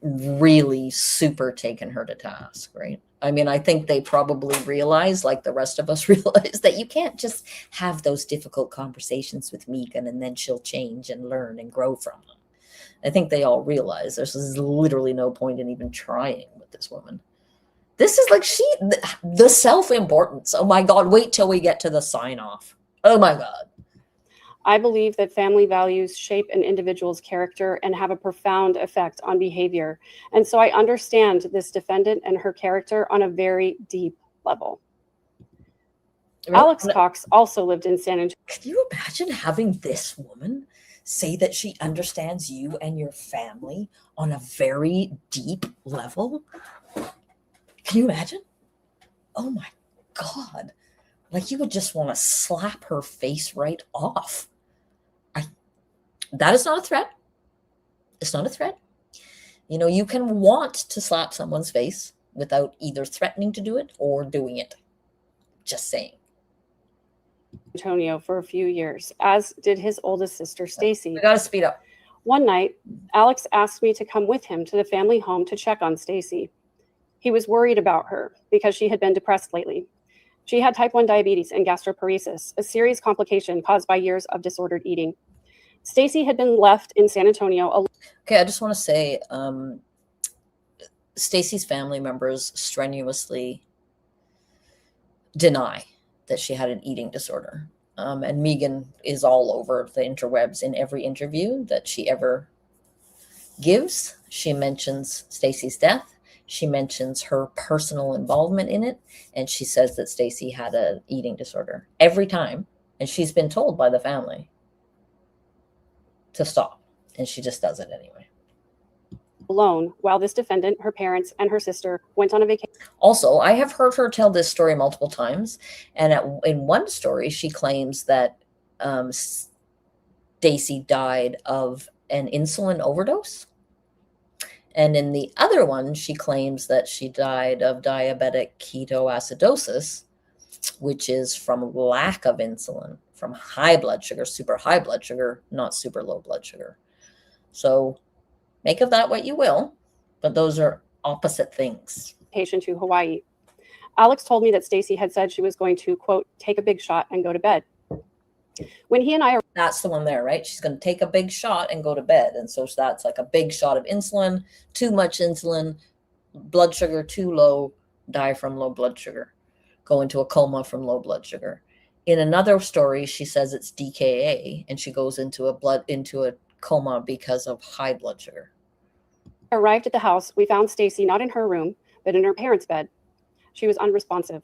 really super taken her to task, right? I mean, I think they probably realize, like the rest of us realize, that you can't just have those difficult conversations with Megan and then she'll change and learn and grow from them. I think they all realize there's literally no point in even trying with this woman. This is like the self-importance. Oh my God, wait till we get to the sign off. Oh my God. I believe that family values shape an individual's character and have a profound effect on behavior. And so I understand this defendant and her character on a very deep level. Alex Cox also lived in San Antonio. Can you imagine having this woman say that she understands you and your family on a very deep level? Can you imagine? Oh my God. Like, you would just want to slap her face right off. That is not a threat. It's not a threat. You know, you can want to slap someone's face without either threatening to do it or doing it. Just saying. Antonio for a few years, as did his oldest sister, Stacy. I gotta speed up. One night, Alex asked me to come with him to the family home to check on Stacy. He was worried about her because she had been depressed lately. She had type 1 diabetes and gastroparesis, a serious complication caused by years of disordered eating. Stacy had been left in San Antonio alone. Okay, I just want to say, Stacy's family members strenuously deny that she had an eating disorder. And Megan is all over the interwebs in every interview that she ever gives. She mentions Stacy's death. She mentions her personal involvement in it. And she says that Stacy had an eating disorder every time. And she's been told by the family to stop. And she just does it anyway. Alone while this defendant, her parents, and her sister went on a vacation. Also, I have heard her tell this story multiple times. And in one story, she claims that Stacy died of an insulin overdose. And in the other one, she claims that she died of diabetic ketoacidosis, which is from lack of insulin, from high blood sugar, super high blood sugar, not super low blood sugar. So make of that what you will, but those are opposite things. To Hawaii. Alex told me that Stacy had said she was going to, quote, take a big shot and go to bed. When he and I... That's the one there, right? She's going to take a big shot and go to bed. And so that's like a big shot of insulin, too much insulin, blood sugar too low, die from low blood sugar, go into a coma from low blood sugar. In another story, she says it's DKA, and she goes into a coma because of high blood sugar. Arrived at the house, we found Stacy not in her room, but in her parents' bed. She was unresponsive.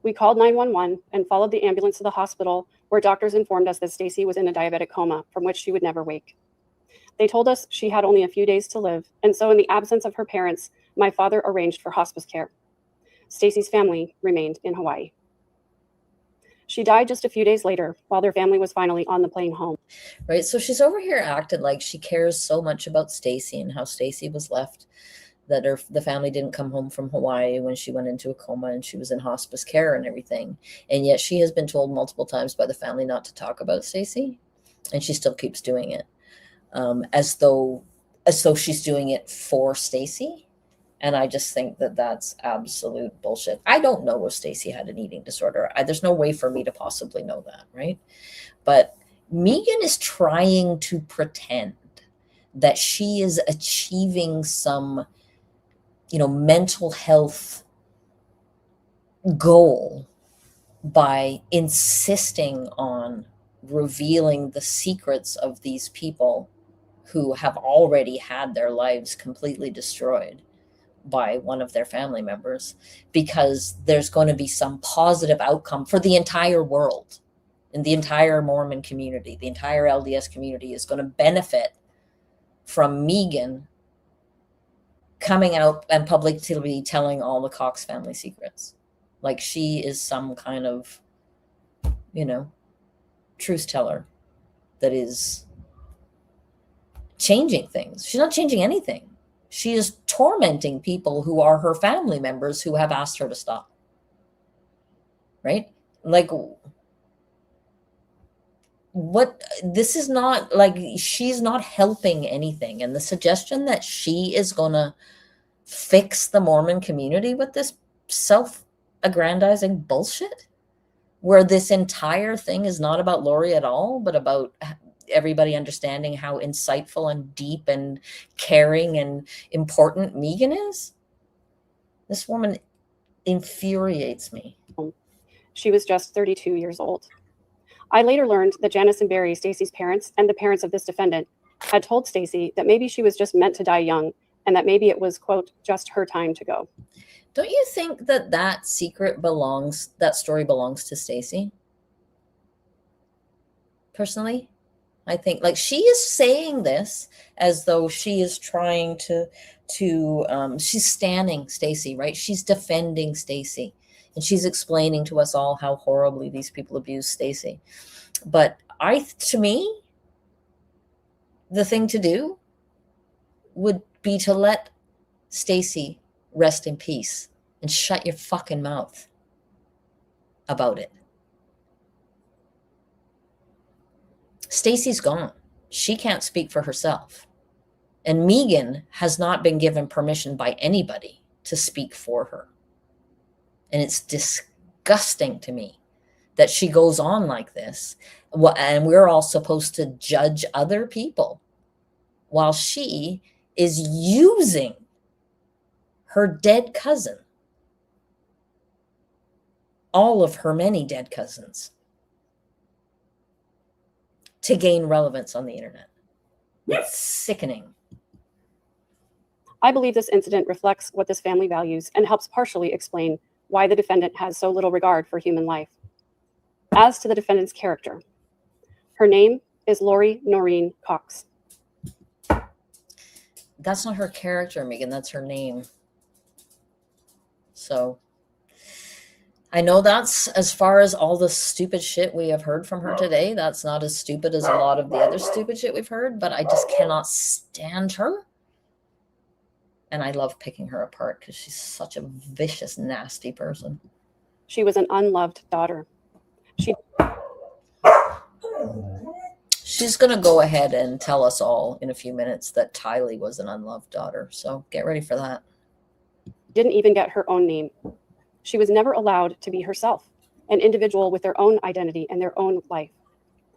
We called 911 and followed the ambulance to the hospital, where doctors informed us that Stacy was in a diabetic coma from which she would never wake. They told us she had only a few days to live, and so in the absence of her parents, my father arranged for hospice care. Stacy's family remained in Hawaii. She died just a few days later, while their family was finally on the plane home. Right, so she's over here acting like she cares so much about Stacy and how Stacy was left, that the family didn't come home from Hawaii when she went into a coma and she was in hospice care and everything. And yet she has been told multiple times by the family not to talk about Stacy, and she still keeps doing it, as though she's doing it for Stacy. And I just think that that's absolute bullshit. I don't know if Stacy had an eating disorder. There's no way for me to possibly know that, right? But Megan is trying to pretend that she is achieving some, mental health goal by insisting on revealing the secrets of these people who have already had their lives completely destroyed by one of their family members, because there's going to be some positive outcome for the entire world, and the entire Mormon community, the entire LDS community is going to benefit from Megan coming out and publicly telling all the Cox family secrets. Like she is some kind of, truth teller that is changing things. She's not changing anything. She is tormenting people who are her family members who have asked her to stop. Right? Like, this is not like, she's not helping anything. And the suggestion that she is going to fix the Mormon community with this self-aggrandizing bullshit, where this entire thing is not about Lori at all, but about everybody understanding how insightful and deep and caring and important Megan is. This woman infuriates me. She was just 32 years old. I later learned that Janice and Barry, Stacy's parents, and the parents of this defendant, had told Stacy that maybe she was just meant to die young, and that maybe it was, quote, just her time to go. Don't you think that story belongs to Stacy? Personally? I think like she is saying this as though she is trying to she's standing Stacy, right? She's defending Stacy, and she's explaining to us all how horribly these people abuse Stacy. But to me, the thing to do would be to let Stacy rest in peace and shut your fucking mouth about it. Stacy's gone. She can't speak for herself. And Megan has not been given permission by anybody to speak for her. And it's disgusting to me that she goes on like this. And we're all supposed to judge other people while she is using her dead cousin, all of her many dead cousins, to gain relevance on the internet. It's sickening. I believe this incident reflects what this family values and helps partially explain why the defendant has so little regard for human life. As to the defendant's character, her name is Lori Noreen Cox. That's not her character, Megan. That's her name. So I know that's as far as all the stupid shit we have heard from her today. That's not as stupid as a lot of the other stupid shit we've heard, but I just cannot stand her. And I love picking her apart because she's such a vicious, nasty person. She was an unloved daughter. She's going to go ahead and tell us all in a few minutes that Tylee was an unloved daughter. So get ready for that. Didn't even get her own name. She was never allowed to be herself, an individual with their own identity and their own life.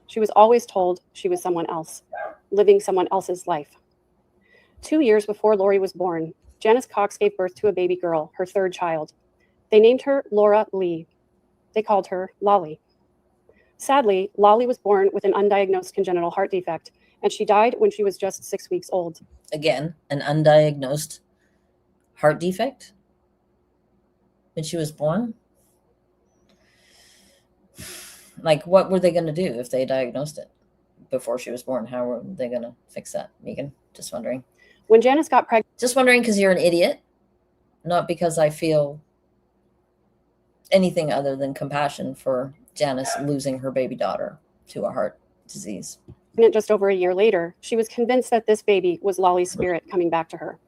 She was always told she was someone else, living someone else's life. 2 years before Lori was born, Janice Cox gave birth to a baby girl, her third child. They named her Laura Lee. They called her Lolly. Sadly, Lolly was born with an undiagnosed congenital heart defect, and she died when she was just 6 weeks old. Again, an undiagnosed heart defect when she was born? Like, what were they going to do if they diagnosed it before she was born? How were they going to fix that, Megan? Just wondering. When Janice got pregnant... Just wondering because you're an idiot, not because I feel anything other than compassion for Janice losing her baby daughter to a heart disease. Just over a year later, she was convinced that this baby was Lolly's spirit coming back to her.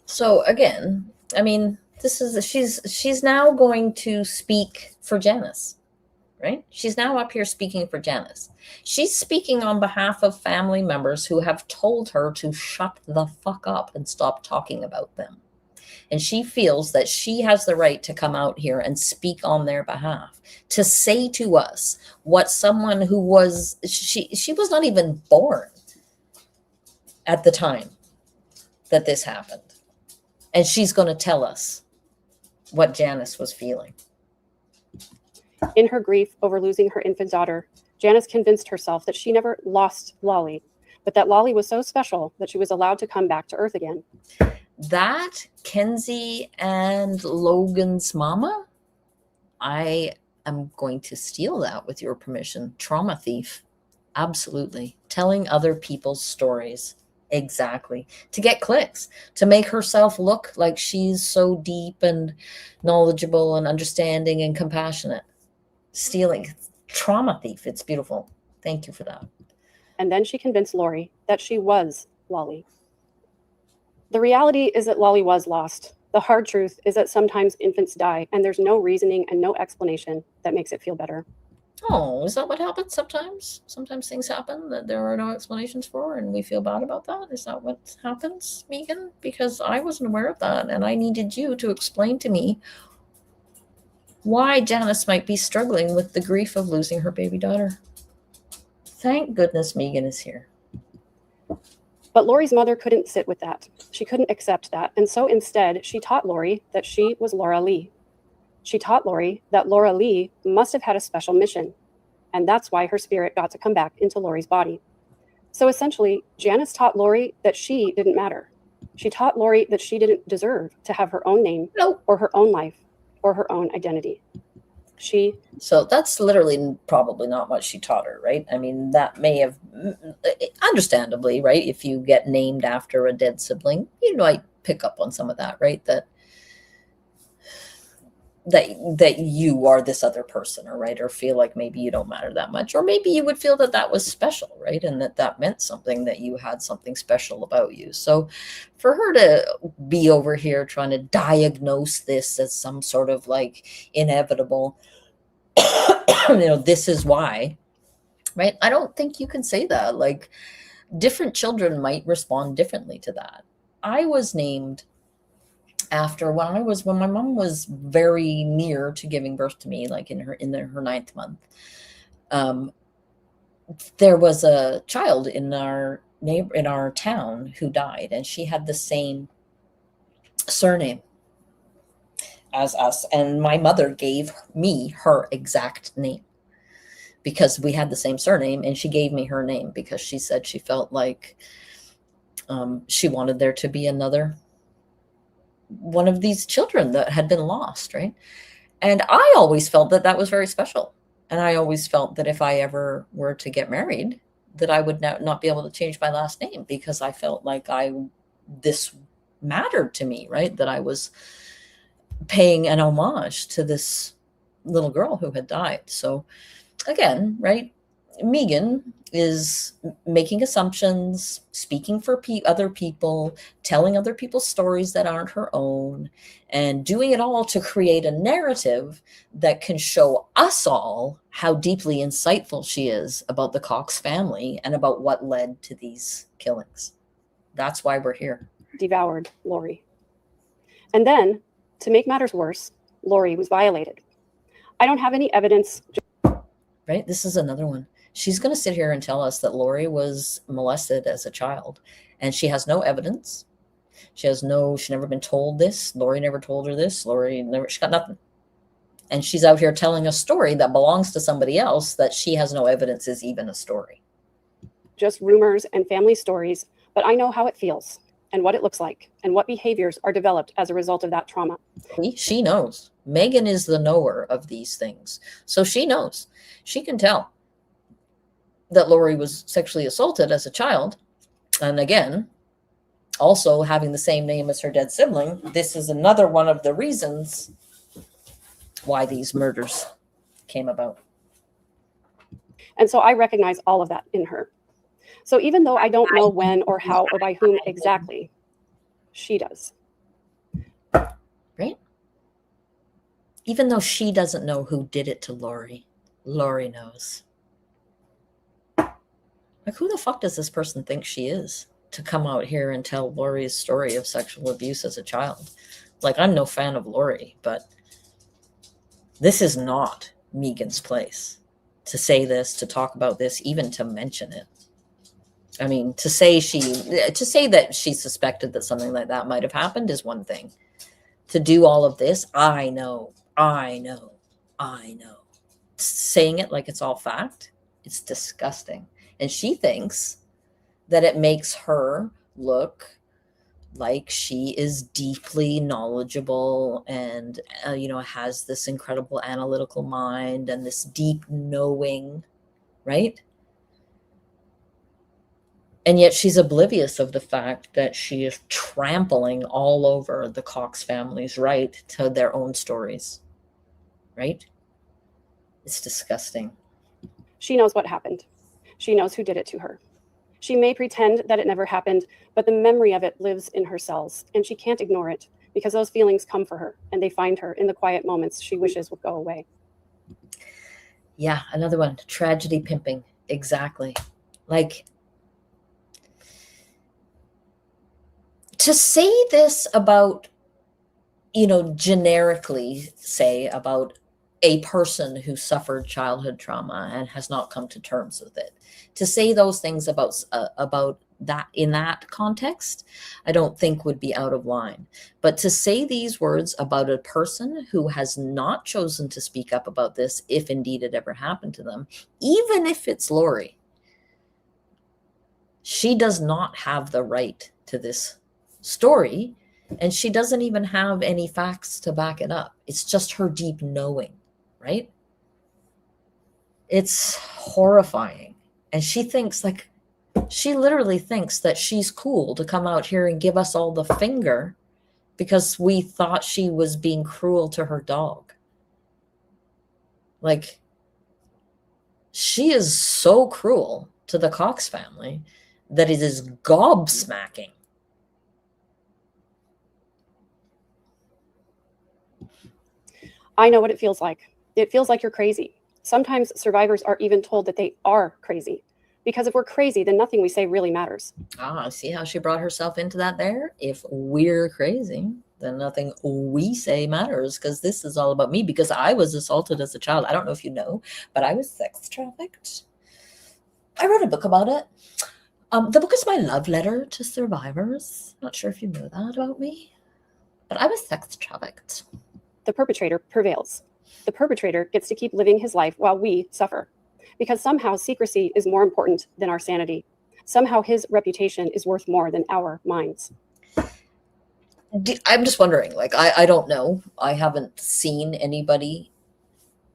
So again, I mean, she's now going to speak for Janice, right? She's now up here speaking for Janice. She's speaking on behalf of family members who have told her to shut the fuck up and stop talking about them. And she feels that she has the right to come out here and speak on their behalf, to say to us what someone who was, she was not even born at the time that this happened. And she's going to tell us what Janice was feeling. In her grief over losing her infant daughter, Janice convinced herself that she never lost Lolly, but that Lolly was so special that she was allowed to come back to Earth again. That Kenzie and Logan's mama, I am going to steal that with your permission. Trauma thief. Absolutely. Telling other people's stories. Exactly. To get clicks, to make herself look like she's so deep and knowledgeable and understanding and compassionate. Stealing. Trauma thief. It's beautiful. Thank you for that. And then she convinced Lori that she was Lolly. The reality is that Lolly was lost. The hard truth is that sometimes infants die, and there's no reasoning and no explanation that makes it feel better. Oh, is that what happens sometimes? Sometimes things happen that there are no explanations for, and we feel bad about that? Is that what happens, Megan? Because I wasn't aware of that, and I needed you to explain to me why Janice might be struggling with the grief of losing her baby daughter. Thank goodness Megan is here. But Lori's mother couldn't sit with that. She couldn't accept that. And so instead, she taught Lori that she was Laura Lee. She taught Lori that Laura Lee must have had a special mission. And that's why her spirit got to come back into Lori's body. So essentially, Janice taught Lori that she didn't matter. She taught Lori that she didn't deserve to have her own name, or her own life, or her own identity. So that's literally probably not what she taught her, right? I mean, that may have understandably, right? If you get named after a dead sibling, you might pick up on some of that, right? That you are this other person, or right, or feel like maybe you don't matter that much, or maybe you would feel that that was special, right, and that meant something, that you had something special about you. So for her to be over here trying to diagnose this as some sort of like inevitable, this is why, right? I don't think you can say that. Like, different children might respond differently to that. I was named after when my mom was very near to giving birth to me, like in her 9th month. There was a child in our town who died, and she had the same surname as us, and my mother gave me her exact name because we had the same surname, and she gave me her name because she said she felt like she wanted there to be another one of these children that had been lost, right? And I always felt that that was very special. And I always felt that if I ever were to get married, that I would not be able to change my last name, because I felt like this mattered to me, right? That I was paying an homage to this little girl who had died. So again, right, Megan is making assumptions, speaking for other people, telling other people's stories that aren't her own, and doing it all to create a narrative that can show us all how deeply insightful she is about the Cox family and about what led to these killings. That's why we're here. Devoured Lori. And then, to make matters worse, Lori was violated. I don't have any evidence. Right? This is another one. She's going to sit here and tell us that Lori was molested as a child, and she has no evidence. She's never been told this. Lori never told her this. She got nothing. And she's out here telling a story that belongs to somebody else that she has no evidence is even a story. Just rumors and family stories, but I know how it feels and what it looks like and what behaviors are developed as a result of that trauma. She knows. Megan is the knower of these things. So she knows. She can tell that Lori was sexually assaulted as a child. And again, also having the same name as her dead sibling, this is another one of the reasons why these murders came about. And so I recognize all of that in her. So even though I don't know when or how or by whom exactly, she does. Right? Even though she doesn't know who did it to Lori, Lori knows. Like, who the fuck does this person think she is to come out here and tell Lori's story of sexual abuse as a child? Like, I'm no fan of Lori, but this is not Megan's place to say this, to talk about this, even to mention it. I mean, to say that she suspected that something like that might have happened is one thing. To do all of this, I know. Saying it like it's all fact, it's disgusting. And she thinks that it makes her look like she is deeply knowledgeable and, has this incredible analytical mind and this deep knowing, right? And yet she's oblivious of the fact that she is trampling all over the Cox family's right to their own stories, right? It's disgusting. She knows what happened. She knows who did it to her. She may pretend that it never happened, but the memory of it lives in her cells, and she can't ignore it because those feelings come for her, and they find her in the quiet moments she wishes would go away. Yeah, another one. Tragedy pimping. Exactly. Like, to say this about, generically say about a person who suffered childhood trauma and has not come to terms with it, to say those things about that in that context, I don't think would be out of line. But to say these words about a person who has not chosen to speak up about this, if indeed it ever happened to them, even if it's Lori, she does not have the right to this story, and she doesn't even have any facts to back it up. It's just her deep knowing, right? It's horrifying. And she thinks like, she literally thinks that she's cool to come out here and give us all the finger because we thought she was being cruel to her dog. Like, she is so cruel to the Cox family that it is gobsmacking. I know what it feels like. It feels like you're crazy. Sometimes survivors are even told that they are crazy. Because if we're crazy, then nothing we say really matters. Ah, see how she brought herself into that there? If we're crazy, then nothing we say matters, because this is all about me, because I was assaulted as a child. I don't know if you know, but I was sex trafficked. I wrote a book about it. The book is my love letter to survivors. Not sure if you know that about me, but I was sex trafficked. The perpetrator prevails. The perpetrator gets to keep living his life while we suffer. Because somehow secrecy is more important than our sanity. Somehow his reputation is worth more than our minds. I'm just wondering, like, I don't know. I haven't seen anybody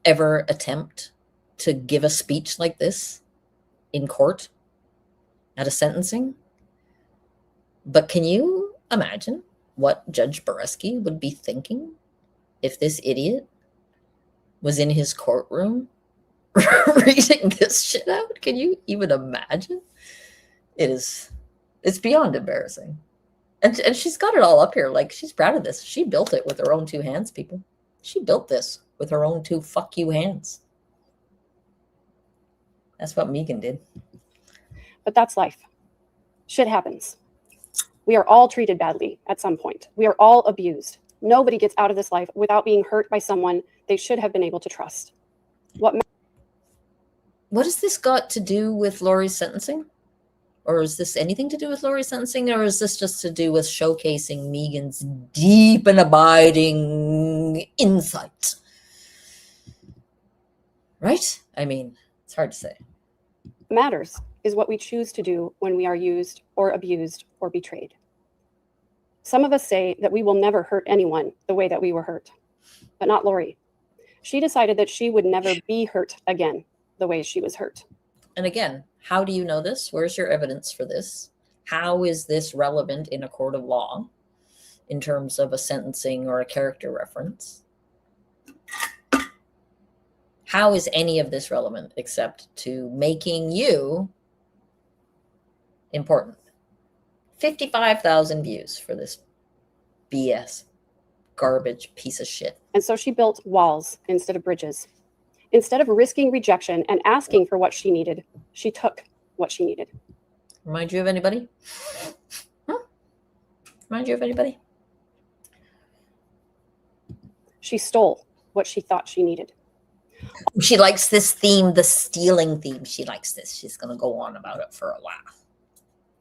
ever attempt to give a speech like this in court at a sentencing. But can you imagine what Judge Boreski would be thinking if this idiot was in his courtroom reading this shit out? Can you even imagine? It's beyond embarrassing. And she's got it all up here. Like, she's proud of this. She built it with her own two hands, people. She built this with her own two fuck you hands. That's what Megan did. But that's life. Shit happens. We are all treated badly at some point. We are all abused. Nobody gets out of this life without being hurt by someone they should have been able to trust. What has this got to do with Lori's sentencing? Or is this anything to do with Lori's sentencing? Or is this just to do with showcasing Megan's deep and abiding insight? Right? I mean, it's hard to say. Matters is what we choose to do when we are used or abused or betrayed. Some of us say that we will never hurt anyone the way that we were hurt, but not Lori. She decided that she would never be hurt again the way she was hurt. And again, how do you know this? Where's your evidence for this? How is this relevant in a court of law in terms of a sentencing or a character reference? How is any of this relevant except to making you important? 55,000 views for this BS, garbage piece of shit. And so she built walls instead of bridges. Instead of risking rejection and asking for what she needed, she took what she needed. Remind you of anybody? Remind you of anybody? She stole what she thought she needed. She likes this theme, the stealing theme. She likes this. She's going to go on about it for a while.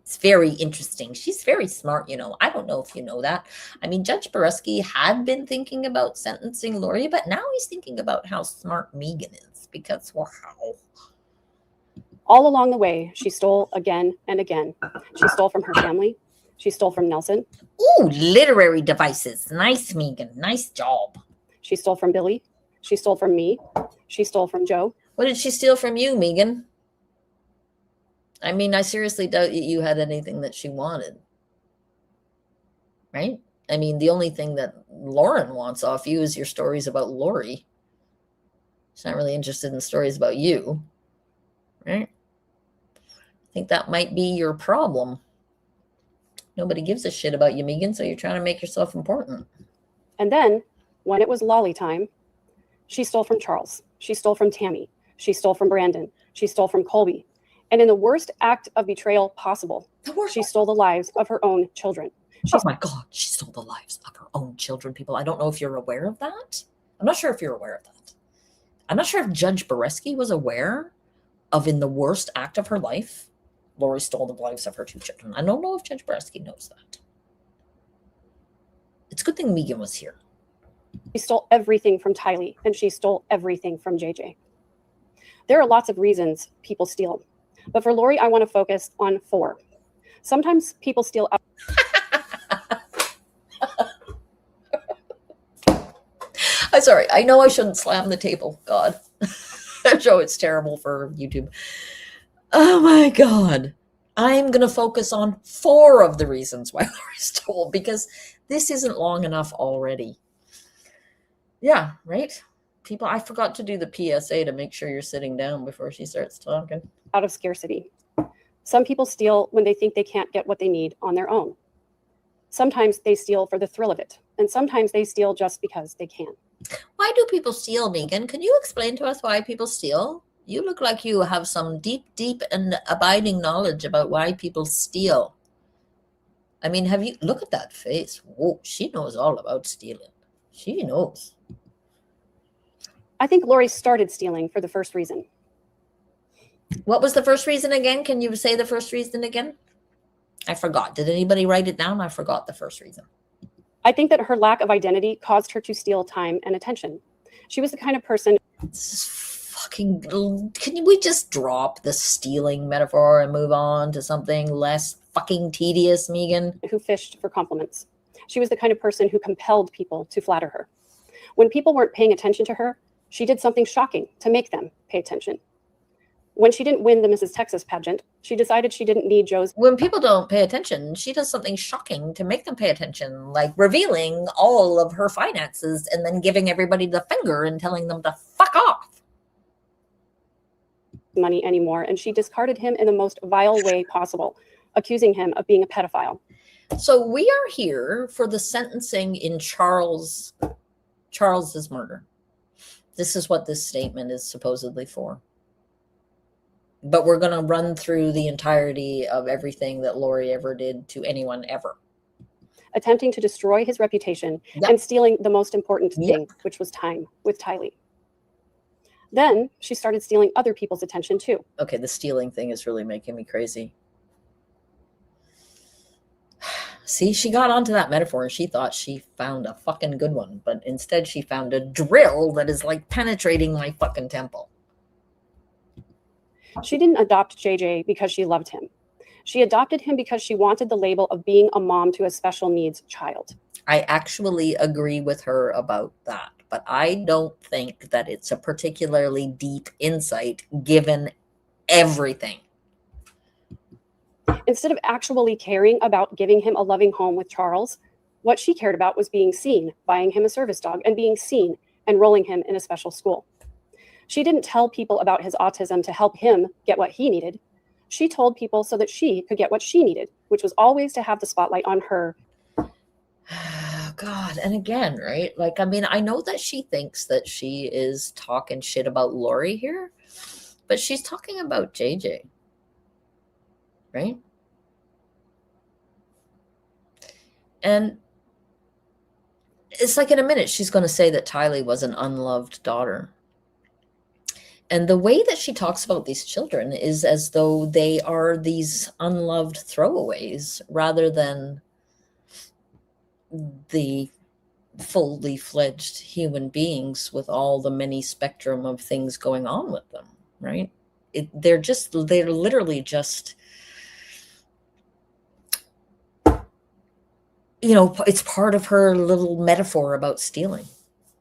It's very interesting. She's very smart, you know. I don't know if you know that. I mean, Judge Boreski had been thinking about sentencing Lori, but now he's thinking about how smart Megan is, because, wow. All along the way, she stole again and again. She stole from her family. She stole from Nelson. Ooh, literary devices. Nice, Megan. Nice job. She stole from Billy. She stole from me. She stole from Joe. What did she steal from you, Megan? I mean, I seriously doubt you had anything that she wanted. Right? I mean, the only thing that Lauren wants off you is your stories about Lori. She's not really interested in stories about you. Right? I think that might be your problem. Nobody gives a shit about you, Megan, so you're trying to make yourself important. And then, when it was lolly time, she stole from Charles. She stole from Tammy. She stole from Brandon. She stole from Colby. And in the worst act of betrayal possible, she stole the lives of her own children. Oh my God, she stole the lives of her own children, people. I don't know if you're aware of that. I'm not sure if you're aware of that. I'm not sure if Judge Boreski was aware of, in the worst act of her life, Lori stole the lives of her two children. I don't know if Judge Boreski knows that. It's a good thing Megan was here. She stole everything from Tylee, and she stole everything from JJ. There are lots of reasons people steal. But for Lori, I want to focus on 4. Sometimes people steal out. I'm sorry. I know I shouldn't slam the table. God. Joe, it's terrible for YouTube. Oh my God. I'm going to focus on 4 of the reasons why Lori stole, because this isn't long enough already. Yeah, right? People, I forgot to do the PSA to make sure you're sitting down before she starts talking. Out of scarcity. Some people steal when they think they can't get what they need on their own. Sometimes they steal for the thrill of it, and sometimes they steal just because they can. Why do people steal, Megan? Can you explain to us why people steal? You look like you have some deep, deep and abiding knowledge about why people steal. I mean, have you look at that face? Whoa, she knows all about stealing. She knows. I think Lori started stealing for the first reason. What was the first reason again? Can you say the first reason again? I forgot. Did anybody write it down? I forgot the first reason. I think that her lack of identity caused her to steal time and attention. She was the kind of person. This is fucking. Can we just drop the stealing metaphor and move on to something less fucking tedious, Megan? Who fished for compliments. She was the kind of person who compelled people to flatter her. When people weren't paying attention to her, she did something shocking to make them pay attention. When she didn't win the Mrs. Texas pageant, she decided she didn't need Joe's. When people don't pay attention, she does something shocking to make them pay attention, like revealing all of her finances and then giving everybody the finger and telling them to fuck off. Money anymore, and she discarded him in the most vile way possible, accusing him of being a pedophile. So we are here for the sentencing in Charles's murder. This is what this statement is supposedly for. But we're going to run through the entirety of everything that Lori ever did to anyone ever. Attempting to destroy his reputation and stealing the most important thing, which was time with Tylee. Then she started stealing other people's attention too. Okay, the stealing thing is really making me crazy. See, she got onto that metaphor and she thought she found a fucking good one, but instead she found a drill that is like penetrating my fucking temple. She didn't adopt JJ because she loved him. She adopted him because she wanted the label of being a mom to a special needs child. I actually agree with her about that, but I don't think that it's a particularly deep insight given everything. Instead of actually caring about giving him a loving home with Charles, what she cared about was being seen, buying him a service dog, and being seen, enrolling him in a special school. She didn't tell people about his autism to help him get what he needed. She told people so that she could get what she needed, which was always to have the spotlight on her. Oh, God. And again, right? Like, I mean, I know that she thinks that she is talking shit about Lori here, but she's talking about JJ, right? And it's like in a minute, she's going to say that Tylee was an unloved daughter. And the way that she talks about these children is as though they are these unloved throwaways rather than the fully fledged human beings with all the many spectrum of things going on with them, right? They're literally just, you know, it's part of her little metaphor about stealing.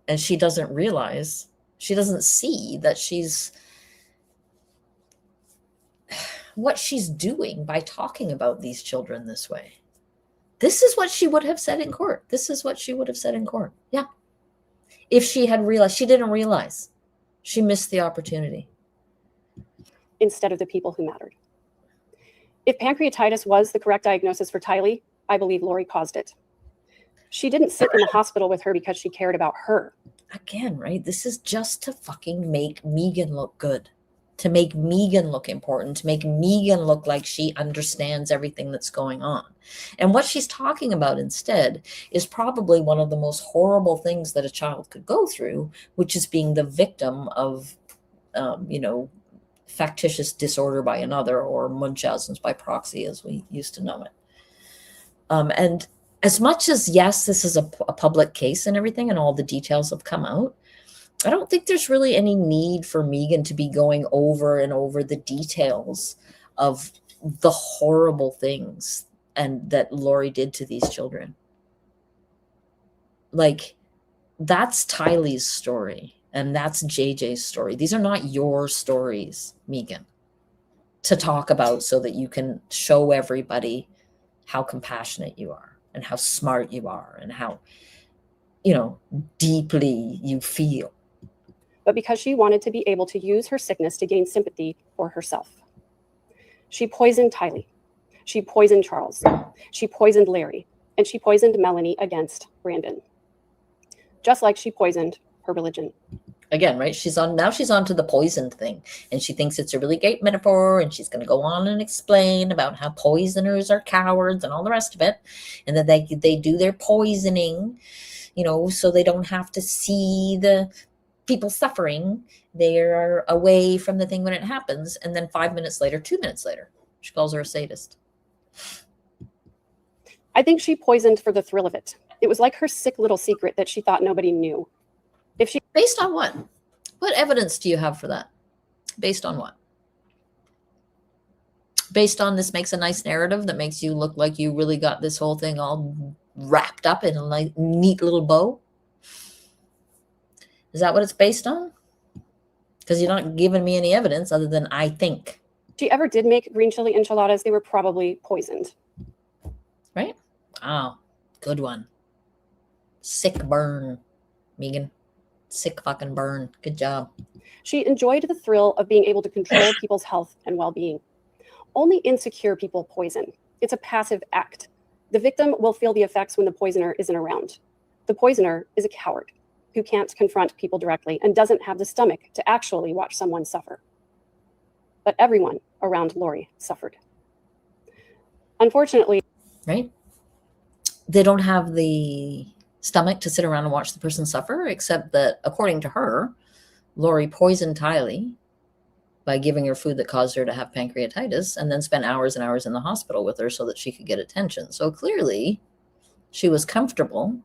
And she doesn't realize, she doesn't see that what she's doing by talking about these children this way. This is what she would have said in court. This is what she would have said in court. Yeah. If she had realized, she didn't realize. She missed the opportunity. Instead of the people who mattered. If pancreatitis was the correct diagnosis for Tylee, I believe Lori caused it. She didn't sit in the hospital with her because she cared about her. Again, right? This is just to fucking make Megan look good. To make Megan look important. To make Megan look like she understands everything that's going on. And what she's talking about instead is probably one of the most horrible things that a child could go through, which is being the victim of, factitious disorder by another, or Munchausen's by proxy, as we used to know it. And as much as, yes, this is a public case and everything, and all the details have come out, I don't think there's really any need for Megan to be going over and over the details of the horrible things and that Lori did to these children. Like, that's Tylee's story, and that's JJ's story. These are not your stories, Megan. to talk about so that you can show everybody how compassionate you are and how smart you are and how, deeply you feel. But because she wanted to be able to use her sickness to gain sympathy for herself. She poisoned Tylee. She poisoned Charles. She poisoned Larry. And she poisoned Melanie against Brandon. Just like she poisoned her religion. Again, right? She's on to the poisoned thing, and she thinks it's a really great metaphor, and she's going to go on and explain about how poisoners are cowards and all the rest of it, and that they do their poisoning, so they don't have to see the people suffering. They are away from the thing when it happens, and then 2 minutes later, she calls her a sadist. I think she poisoned for the thrill of it. It was like her sick little secret that she thought nobody knew. Based on what? What evidence do you have for that? Based on what? Based on this makes a nice narrative that makes you look like you really got this whole thing all wrapped up in a neat little bow? Is that what it's based on? Because you're not giving me any evidence other than I think. If she ever did make green chili enchiladas, they were probably poisoned. Right? Oh, good one. Sick burn, Megan. Sick fucking burn. Good job. She enjoyed the thrill of being able to control people's health and well-being. Only insecure people poison. It's a passive act. The victim will feel the effects when the poisoner isn't around. The poisoner is a coward who can't confront people directly and doesn't have the stomach to actually watch someone suffer. But everyone around Lori suffered. Unfortunately, right? They don't have the stomach to sit around and watch the person suffer, except that, according to her, Lori poisoned Tylee by giving her food that caused her to have pancreatitis and then spent hours and hours in the hospital with her so that she could get attention. So clearly, she was comfortable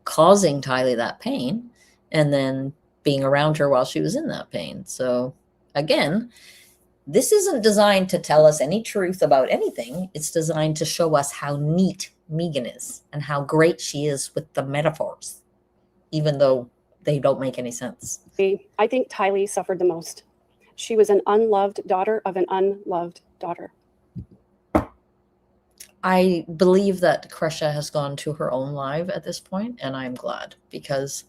causing Tylee that pain and then being around her while she was in that pain. So again, this isn't designed to tell us any truth about anything. It's designed to show us how neat Megan is and how great she is with the metaphors, even though they don't make any sense. I think Tylee suffered the most. She was an unloved daughter of an unloved daughter. I believe that Kresha has gone to her own live at this point, and I'm glad, because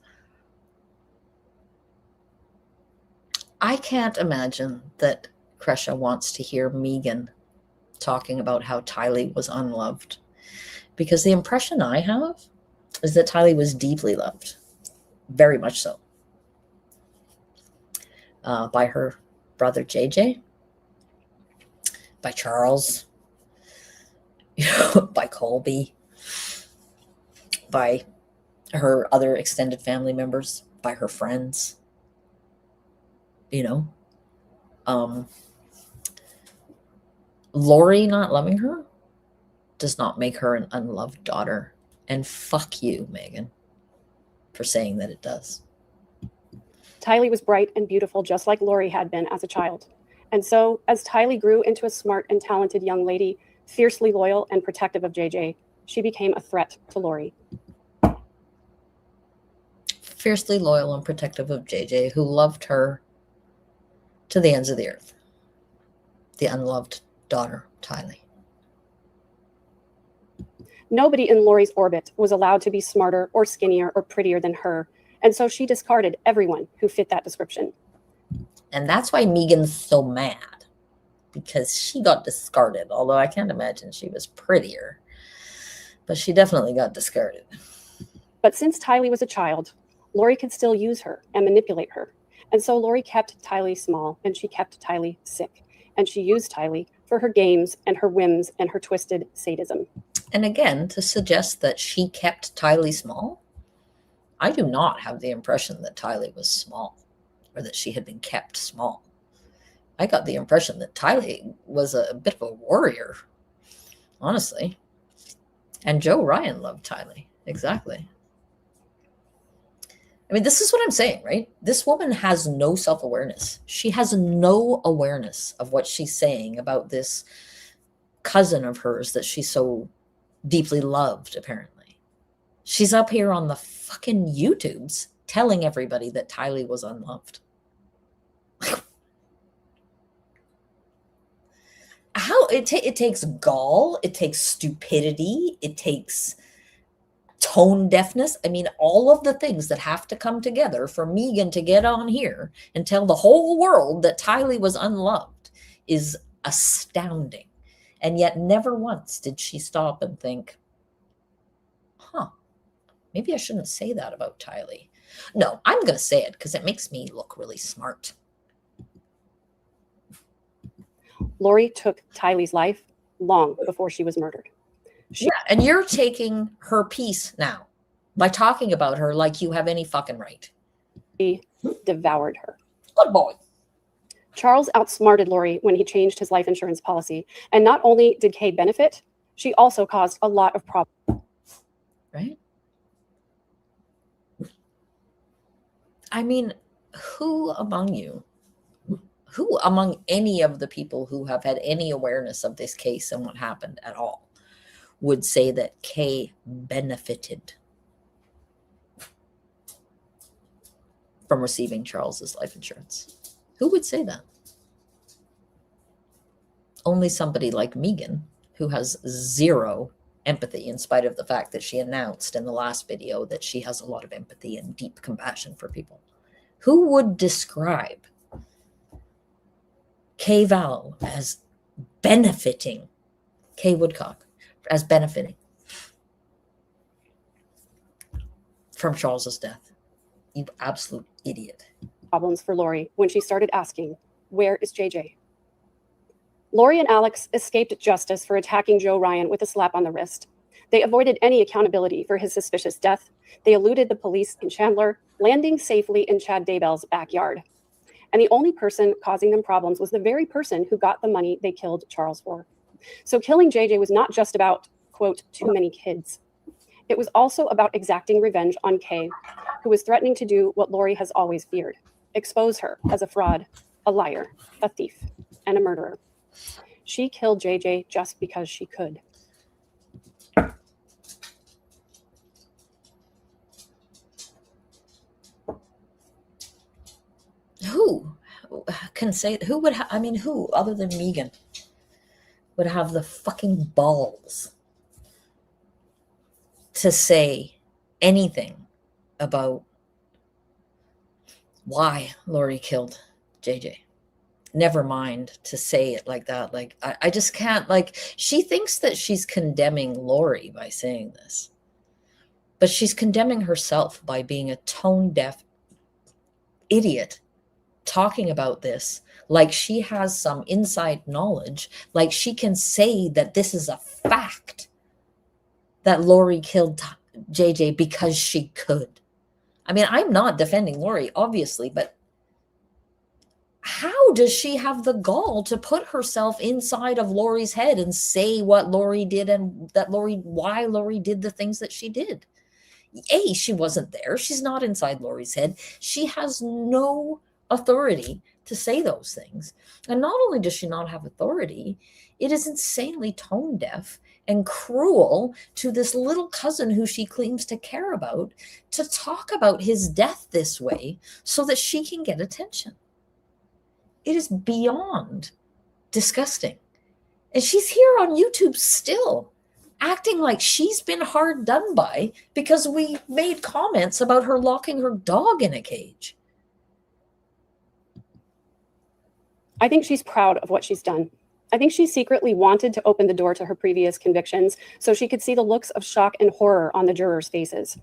I can't imagine that Kresha wants to hear Megan talking about how Tylee was unloved, because the impression I have is that Tylee was deeply loved, very much so, by her brother JJ, by Charles, by Colby, by her other extended family members, by her friends, Lori not loving her does not make her an unloved daughter. And fuck you, Megan, for saying that it does. Tylee was bright and beautiful, just like Lori had been as a child. And so, as Tylee grew into a smart and talented young lady, fiercely loyal and protective of JJ, she became a threat to Lori. Fiercely loyal and protective of JJ, who loved her to the ends of the earth. The unloved daughter, Tylee. Nobody in Lori's orbit was allowed to be smarter or skinnier or prettier than her, and so she discarded everyone who fit that description. And that's why Megan's so mad, because she got discarded, although I can't imagine she was prettier, but she definitely got discarded. But since Tylee was a child, Lori could still use her and manipulate her. And so Lori kept Tylee small, and she kept Tylee sick, and she used Tylee for her games and her whims and her twisted sadism. And again, to suggest that she kept Tylee small, I do not have the impression that Tylee was small or that she had been kept small. I got the impression that Tylee was a bit of a warrior, honestly. And Joe Ryan loved Tylee. Exactly. I mean, this is what I'm saying, right? This woman has no self-awareness. She has no awareness of what she's saying about this cousin of hers that she so deeply loved, apparently. She's up here on the fucking YouTubes telling everybody that Tylee was unloved. it takes gall, it takes stupidity, it takes tone deafness. I mean, all of the things that have to come together for Megan to get on here and tell the whole world that Tylee was unloved is astounding. And yet never once did she stop and think, maybe I shouldn't say that about Tylee. No, I'm going to say it because it makes me look really smart. Lori took Tylee's life long before she was murdered. And you're taking her piece now by talking about her like you have any fucking right. She devoured her. Good boy. Charles outsmarted Lori when he changed his life insurance policy. And not only did Kay benefit, she also caused a lot of problems. Right? I mean, who among any of the people who have had any awareness of this case and what happened at all would say that Kay benefited from receiving Charles's life insurance? Who would say that? Only somebody like Megan, who has zero empathy, in spite of the fact that she announced in the last video that she has a lot of empathy and deep compassion for people. Who would describe Kay Val as benefiting Kay Woodcock as benefiting from Charles's death? You absolute idiot. Problems for Lori when she started asking, "Where is JJ?" Lori and Alex escaped justice for attacking Joe Ryan with a slap on the wrist. They avoided any accountability for his suspicious death. They eluded the police in Chandler, landing safely in Chad Daybell's backyard. And the only person causing them problems was the very person who got the money they killed Charles for. So killing JJ was not just about, quote, too many kids. It was also about exacting revenge on Kay, who was threatening to do what Lori has always feared: expose her as a fraud, a liar, a thief, and a murderer. She killed JJ just because she could. Who can say, who would who other than Megan would have the fucking balls to say anything about why Lori killed JJ? Never mind to say it like that. Like, I just can't, like, she thinks that she's condemning Lori by saying this, but she's condemning herself by being a tone deaf idiot talking about this like she has some inside knowledge, like she can say that this is a fact that Lori killed JJ because she could. I mean, I'm not defending Lori, obviously, but how does she have the gall to put herself inside of Lori's head and say what Lori did and why Lori did the things that she did? A, she wasn't there. She's not inside Lori's head. She has no authority to say those things. And not only does she not have authority, it is insanely tone deaf and cruel to this little cousin who she claims to care about to talk about his death this way so that she can get attention. It is beyond disgusting. And she's here on YouTube still acting like she's been hard done by because we made comments about her locking her dog in a cage. I think she's proud of what she's done. I think she secretly wanted to open the door to her previous convictions so she could see the looks of shock and horror on the jurors' faces.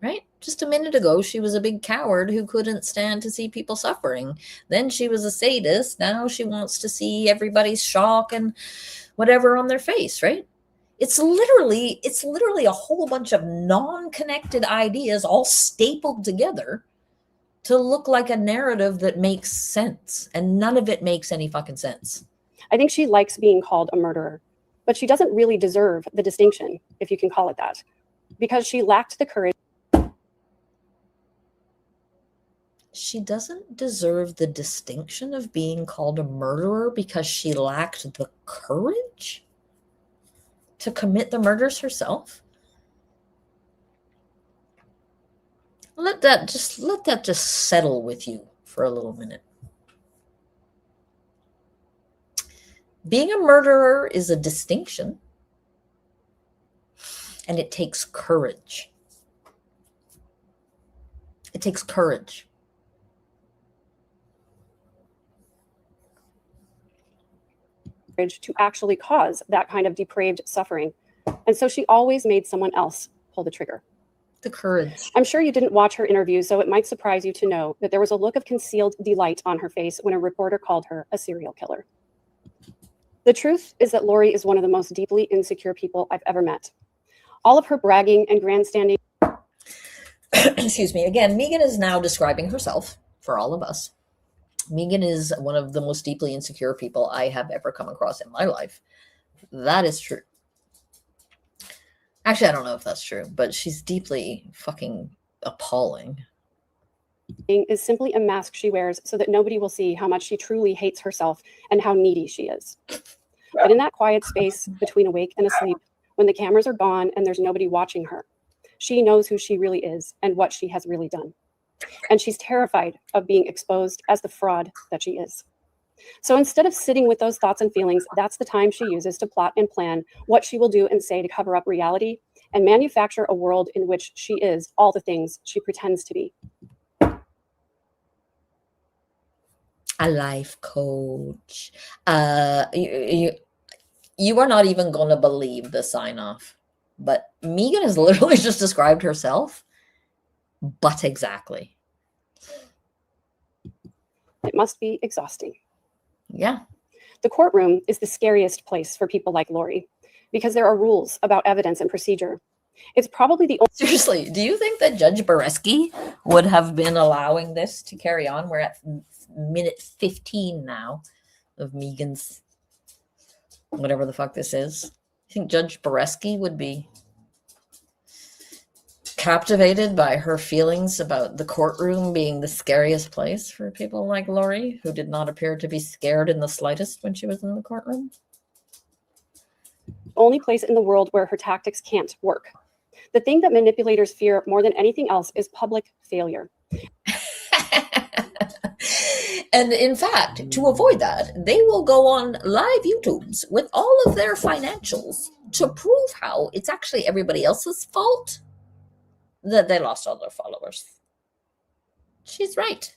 Right? Just a minute ago, she was a big coward who couldn't stand to see people suffering. Then she was a sadist. Now she wants to see everybody's shock and whatever on their face, right? It's literally a whole bunch of non-connected ideas all stapled together to look like a narrative that makes sense. And none of it makes any fucking sense. I think she likes being called a murderer, but she doesn't really deserve the distinction, if you can call it that, because she lacked the courage. She doesn't deserve the distinction of being called a murderer because she lacked the courage to commit the murders herself. Let that just settle with you for a little minute. Being a murderer is a distinction, and it takes courage. It takes courage. To actually cause that kind of depraved suffering. And so she always made someone else pull the trigger. The courage. I'm sure you didn't watch her interview, so it might surprise you to know that there was a look of concealed delight on her face when a reporter called her a serial killer. The truth is that Lori is one of the most deeply insecure people I've ever met. All of her bragging and grandstanding. Excuse me. Again, Megan is now describing herself for all of us. Megan is one of the most deeply insecure people I have ever come across in my life. That is true. Actually, I don't know if that's true, but she's deeply fucking appalling. Is simply a mask she wears so that nobody will see how much she truly hates herself and how needy she is. But in that quiet space between awake and asleep, when the cameras are gone and there's nobody watching her, she knows who she really is and what she has really done. And she's terrified of being exposed as the fraud that she is. So instead of sitting with those thoughts and feelings, that's the time she uses to plot and plan what she will do and say to cover up reality and manufacture a world in which she is all the things she pretends to be. A life coach. You are not even going to believe the sign off, but Megan has literally just described herself, but exactly. It must be exhausting. Yeah. The courtroom is the scariest place for people like Lori because there are rules about evidence and procedure. It's probably the only. Seriously, do you think that Judge Bareski would have been allowing this to carry on? We're at minute 15 now of Megan's whatever the fuck this is. You think Judge Bareski would be captivated by her feelings about the courtroom being the scariest place for people like Lori, who did not appear to be scared in the slightest when she was in the courtroom? Only place in the world where her tactics can't work. The thing that manipulators fear more than anything else is public failure. And in fact, to avoid that, they will go on live YouTubes with all of their financials to prove how it's actually everybody else's fault that they lost all their followers. She's right.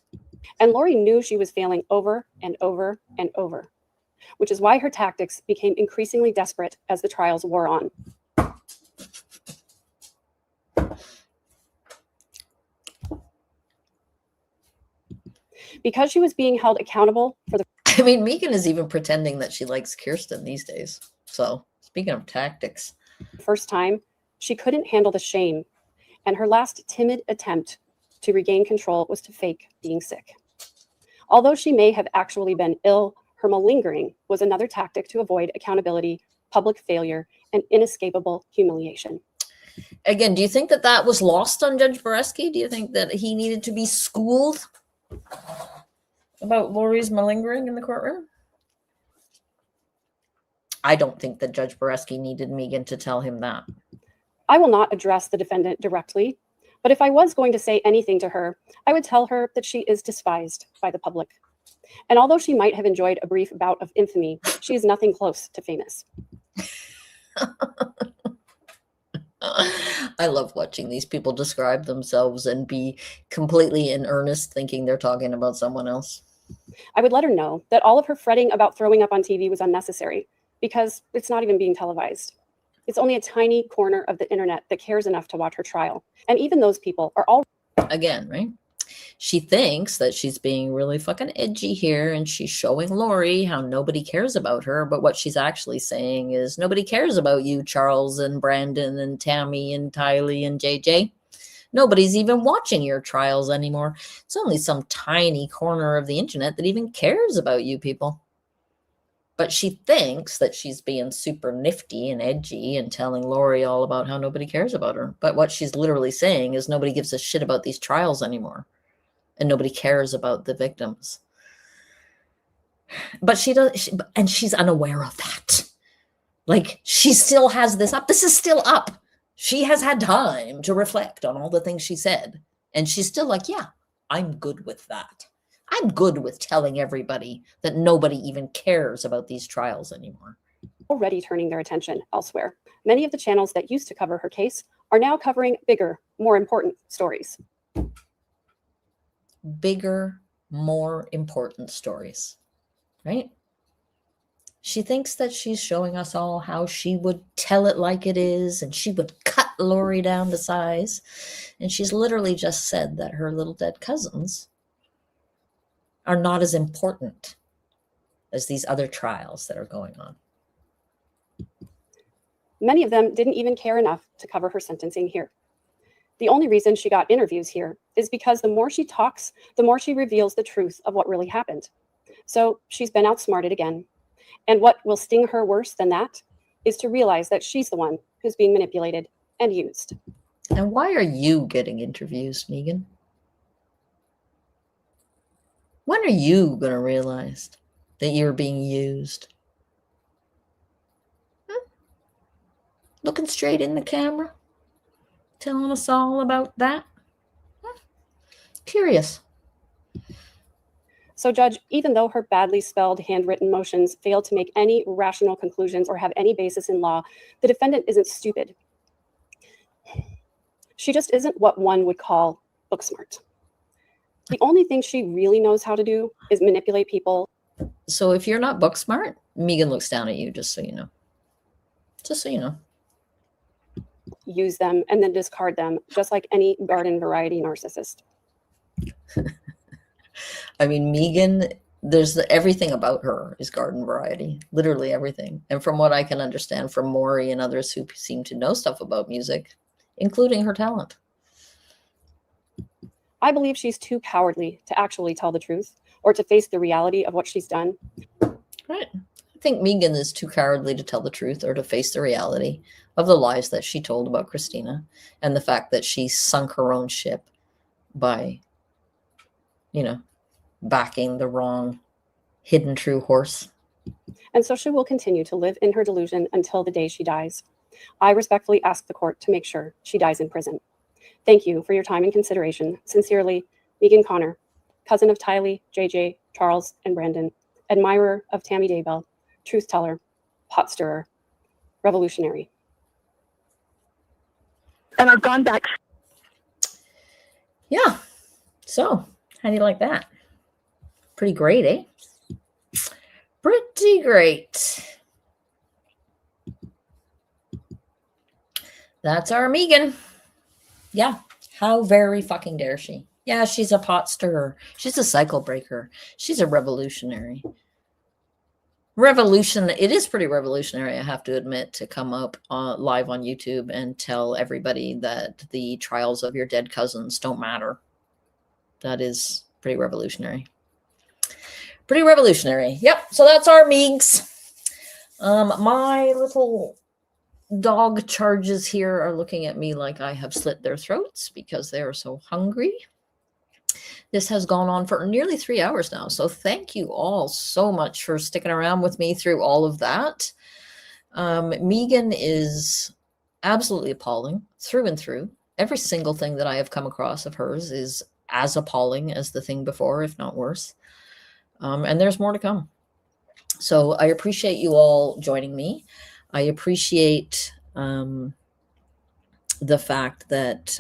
And Lori knew she was failing over and over and over, which is why her tactics became increasingly desperate as the trials wore on. Because she was being held accountable for the. I mean, Megan is even pretending that she likes Kirsten these days. So, speaking of tactics. First time, she couldn't handle the shame, and her last timid attempt to regain control was to fake being sick. Although she may have actually been ill, her malingering was another tactic to avoid accountability, public failure, and inescapable humiliation. Again, do you think that that was lost on Judge Bareski? Do you think that he needed to be schooled about Lori's malingering in the courtroom? I don't think that Judge Bareski needed Megan to tell him that. I will not address the defendant directly, but if I was going to say anything to her, I would tell her that she is despised by the public. And although she might have enjoyed a brief bout of infamy, she is nothing close to famous. I love watching these people describe themselves and be completely in earnest thinking they're talking about someone else. I would let her know that all of her fretting about throwing up on TV was unnecessary because it's not even being televised. It's only a tiny corner of the internet that cares enough to watch her trial. And even those people are all. Again, right? She thinks that she's being really fucking edgy here and she's showing Lori how nobody cares about her. But what she's actually saying is nobody cares about you, Charles and Brandon and Tammy and Tylee and JJ. Nobody's even watching your trials anymore. It's only some tiny corner of the internet that even cares about you people. But she thinks that she's being super nifty and edgy and telling Lori all about how nobody cares about her. But what she's literally saying is nobody gives a shit about these trials anymore. And nobody cares about the victims. But and she's unaware of that. Like, she still has this up. This is still up. She has had time to reflect on all the things she said. And she's still like, yeah, I'm good with that. I'm good with telling everybody that nobody even cares about these trials anymore. Already turning their attention elsewhere. Many of the channels that used to cover her case are now covering bigger, more important stories. Bigger, more important stories, right? She thinks that she's showing us all how she would tell it like it is, and she would cut Lori down to size. And she's literally just said that her little dead cousins are not as important as these other trials that are going on. Many of them didn't even care enough to cover her sentencing here. The only reason she got interviews here is because the more she talks, the more she reveals the truth of what really happened. So she's been outsmarted again. And what will sting her worse than that is to realize that she's the one who's being manipulated and used. And why are you getting interviews, Megan? When are you going to realize that you're being used? Looking straight in the camera? Telling us all about that? Curious. So, Judge, even though her badly spelled handwritten motions fail to make any rational conclusions or have any basis in law, the defendant isn't stupid. She just isn't what one would call book smart. The only thing she really knows how to do is manipulate people. So if you're not book smart, Megan looks down at you, just so you know. Just so you know. Use them, and then discard them, just like any garden variety narcissist. I mean, Megan, everything about her is garden variety, literally everything. And from what I can understand from Maury and others who seem to know stuff about music, including her talent. I believe she's too cowardly to actually tell the truth or to face the reality of what she's done. Right. I think Megan is too cowardly to tell the truth or to face the reality of the lies that she told about Christina and the fact that she sunk her own ship by, backing the wrong hidden true horse. And so she will continue to live in her delusion until the day she dies. I respectfully ask the court to make sure she dies in prison. Thank you for your time and consideration. Sincerely, Megan Connor, cousin of Tylee, JJ, Charles, and Brandon, admirer of Tammy Daybell, truth teller, pot stirrer, revolutionary. And I've gone back. Yeah. So, how do you like that? Pretty great, eh? Pretty great. That's our Megan. Yeah. How very fucking dare she? Yeah, she's a pot stirrer. She's a cycle breaker. She's a revolutionary. It is pretty revolutionary, I have to admit, to come up live on YouTube and tell everybody that the trials of your dead cousins don't matter. That is pretty revolutionary. Pretty revolutionary. Yep. So that's our Meegs. My little dog charges here are looking at me like I have slit their throats because they are so hungry. This has gone on for nearly 3 hours now. So thank you all so much for sticking around with me through all of that. Megan is absolutely appalling through and through. Every single thing that I have come across of hers is as appalling as the thing before, if not worse. And there's more to come. So I appreciate you all joining me. I appreciate the fact that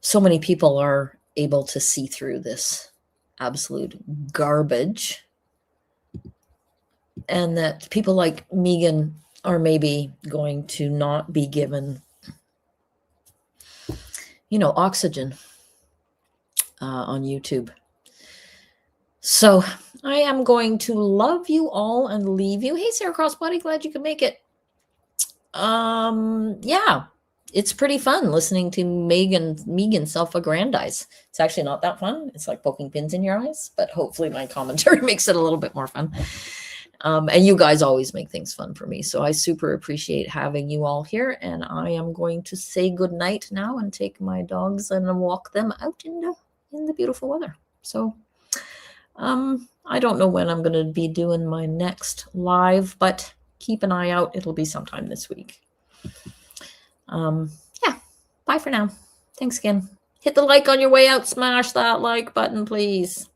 so many people are able to see through this absolute garbage, and that people like Megan are maybe going to not be given, oxygen on YouTube. So I am going to love you all and leave you. Hey, Sarah Crossbody, glad you could make it. Yeah. It's pretty fun listening to Megan self-aggrandize. It's actually not that fun. It's like poking pins in your eyes, but hopefully my commentary makes it a little bit more fun. And you guys always make things fun for me. So I super appreciate having you all here. And I am going to say good night now and take my dogs and walk them out in the beautiful weather. So I don't know when I'm going to be doing my next live, but keep an eye out. It'll be sometime this week. Yeah, bye for now. Thanks again. Hit the like on your way out. Smash that like button, please.